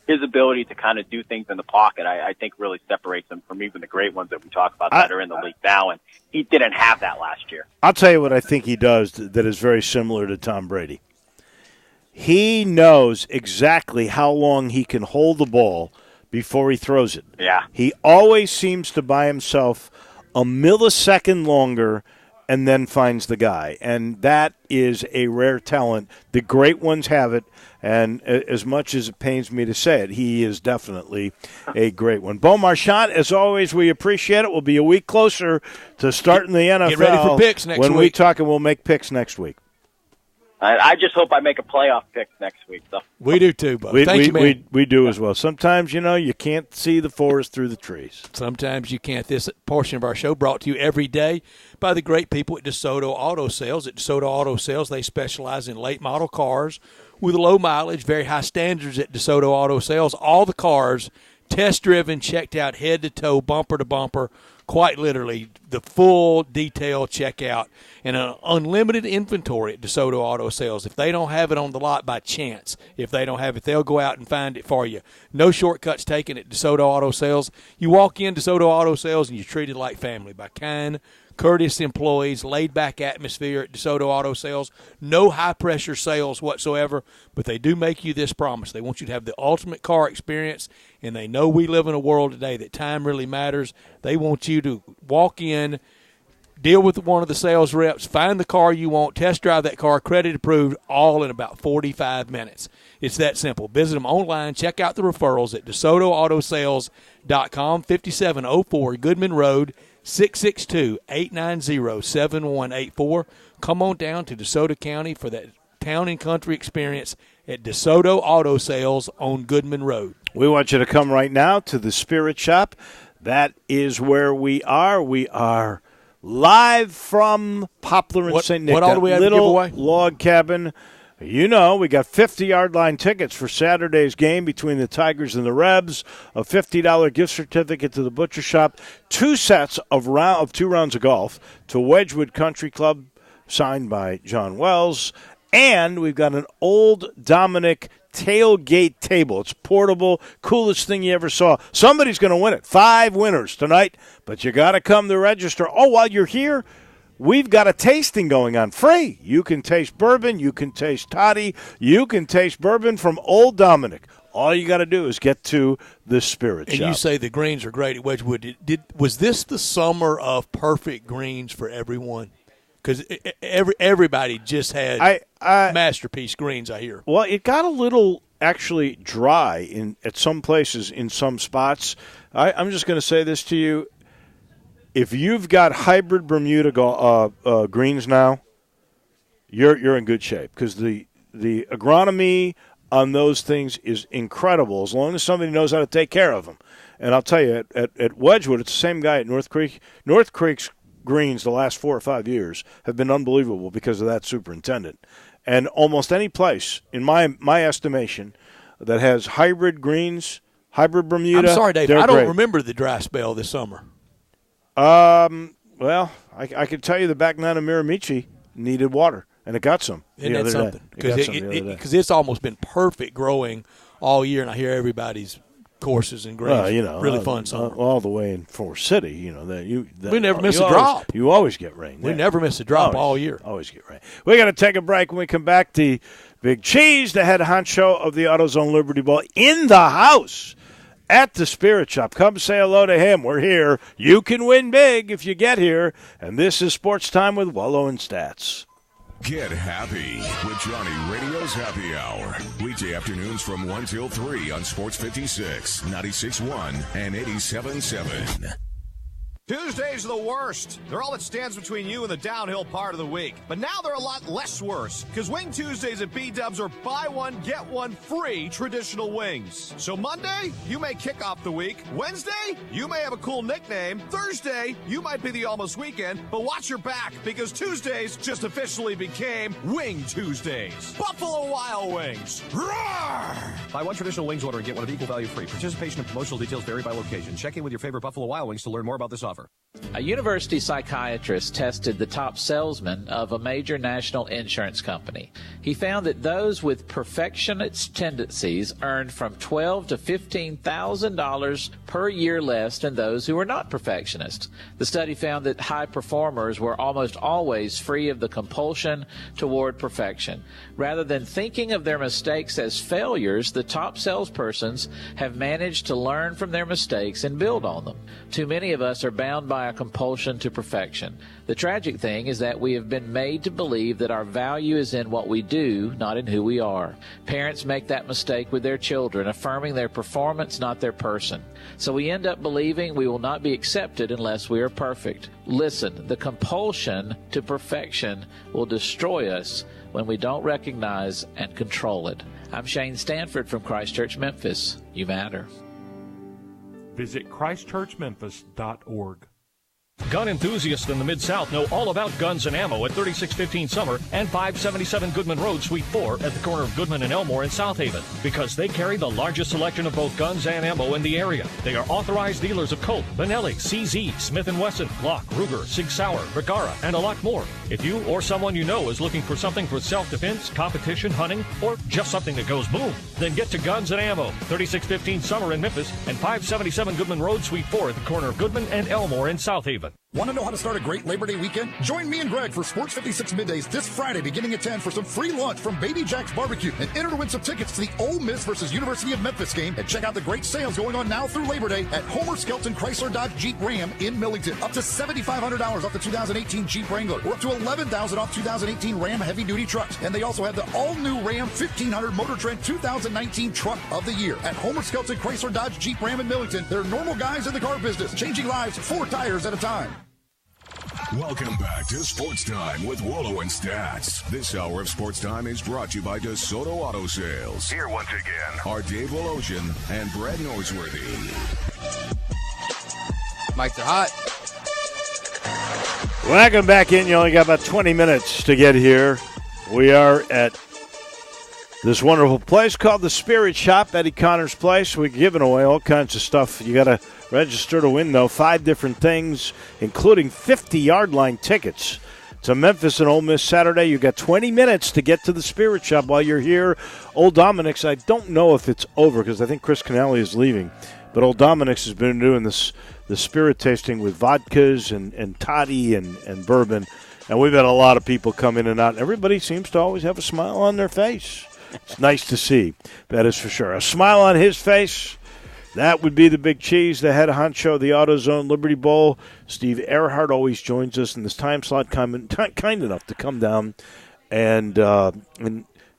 S10: his ability to kind of do things in the pocket, I think really separates him from even the great ones that we talk about that are in the league now. And he didn't have that last year.
S1: I'll tell you what I think he does that is very similar to Tom Brady. He knows exactly how long he can hold the ball before he throws it.
S10: Yeah.
S1: He always seems to buy himself a millisecond longer and then finds the guy. And that is a rare talent. The great ones have it, and as much as it pains me to say it, he is definitely a great one. Bo Marchant, as always, we appreciate it. We'll be a week closer to starting the NFL.
S2: Get ready for picks next
S1: when
S2: week.
S1: we talk, and we'll make picks next week.
S10: I just hope I make a playoff pick next week. So.
S2: We do too, Bo. Thank you, man.
S1: We do as well. Sometimes, you can't see the forest through the trees.
S2: Sometimes you can't. This portion of our show brought to you every day by the great people at DeSoto Auto Sales. At DeSoto Auto Sales, they specialize in late model cars with low mileage, very high standards at DeSoto Auto Sales. All the cars test-driven, checked out head to toe, bumper to bumper, quite literally the full detail checkout and an unlimited inventory at DeSoto Auto Sales. If they don't have it on the lot by chance, if they don't have it, they'll go out and find it for you. No shortcuts taken at DeSoto Auto Sales. You walk in DeSoto Auto Sales and you're treated like family by kind, courteous employees, laid-back atmosphere at DeSoto Auto Sales. No high-pressure sales whatsoever, but they do make you this promise. They want you to have the ultimate car experience, and they know we live in a world today that time really matters. They want you to walk in, deal with one of the sales reps, find the car you want, test drive that car, credit approved, all in about 45 minutes. It's that simple. Visit them online. Check out the referrals at DeSotoAutosales.com, 5704 Goodman Road, 662-890-7184. Come on down to DeSoto County for that town and country experience at DeSoto Auto Sales on Goodman Road.
S1: We want you to come right now to the Spirits Shoppe. That is where we are. We are live from Poplar and St. Nick.
S2: What all do we have to give away?
S1: Log cabin. We got 50-yard line tickets for Saturday's game between the Tigers and the Rebs, a $50 gift certificate to the Butcher Shop, 2 sets of 2 rounds of golf to Wedgwood Country Club, signed by John Wells, and we've got an Old Dominic tailgate table. It's portable, coolest thing you ever saw. Somebody's going to win it. 5 winners tonight, but you got to come to register. Oh, while you're here, we've got a tasting going on, free. You can taste bourbon, you can taste toddy, you can taste bourbon from Old Dominic. All you got to do is get to the Spirits Shoppe.
S2: And you say the greens are great at Wedgwood. Was this the summer of perfect greens for everyone? Because everybody just had masterpiece greens, I hear.
S1: Well, it got a little actually dry at some places in some spots. I'm just going to say this to you. If you've got hybrid Bermuda greens now, you're in good shape because the agronomy on those things is incredible as long as somebody knows how to take care of them. And I'll tell you, at Wedgwood, it's the same guy at North Creek. North Creek's greens the last 4 or 5 years have been unbelievable because of that superintendent. And almost any place, in my estimation, that has hybrid greens, hybrid Bermuda,
S2: I'm sorry, Dave, I don't remember the dry spell this summer.
S1: Well, I can tell you the back nine of Miramichi needed water, and it got some.
S2: Isn't that something? Because it's almost been perfect growing all year, and I hear everybody's courses and greens. Really fun summer.
S1: All the way in Forest City,
S2: we never miss a drop.
S1: You always get rain.
S2: We never miss a drop all year.
S1: Always get rain. We got to take a break. When we come back, the Big Cheese, the head honcho of the AutoZone Liberty Bowl, in the house at the Spirits Shoppe. Come say hello to him. We're here. You can win big if you get here. And this is Sports Time with Wolo and Stats.
S4: Get happy with Johnny Radio's Happy Hour. Weekday afternoons from 1 till 3 on Sports 56, 96.1, and 87.7.
S8: Tuesdays are the worst. They're all that stands between you and the downhill part of the week. But now they're a lot less worse, because Wing Tuesdays at B-Dubs are buy one, get one free traditional wings. So Monday, you may kick off the week. Wednesday, you may have a cool nickname. Thursday, you might be the almost weekend. But watch your back, because Tuesdays just officially became Wing Tuesdays. Buffalo Wild Wings. Roar! Buy one traditional wings order and get one of equal value free. Participation and promotional details vary by location. Check in with your favorite Buffalo Wild Wings to learn more about this offer.
S17: A university psychiatrist tested the top salesmen of a major national insurance company. He found that those with perfectionist tendencies earned from $12,000 to $15,000 per year less than those who were not perfectionists. The study found that high performers were almost always free of the compulsion toward perfection. Rather than thinking of their mistakes as failures, the top salespersons have managed to learn from their mistakes and build on them. Too many of us are bound by a compulsion to perfection. The tragic thing is that we have been made to believe that our value is in what we do, not in who we are. Parents make that mistake with their children, affirming their performance, not their person. So we end up believing we will not be accepted unless we are perfect. Listen, the compulsion to perfection will destroy us when we don't recognize and control it. I'm Shane Stanford from Christchurch, Memphis. You matter.
S18: Visit ChristchurchMemphis.org.
S9: Gun enthusiasts in the Mid-South know all about guns and ammo at 3615 Summer and 577 Goodman Road, Suite 4 at the corner of Goodman and Elmore in South Haven, because they carry the largest selection of both guns and ammo in the area. They are authorized dealers of Colt, Benelli, CZ, Smith & Wesson, Glock, Ruger, Sig Sauer, Bergara, and a lot more. If you or someone you know is looking for something for self-defense, competition, hunting, or just something that goes boom, then get to Guns and Ammo, 3615 Summer in Memphis and 577 Goodman Road, Suite 4 at the corner of Goodman and Elmore in South Haven.
S12: Want to know how to start a great Labor Day weekend? Join me and Greg for Sports 56 Middays this Friday beginning at 10 for some free lunch from Baby Jack's Barbecue and enter to win some tickets to the Ole Miss versus University of Memphis game, and check out the great sales going on now through Labor Day at Homer Skelton Chrysler Dodge Jeep Ram in Millington. Up to $7,500 off the 2018 Jeep Wrangler, or up to $11,000 off 2018 Ram heavy duty trucks. And they also have the all-new Ram 1500 Motor Trend 2019 Truck of the Year at Homer Skelton Chrysler Dodge Jeep Ram in Millington. They're normal guys in the car business, changing lives 4 tires at a time.
S4: Welcome back to Sports Time with Wolo and Stats. This hour of Sports Time is brought to you by DeSoto Auto Sales.
S13: Here once again
S4: are Dave Woloshin and Brad Norsworthy.
S11: Mics are hot.
S1: Welcome back in. You only got about 20 minutes to get here. We are at this wonderful place called the Spirits Shoppe, Eddie Connor's place. We're giving away all kinds of stuff. You got to register to win, though. 5 different things, including 50-yard line tickets. It's a Memphis and Ole Miss Saturday. You got 20 minutes to get to the Spirits Shoppe while you're here. Old Dominic's, I don't know if it's over because I think Chris Canelli is leaving. But Old Dominic's has been doing the spirit tasting with vodkas and toddy and bourbon. And we've had a lot of people come in and out. Everybody seems to always have a smile on their face. It's nice to see, that is for sure. A smile on his face, that would be the big cheese, the head honcho, the AutoZone Liberty Bowl. Steve Earhart always joins us in this time slot, kind enough to come down and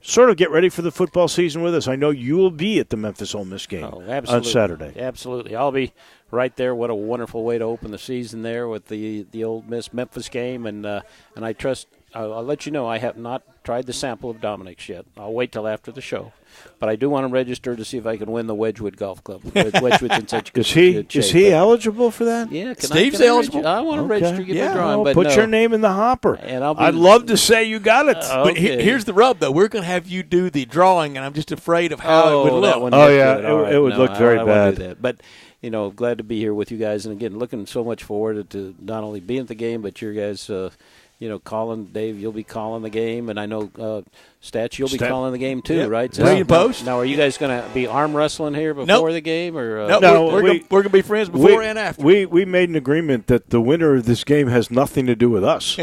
S1: sort of get ready for the football season with us. I know you will be at the Memphis Ole Miss game on Saturday.
S14: Absolutely. I'll be right there. What a wonderful way to open the season there with the Ole Miss Memphis game, and I trust. I'll let you know I have not tried the sample of Dominic's yet. I'll wait till after the show. But I do want to register to see if I can win the Wedgwood Golf Club. Wedgwood's in such good shape.
S1: Is he eligible for that?
S14: Yeah,
S1: Steve's
S14: eligible. I want to register, get the drawing. But
S1: put your name in the hopper.
S14: And
S1: I'd love to say you got it.
S2: But here's the rub, though. We're going to have you do the drawing, and I'm just afraid of how it would look.
S1: It would look very bad.
S14: Do that. But, glad to be here with you guys. And, again, looking so much forward to not only being at the game, but your guys calling. Dave, you'll be calling the game, and I know Stats, you'll be calling the game too, right?
S2: So post.
S14: Now, are you guys going to be arm wrestling here before the game, or
S2: no? We're going to be friends before and after.
S1: We made an agreement that the winner of this game has nothing to do with us.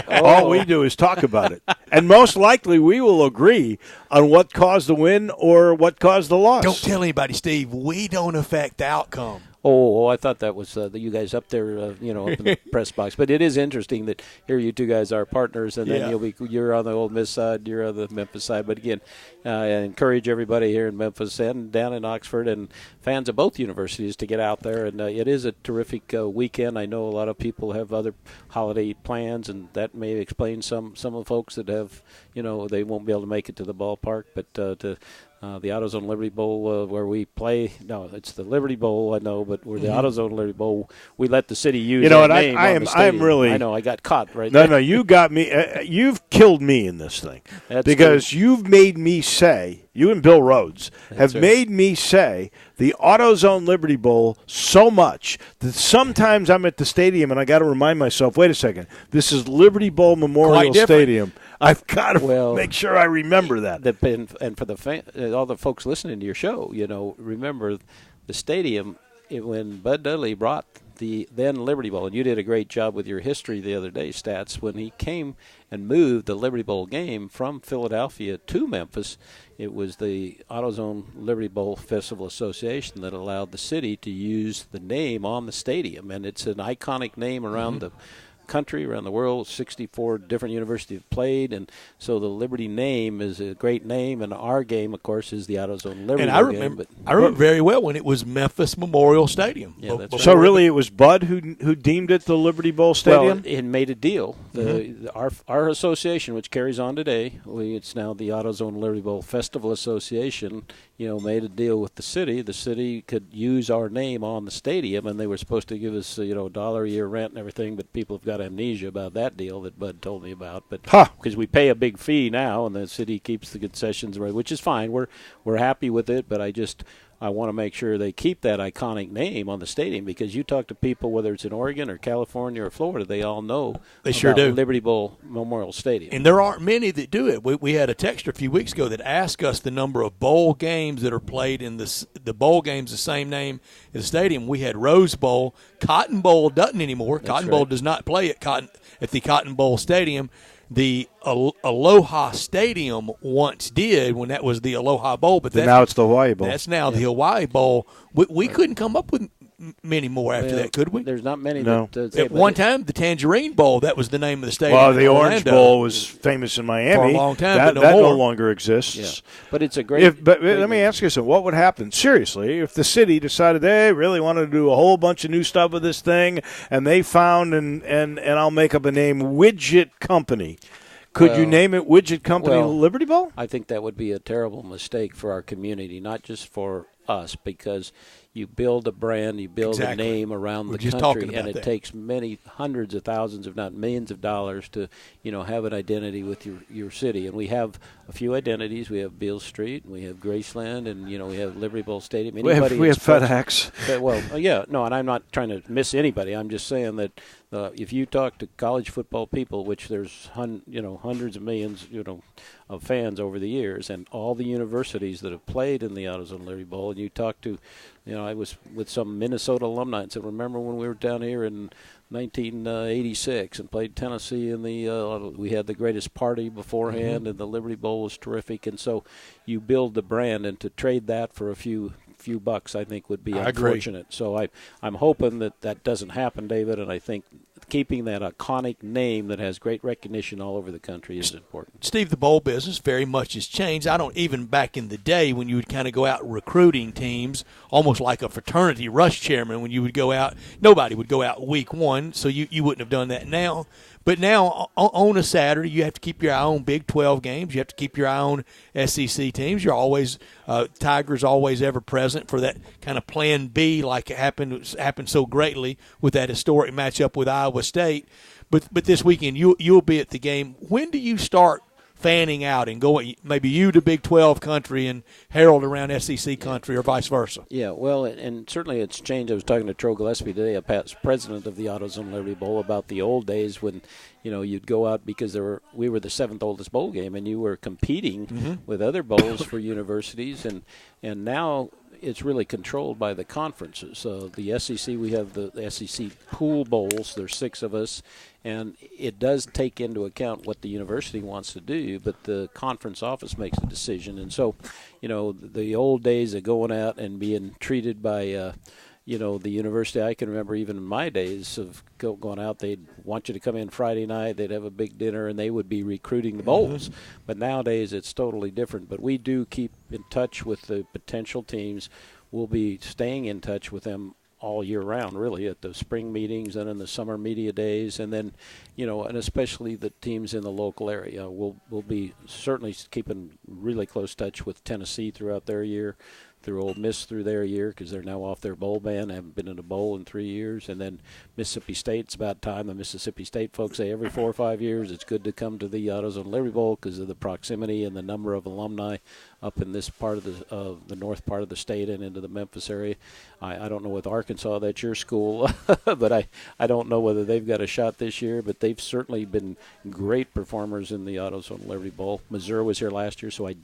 S1: All we do is talk about it, and most likely we will agree on what caused the win or what caused the loss.
S2: Don't tell anybody, Steve. We don't affect the outcome.
S14: Oh, I thought that was you guys up there, up in the press box. But it is interesting that here you two guys are partners, and then you're on the Ole Miss side, you're on the Memphis side. But again, I encourage everybody here in Memphis and down in Oxford and fans of both universities to get out there. And it is a terrific weekend. I know a lot of people have other holiday plans, and that may explain some of the folks that have, they won't be able to make it to the ballpark, but to the AutoZone Liberty Bowl where we play. No, it's the Liberty Bowl, I know, but we're the AutoZone Liberty Bowl. We let the city use that name on the stadium. I know, I got caught right there.
S1: No, you got me. You've killed me in this thing. Because you've made me say, you and Bill Rhodes have made me say the AutoZone Liberty Bowl so much that sometimes I'm at the stadium and I got to remind myself, wait a second, this is Liberty Bowl Memorial Stadium. I've got to make sure I remember that.
S14: And for all the folks listening to your show, remember the stadium when Bud Dudley brought the then Liberty Bowl, and you did a great job with your history the other day, Stats, when he came and moved the Liberty Bowl game from Philadelphia to Memphis. It was the AutoZone Liberty Bowl Festival Association that allowed the city to use the name on the stadium, and it's an iconic name around the country, around the world. 64 different universities have played, and so the Liberty name is a great name, and our game, of course, is the AutoZone Liberty.
S2: And I remember very well when it was Memphis Memorial Stadium.
S14: Yeah, that's
S1: so really it was Bud who deemed it the Liberty Bowl Stadium?
S14: Well, it made a deal. Our association, which carries on today, it's now the AutoZone Liberty Bowl Festival Association, made a deal with the city. The city could use our name on the stadium, and they were supposed to give us, $1 a year rent and everything, but people have got amnesia about that deal that Bud told me about. But because we pay a big fee now, and the city keeps the concessions, which is fine. We're happy with it, but I want to make sure they keep that iconic name on the stadium, because you talk to people, whether it's in Oregon or California or Florida, they all know
S2: sure do.
S14: Liberty Bowl Memorial Stadium.
S2: And there aren't many that do it. We had a texter a few weeks ago that asked us the number of bowl games that are played in the bowl games, the same name as the stadium. We had Rose Bowl. Cotton Bowl doesn't anymore. Cotton Bowl does not play at the Cotton Bowl Stadium. The Aloha Stadium once did when that was the Aloha Bowl, but
S1: now it's the Hawaii Bowl.
S2: That's now the Hawaii Bowl. We couldn't come up with many more after that, could we?
S14: There's not many.
S1: No.
S2: At one time, the Tangerine Bowl, that was the name of the stadium.
S1: Well, the Orange Bowl was famous in Miami.
S2: For a long time,
S1: that
S2: but
S1: no longer exists.
S14: Yeah. But it's a great.
S1: Let me ask you something. What would happen, seriously, if the city decided they really wanted to do a whole bunch of new stuff with this thing, and they found, and I'll make up a name, Widget Company? Could you name it Widget Company Liberty Bowl?
S14: I think that would be a terrible mistake for our community, not just for us, because you build a brand, you build a name around the country, and it takes many hundreds of thousands, if not millions of dollars to, have an identity with your city. And we have a few identities. We have Beale Street, and we have Graceland, and, we have Liberty Bowl Stadium.
S1: We have FedEx.
S14: And I'm not trying to miss anybody. I'm just saying that if you talk to college football people, which there's hundreds of millions of fans over the years, and all the universities that have played in the AutoZone Liberty Bowl, and you talk to, I was with some Minnesota alumni and said, remember when we were down here in 1986 and played Tennessee in we had the greatest party beforehand, and the Liberty Bowl was terrific. And so you build the brand, and to trade that for a few bucks, I think, would be unfortunate. So I'm hoping that doesn't happen, David, and I think keeping that iconic name that has great recognition all over the country is important.
S2: Steve, the bowl business very much has changed. Even back in the day when you would kind of go out recruiting teams, almost like a fraternity rush chairman, when you would go out, nobody would go out week one, so you wouldn't have done that now. But now, on a Saturday, you have to keep your eye on Big 12 games. You have to keep your eye on SEC teams. You're always Tigers always ever present for that kind of Plan B, like it happened so greatly with that historic matchup with Iowa State. But this weekend, you'll be at the game. When do you start fanning out and going, maybe you to Big 12 country and Harold around SEC country, or vice versa?
S14: Yeah, well, and certainly it's changed. I was talking to Tro Gillespie today, a past president of the AutoZone Liberty Bowl, about the old days when, you'd go out because we were the seventh oldest bowl game, and you were competing with other bowls for universities, and now it's really controlled by the conferences. The SEC, we have the SEC pool bowls. There's 6 of us, and it does take into account what the university wants to do, but the conference office makes the decision. And so, the old days of going out and being treated by the university, I can remember even in my days of going out, they'd want you to come in Friday night, they'd have a big dinner, and they would be recruiting the bowls. But nowadays it's totally different. But we do keep in touch with the potential teams. We'll be staying in touch with them all year round, really, at the spring meetings and in the summer media days, and then, and especially the teams in the local area. We'll be certainly keeping really close touch with Tennessee throughout their year, through Ole Miss through their year, because they're now off their bowl ban, haven't been in a bowl in 3 years, and then Mississippi State. It's about time. The Mississippi State folks say every 4 or 5 years it's good to come to the AutoZone Liberty Bowl because of the proximity and the number of alumni up in this part of the north part of the state and into the Memphis area. I don't know with Arkansas, that's your school, but I don't know whether they've got a shot this year, but they've certainly been great performers in the AutoZone Liberty Bowl. Missouri was here last year, so I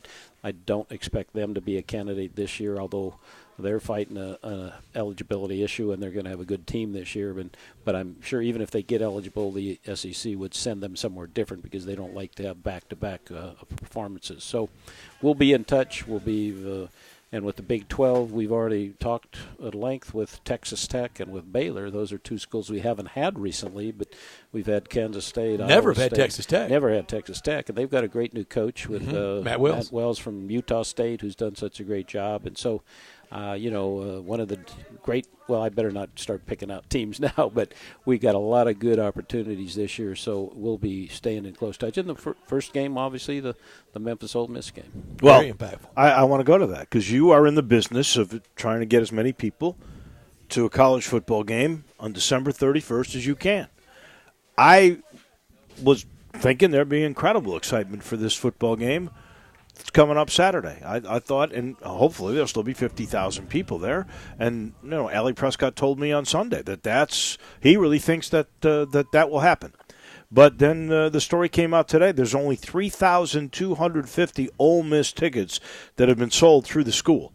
S14: don't expect them to be a candidate this year, although they're fighting an eligibility issue and they're going to have a good team this year. But I'm sure even if they get eligible, the SEC would send them somewhere different because they don't like to have back-to-back performances. So we'll be in touch. We'll be and with the Big 12, we've already talked at length with Texas Tech and with Baylor. Those are two schools we haven't had recently, but we've had Kansas State.
S2: Never
S14: had
S2: Texas Tech.
S14: Never had Texas Tech, and they've got a great new coach with
S2: Matt Wells.
S14: Matt Wells from Utah State, who's done such a great job. And so, one of the great – well, I better not start picking out teams now, but we got a lot of good opportunities this year, so we'll be staying in close touch. And the first game, obviously, the Memphis Ole Miss game.
S1: Well,
S2: very impactful.
S1: I want to go to that because you are in the business of trying to get as many people to a college football game on December 31st as you can. I was thinking there'd be incredible excitement for this football game. It's coming up Saturday. I thought, and hopefully there'll still be 50,000 people there. And Allie Prescott told me on Sunday that he really thinks that that will happen. But then the story came out today. There's only 3,250 Ole Miss tickets that have been sold through the school,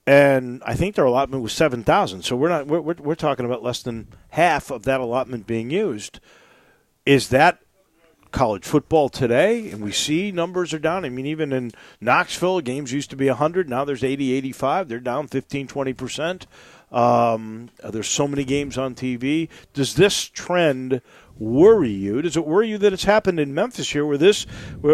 S1: and I think their allotment was 7,000. So we're talking about less than half of that allotment being used. Is that college football today? And we see numbers are down. I mean, even in Knoxville, games used to be 100. Now there's 80, 85. They're down 15, 20%. There's so many games on TV. Does this trend worry you? Does it worry you that it's happened in Memphis here where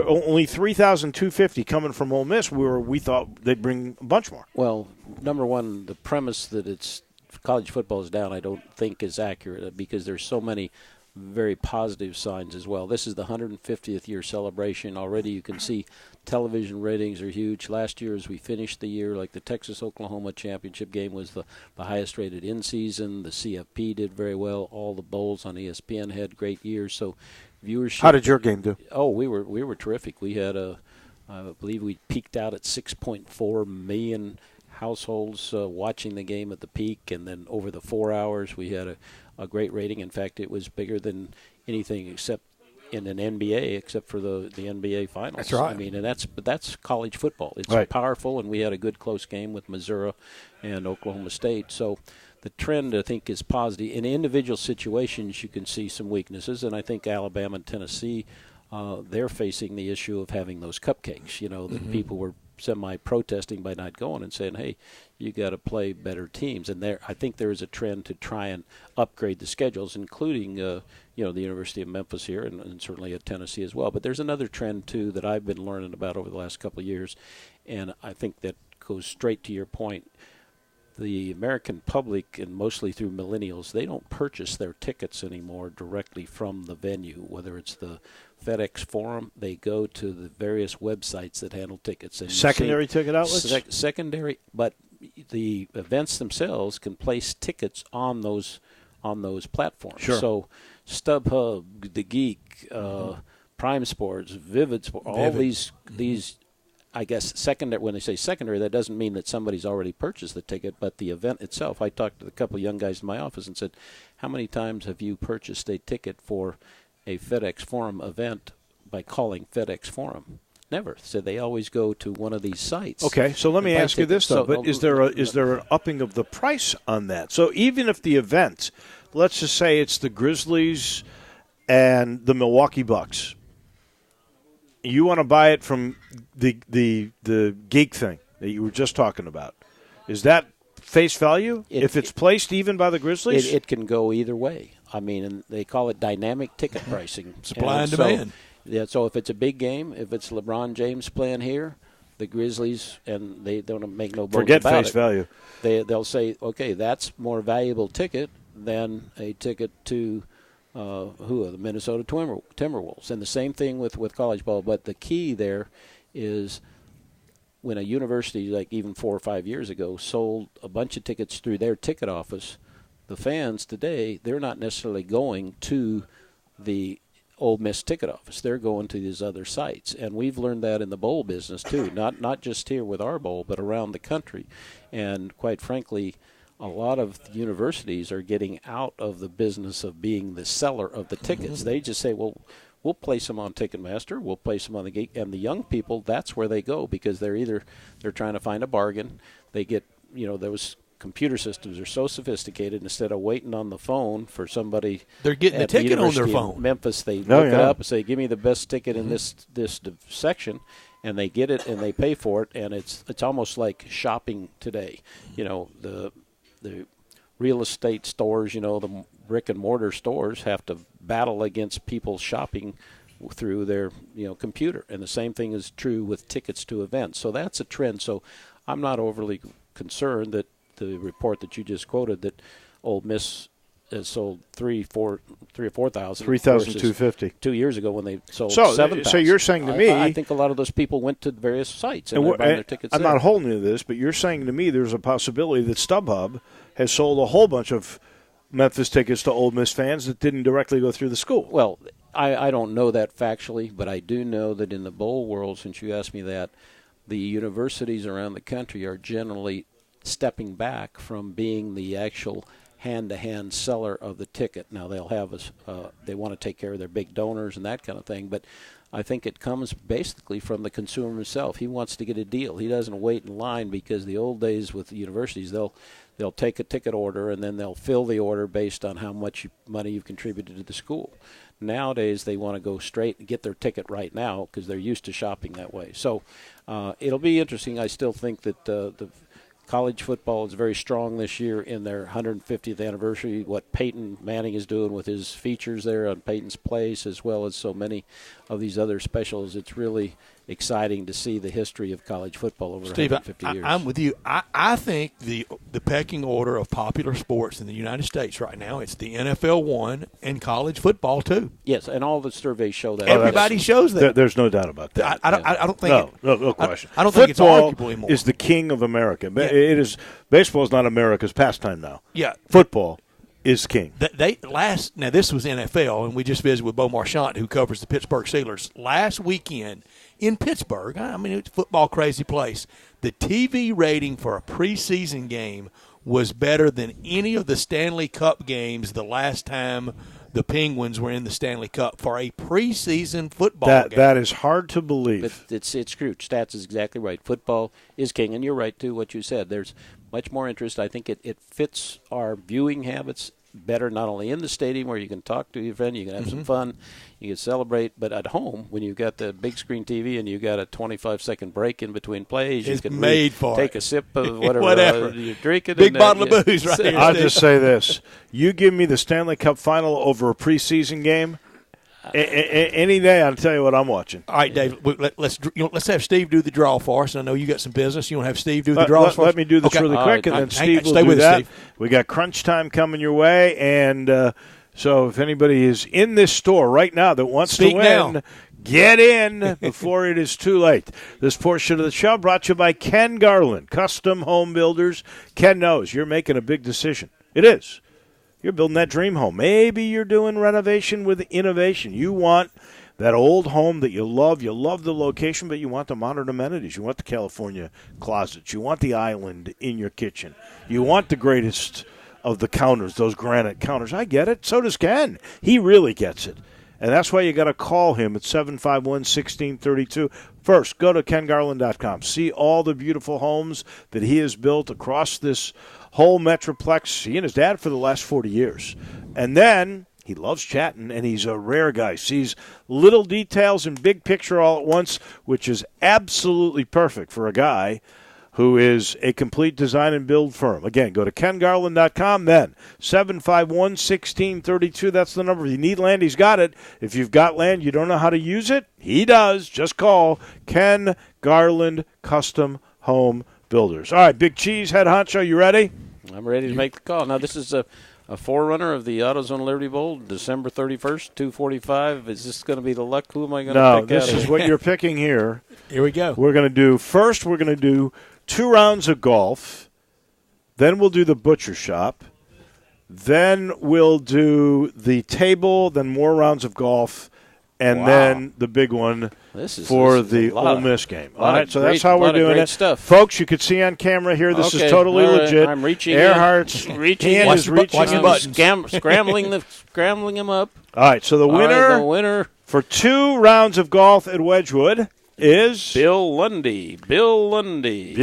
S1: only 3,250 coming from Ole Miss, where we thought they'd bring a bunch more?
S14: Well, number one, the premise that it's college football is down I don't think is accurate because there's so many very positive signs as well. This is the 150th year celebration. Already you can see television ratings are huge. Last year as we finished the year, like the Texas-Oklahoma championship game was the highest rated in season. The CFP did very well. All the bowls on ESPN had great years. So viewership.
S1: How did your game do?
S14: Oh, we were terrific. We had I believe we peaked out at 6.4 million households watching the game at the peak, and then over the 4 hours we had a great rating. In fact, it was bigger than anything except in an NBA, except for the NBA Finals.
S2: That's right.
S14: I mean, and that's college football. It's
S1: right.
S14: Powerful, and we had a good close game with Missouri and Oklahoma State. So the trend, I think, is positive. In individual situations, you can see some weaknesses, and I think Alabama and Tennessee, they're facing the issue of having those cupcakes. That people were semi-protesting by not going and saying, hey, you got to play better teams. And I think there is a trend to try and upgrade the schedules, including the University of Memphis here and certainly at Tennessee as well. But there's another trend, too, that I've been learning about over the last couple of years, and I think that goes straight to your point. The American public, and mostly through millennials, they don't purchase their tickets anymore directly from the venue, whether it's the FedEx Forum. They go to the various websites that handle tickets. And
S1: secondary ticket outlets?
S14: Secondary, but the events themselves can place tickets on those platforms.
S1: Sure.
S14: So StubHub, The Geek, Prime Sports, Vivid Sports, all these I guess secondary. When they say secondary, that doesn't mean that somebody's already purchased the ticket, but the event itself. I talked to a couple of young guys in my office and said, how many times have you purchased a ticket for a FedEx Forum event by calling FedEx Forum? Never. So they always go to one of these sites.
S1: Okay, so let me ask you this, though. But is there an upping of the price on that? So even if the event, let's just say it's the Grizzlies and the Milwaukee Bucks, you want to buy it from the geek thing that you were just talking about. Is that face value if it's placed even by the Grizzlies?
S14: It can go either way. I mean, and they call it dynamic ticket pricing.
S2: Supply and demand.
S14: Yeah, so if it's a big game, if it's LeBron James playing here, the Grizzlies, and they don't make no bones
S1: Forget
S14: about
S1: face
S14: it.
S1: value.
S14: They'll say, okay, that's more valuable ticket than a ticket to the Minnesota Timberwolves. And the same thing with college ball. But the key there is when a university, like even 4 or 5 years ago, sold a bunch of tickets through their ticket office, the fans today, they're not necessarily going to the Ole Miss ticket office. They're going to these other sites. And we've learned that in the bowl business too, not just here with our bowl, but around the country. And quite frankly, a lot of universities are getting out of the business of being the seller of the tickets. They just say, well, we'll place them on Ticketmaster, we'll place them on the gate. And the young people, that's where they go because they're trying to find a bargain. They get, those computer systems are so sophisticated. Instead of waiting on the phone for somebody,
S2: they're getting the ticket on their phone.
S14: In Memphis, they look it up and say, "Give me the best ticket in this section," and they get it and they pay for it. And it's almost like shopping today. The real estate stores, the brick and mortar stores have to battle against people shopping through their computer, and the same thing is true with tickets to events. So that's a trend. So I'm not overly concerned that the report that you just quoted that Ole Miss has sold 3,000 or 4,000.
S1: 3,250
S14: 2 years ago when they sold 7,000.
S1: So you're saying to me,
S14: I think a lot of those people went to various sites and they're buying their tickets.
S1: I'm not holding you to this, but you're saying to me there's a possibility that StubHub has sold a whole bunch of Memphis tickets to Ole Miss fans that didn't directly go through the school.
S14: Well, I don't know that factually, but I do know that in the bowl world, since you asked me that, the universities around the country are generally stepping back from being the actual hand-to-hand seller of the ticket. Now they'll have they want to take care of their big donors and that kind of thing, but I think it comes basically from the consumer himself. He wants to get a deal. He doesn't wait in line because the old days with the universities, they'll take a ticket order and then they'll fill the order based on how much money you've contributed to the school. Nowadays they want to go straight and get their ticket right now because they're used to shopping that way. So it'll be interesting. I still think that the college football is very strong this year in their 150th anniversary. What Peyton Manning is doing with his features there on Peyton's Place, as well as so many of these other specials, it's really exciting to see the history of college football over
S2: Steve,
S14: 150 years.
S2: I'm with you. I think the pecking order of popular sports in the United States right now, it's the NFL 1 and college football 2.
S14: Yes, and all the surveys show that.
S2: Everybody shows that.
S1: There's no doubt about that.
S2: I don't think
S1: no question.
S2: I don't think it's arguable anymore.
S1: Is the king of America.
S2: Yeah.
S1: It is. Baseball is not America's pastime now.
S2: Yeah.
S1: Football is king.
S2: Now this was NFL, and we just visited with Bo Marchant, who covers the Pittsburgh Steelers. Last weekend in Pittsburgh, I mean, it's a football crazy place. The TV rating for a preseason game was better than any of the Stanley Cup games the last time the Penguins were in the Stanley Cup for a preseason football game.
S1: That is hard to believe.
S14: But it's true. Stats is exactly right. Football is king, and you're right, too, what you said. There's much more interest. I think it fits our viewing habits better, not only in the stadium where you can talk to your friend, you can have some fun, you can celebrate, but at home when you've got the big screen TV and you've got a 25-second break in between plays,
S2: it's
S14: you can
S2: made for
S14: take
S2: it.
S14: A sip of whatever. You're drinking.
S2: Big bottle of booze right here.
S1: I'll just say this. You give me the Stanley Cup final over a preseason game, any day, I'll tell you what I'm watching.
S2: All right, Dave, let's have Steve do the draw for us. I know you got some business. You want to have Steve do the draws for us?
S1: Let me do this really quick, and then Steve will do that. We got crunch time coming your way, and so if anybody is in this store right now that wants to win, get in before it is too late. This portion of the show brought to you by Ken Garland, Custom Home Builders. Ken knows you're making a big decision. It is. You're building that dream home. Maybe you're doing renovation with innovation. You want that old home that you love. You love the location, but you want the modern amenities. You want the California closets. You want the island in your kitchen. You want the greatest of the counters, those granite counters. I get it. So does Ken. He really gets it. And that's why you got to call him at 751-1632. First, go to kengarland.com. See all the beautiful homes that he has built across this whole Metroplex, he and his dad for the last 40 years. And then he loves chatting, and he's a rare guy. Sees little details and big picture all at once, which is absolutely perfect for a guy who is a complete design and build firm. Again, go to kengarland.com, then 751-1632. That's the number. If you need land, he's got it. If you've got land, you don't know how to use it, he does. Just call Ken Garland Custom Home Builders. All right, Big Cheese, head honcho, you ready?
S14: I'm ready to make the call. Now, this is a forerunner of the AutoZone Liberty Bowl, December 31st, 2:45. Is this going to be the luck? Who am I going to pick out?
S1: No, this is what you're picking here.
S2: Here we go.
S1: We're going to do 2 rounds of golf. Then we'll do the butcher shop. Then we'll do the table, then more rounds of golf, and then the big one for the Ole Miss game. All right, so that's how we're doing it.
S14: Stuff.
S1: Folks, you could see on camera here, this is totally legit.
S14: I'm reaching
S1: Earhart's hand is reaching
S14: the buttons. Scrambling them up.
S1: All right, so the winner for 2 rounds of golf at Wedgwood is
S14: Bill Lundy.
S1: Bill Lundy.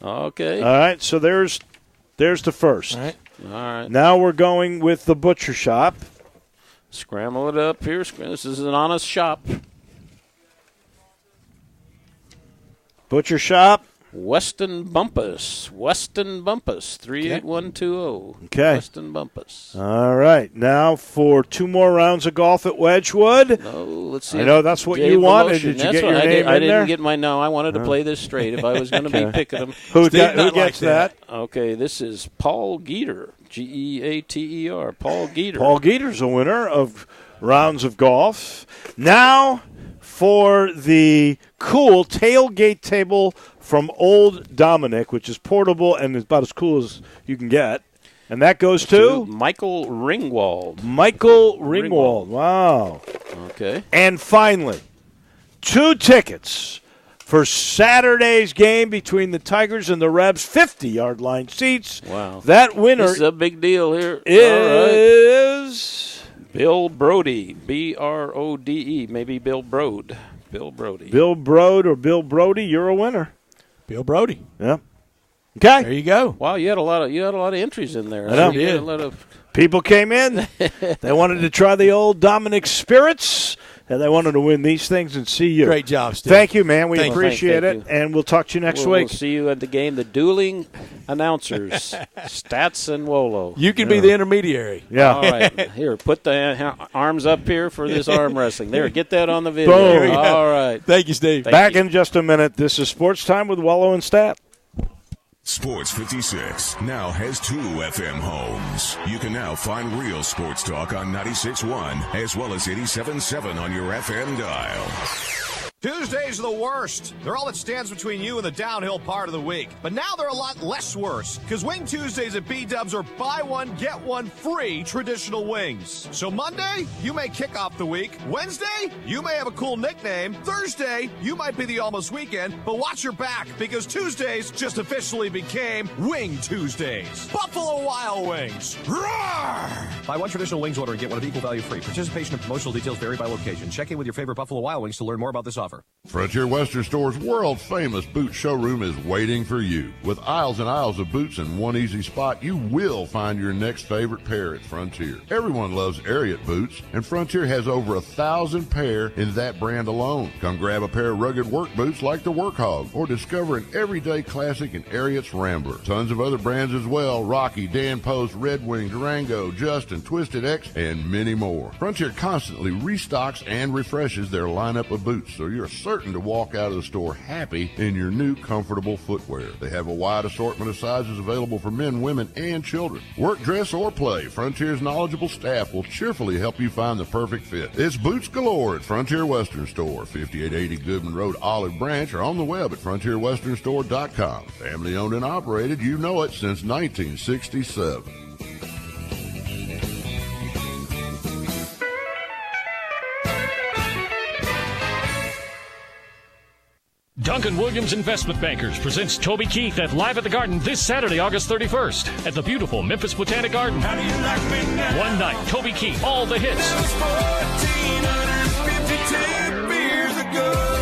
S14: Okay.
S1: All right, so there's the first.
S14: All right.
S1: Now we're going with the butcher shop.
S14: Scramble it up here. This is an honest shop.
S1: Butcher shop.
S14: Weston Bumpus, 38120.
S1: Okay.
S14: Weston Bumpus.
S1: All right. Now for 2 more rounds of golf at Wedgwood.
S14: No, let's see.
S1: I know that's what you wanted. Did you get your name in there?
S14: I didn't get my no. I wanted to play this straight if I was going to be picking them.
S1: Who gets that?
S14: Okay, this is Paul Geeter, Geater. Paul Geeter.
S1: Paul Geeter's a winner of rounds of golf. Now for the cool tailgate table from Old Dominic, which is portable and is about as cool as you can get. And that goes to
S14: Michael Ringwald.
S1: Michael Ringwald. Wow.
S14: Okay.
S1: And finally, 2 tickets for Saturday's game between the Tigers and the Rebs, 50-yard line seats.
S14: Wow.
S1: That winner
S14: this is a big deal here.
S1: Is
S14: Bill Brody, Brode, maybe Bill Brode. Bill Brody.
S1: Bill Brode or Bill Brody, you're a winner.
S2: Bill Brody.
S1: Yeah. Okay.
S2: There you go.
S14: Wow, you had a lot of entries in there.
S1: I know.
S14: You had a lot of
S1: people came in. They wanted to try the old Dominic Spirits, and they wanted to win these things and see you.
S2: Great job, Steve.
S1: Thank you, man. We
S2: Thank
S1: appreciate
S14: you.
S1: it, and we'll talk to you next week.
S14: We'll see you at the game. The dueling announcers, Stats and Wolo.
S2: You can be the intermediary.
S1: Yeah.
S14: All right. Here, put the arms up here for this arm wrestling. There, get that on the video.
S1: Boom.
S14: All right.
S2: Thank you, Steve.
S1: Back in just a minute. This is Sports Time with Wolo and Stat.
S4: Sports 56 now has 2 FM homes. You can now find real sports talk on 96.1 as well as 87.7 on your FM dial.
S8: Tuesdays are the worst. They're all that stands between you and the downhill part of the week. But now they're a lot less worse, because Wing Tuesdays at B-Dubs are buy one, get one free traditional wings. So Monday, you may kick off the week. Wednesday, you may have a cool nickname. Thursday, you might be the almost weekend. But watch your back, because Tuesdays just officially became Wing Tuesdays. Buffalo Wild Wings. Roar! Buy one traditional wings order and get one of equal value free. Participation and promotional details vary by location. Check in with your favorite Buffalo Wild Wings to learn more about this offer.
S13: Frontier Western Store's world-famous boot showroom is waiting for you. With aisles and aisles of boots in one easy spot, you will find your next favorite pair at Frontier. Everyone loves Ariat boots, and Frontier has over 1,000 pair in that brand alone. Come grab a pair of rugged work boots like the Workhog, or discover an everyday classic in Ariat's Rambler. Tons of other brands as well: Rocky, Dan Post, Red Wing, Durango, Justin, Twisted X, and many more. Frontier constantly restocks and refreshes their lineup of boots, so you're certain to walk out of the store happy in your new comfortable footwear. They have a wide assortment of sizes available for men, women, and children. Work, dress, or play, Frontier's knowledgeable staff will cheerfully help you find the perfect fit. It's boots galore at Frontier Western Store, 5880 Goodman Road, Olive Branch, or on the web at frontierwesternstore.com. Family owned and operated, you know it, since 1967.
S9: Duncan Williams Investment Bankers presents Toby Keith at Live at the Garden this Saturday, August 31st at the beautiful Memphis Botanic Garden. How do you like me now? One night, Toby Keith, all the hits.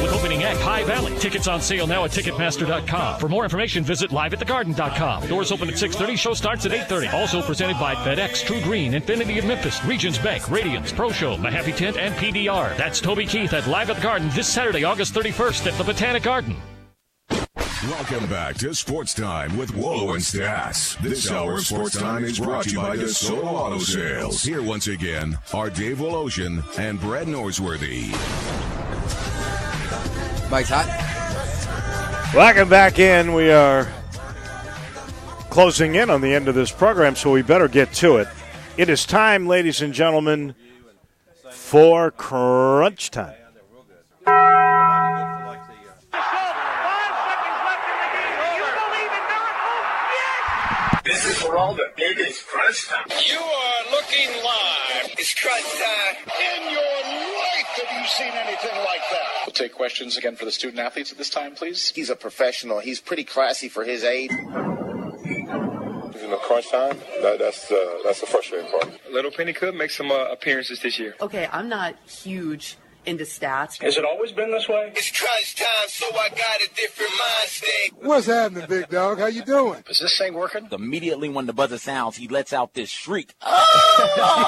S9: With opening act High Valley. Tickets on sale now at Ticketmaster.com. For more information, visit liveatthegarden.com. Doors open at 6:30. Show starts at 8:30. Also presented by FedEx, True Green, Infinity of Memphis, Regions Bank, Radiance, Pro Show, Mahaffey Tent, and PDR. That's Toby Keith at Live at the Garden this Saturday, August 31st at the Botanic Garden.
S4: Welcome back to Sports Time with Wolo and Stats. This hour of Sports Time is brought to you by DeSoto Auto Sales. Here once again are Dave Woloshin and Brad Norsworthy.
S11: Mike's hot.
S1: Welcome back in. We are closing in on the end of this program, so we better get to it. It is time, ladies and gentlemen, for crunch time.
S15: This is for all the biggest crunch time. You are looking live. It's crunch time. In your life have you seen anything like that?
S16: We'll take questions again for the student athletes at this time, please.
S19: He's a professional. He's pretty classy for his age.
S20: In the crunch time, that's the frustrating part. Little Penny could make some appearances this year.
S21: Okay, I'm not huge into stats.
S15: Has it always been this way?
S19: It's crunch time, so I got a different mind state.
S26: What's happening, big dog? How you doing?
S16: Is this thing working?
S27: Immediately when the buzzer sounds, he lets out this shriek.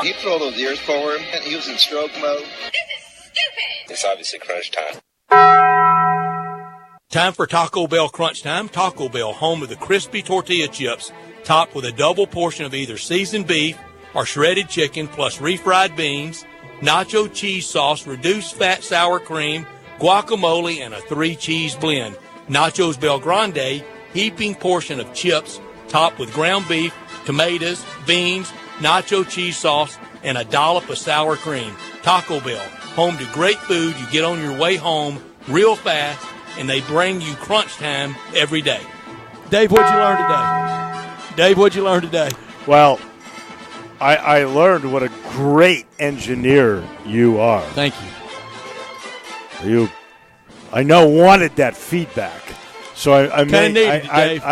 S19: You throw those ears forward and he was in stroke mode. This is
S20: stupid. It's obviously crunch time.
S2: Time for Taco Bell Crunch Time. Taco Bell, home of the crispy tortilla chips, topped with a double portion of either seasoned beef or shredded chicken, plus refried beans, nacho cheese sauce, reduced fat sour cream, guacamole, and a 3-cheese blend. Nachos Bel Grande, heaping portion of chips, topped with ground beef, tomatoes, beans, nacho cheese sauce, and a dollop of sour cream. Taco Bell, home to great food you get on your way home real fast, and they bring you crunch time every day. Dave, what'd you learn today?
S1: Well, I learned what a great engineer you are.
S2: Thank you.
S1: You, I know, wanted that feedback. So I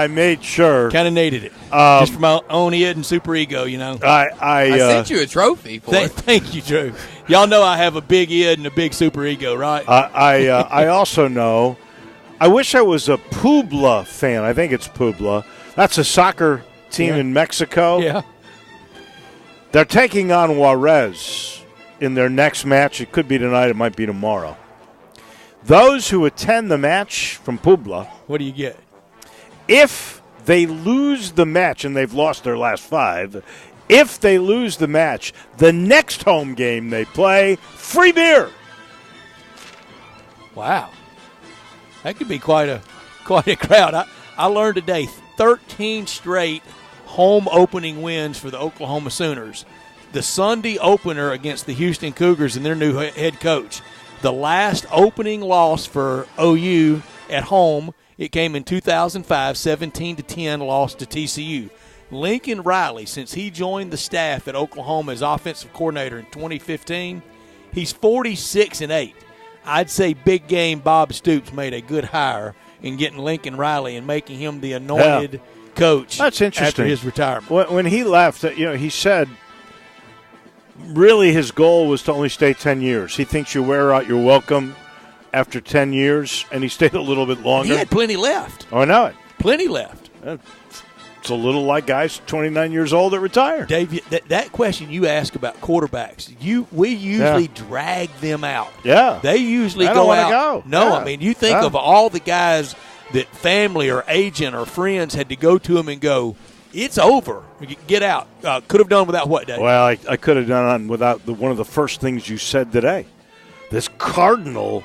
S1: made sure.
S2: Kind of needed it. Just for my own id and super ego, you know.
S11: I sent you a trophy for it.
S2: Thank you, Drew. Y'all know I have a big id and a big super ego, right?
S1: I also know, I wish I was a Puebla fan. I think it's Puebla. That's a soccer team in Mexico.
S2: Yeah.
S1: They're taking on Juarez in their next match. It could be tonight. It might be tomorrow. Those who attend the match from Puebla.
S2: What do you get?
S1: If they lose the match, and they've lost their last 5, if they lose the match, the next home game they play, free beer.
S2: Wow. That could be quite a crowd. I learned today 13 straight home opening wins for the Oklahoma Sooners. The Sunday opener against the Houston Cougars and their new head coach. The last opening loss for OU at home, it came in 2005, 17-10 loss to TCU. Lincoln Riley, since he joined the staff at Oklahoma as offensive coordinator in 2015, he's 46-8. I'd say big game Bob Stoops made a good hire in getting Lincoln Riley and making him the anointed coach.
S1: That's interesting.
S2: After his retirement.
S1: When he left, he said really his goal was to only stay 10 years. He thinks you wear out your welcome after 10 years, and he stayed a little bit longer.
S2: He had plenty left.
S1: Oh, I know it.
S2: Plenty left.
S1: It's a little like guys 29 years old that retire.
S2: Dave, that question you ask about quarterbacks, we usually drag them out.
S1: Yeah.
S2: They usually
S1: go
S2: out.
S1: Go.
S2: No,
S1: yeah.
S2: I mean, you think of all the guys that family or agent or friends had to go to him and go, it's over. Get out. Could have done without what, Dave?
S1: Well, I could have done without one of the first things you said today. This cardinal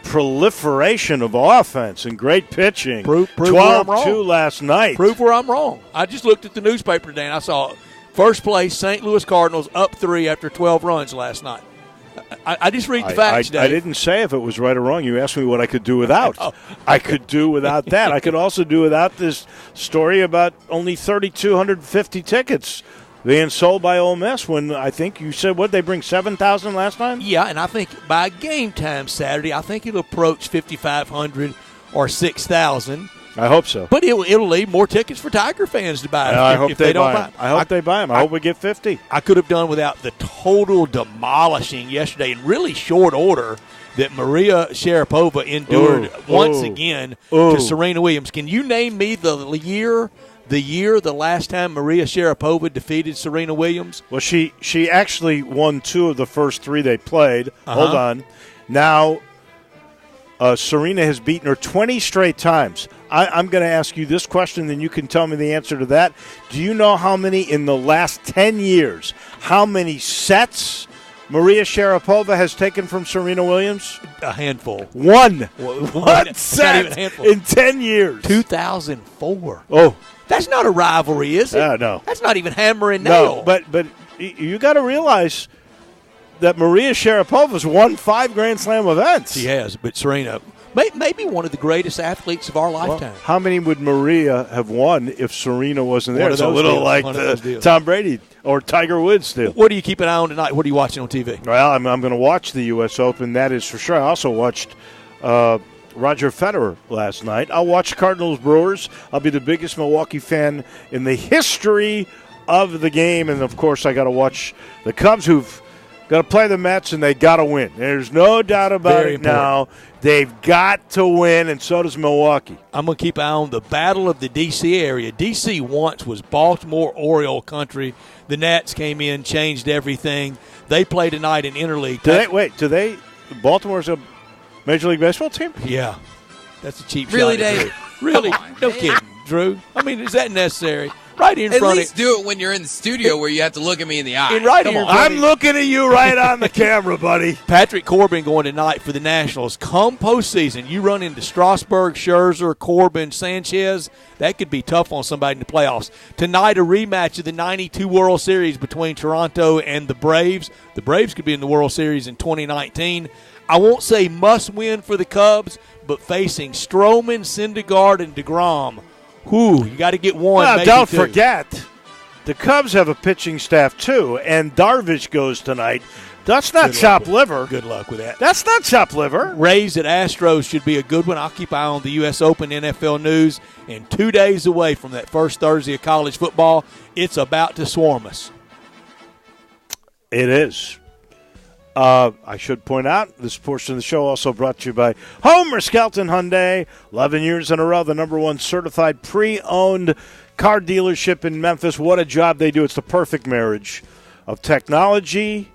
S1: proliferation of offense and great pitching.
S2: Prove 12-2
S1: last night.
S2: Prove where I'm wrong. I just looked at the newspaper today and I saw first place St. Louis Cardinals up 3 after 12 runs last night. I just read the facts, Dave.
S1: I didn't say if it was right or wrong. You asked me what I could do without. I could do without that. I could also do without this story about only 3,250 tickets being sold by Ole Miss when I think you said, what, they bring 7,000 last time?
S2: Yeah, and I think by game time Saturday, I think it'll approach 5,500 or 6,000.
S1: I hope so.
S2: But it'll leave more tickets for Tiger fans to buy if they don't buy them.
S1: I hope they buy them. I hope we get 50.
S2: I could have done without the total demolishing yesterday in really short order that Maria Sharapova endured once again to Serena Williams. Can you name me the last time Maria Sharapova defeated Serena Williams?
S1: Well, she actually won 2 of the first 3 they played. Hold on. Now, Serena has beaten her 20 straight times. I'm going to ask you this question, then you can tell me the answer to that. Do you know how many in the last 10 years, how many sets Maria Sharapova has taken from Serena Williams?
S2: A handful.
S1: One
S2: Not
S1: set
S2: even a handful.
S1: in 10 years.
S2: 2004.
S1: Oh.
S2: That's not a rivalry, is it?
S1: No.
S2: That's not even hammer and nail.
S1: No, but you got to realize that Maria Sharapova's won 5 Grand Slam events.
S2: She has, but Serena, maybe one of the greatest athletes of our lifetime.
S1: Well, how many would Maria have won if Serena wasn't there?
S2: One of
S1: It's a
S2: those
S1: little
S2: deals.
S1: like
S2: One of those deals.
S1: Tom Brady or Tiger Woods deal.
S2: What do you keep an eye on tonight? What are you watching on TV?
S1: Well, I'm going to watch the U.S. Open, that is for sure. I also watched Roger Federer last night. I'll watch Cardinals Brewers. I'll be the biggest Milwaukee fan in the history of the game. And, of course, I got to watch the Cubs, who've got to play the Mets, and they got to win. There's no doubt about it now. They've got to win, and so does Milwaukee.
S2: I'm going to keep an eye on the battle of the D.C. area. D.C. once was Baltimore Oriole country. The Nats came in, changed everything. They play tonight in interleague.
S1: Baltimore's a Major League Baseball team?
S2: Yeah. That's a cheap
S11: Really,
S2: shot. At
S11: Dave?
S2: Drew. Really? No kidding, Drew. I mean, is that necessary? Right in
S11: At
S2: front
S11: least
S2: of
S11: do it when you're in the studio where you have to look at me in the eye.
S1: I'm looking at you right on the camera, buddy.
S2: Patrick Corbin going tonight for the Nationals. Come postseason, you run into Strasburg, Scherzer, Corbin, Sanchez. That could be tough on somebody in the playoffs. Tonight, a rematch of the 92 World Series between Toronto and the Braves. The Braves could be in the World Series in 2019. I won't say must win for the Cubs, but facing Stroman, Syndergaard, and DeGrom. Whew, you got to get one.
S1: Well,
S2: maybe
S1: don't
S2: two.
S1: forget, the Cubs have a pitching staff too, and Darvish goes tonight. That's not chopped liver.
S2: Good luck with that.
S1: That's not chopped liver.
S2: Rays at Astros should be a good one. I'll keep an eye on the U.S. Open NFL news. And 2 days away from that first Thursday of college football, it's about to swarm us.
S1: It is. I should point out, this portion of the show also brought to you by Homer Skelton Hyundai. 11 years in a row, the #1 certified pre-owned car dealership in Memphis. What a job they do. It's the perfect marriage of technology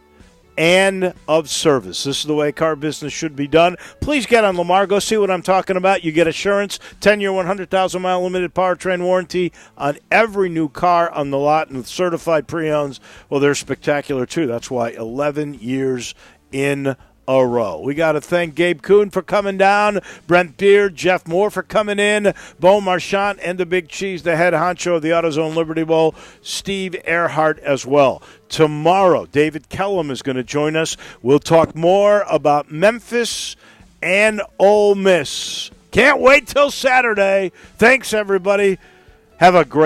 S1: and of service. This is the way car business should be done. Please get on Lamar. Go see what I'm talking about. You get assurance, 10-year, 100,000-mile limited powertrain warranty on every new car on the lot, and certified pre-owns, well, they're spectacular too. That's why 11 years in a row. We got to thank Gabe Kuhn for coming down, Brent Beard, Jeff Moore for coming in, Bo Marchant, and the Big Cheese, the head honcho of the AutoZone Liberty Bowl, Steve Earhart as well. Tomorrow, David Kellum is going to join us. We'll talk more about Memphis and Ole Miss. Can't wait till Saturday. Thanks, everybody. Have a great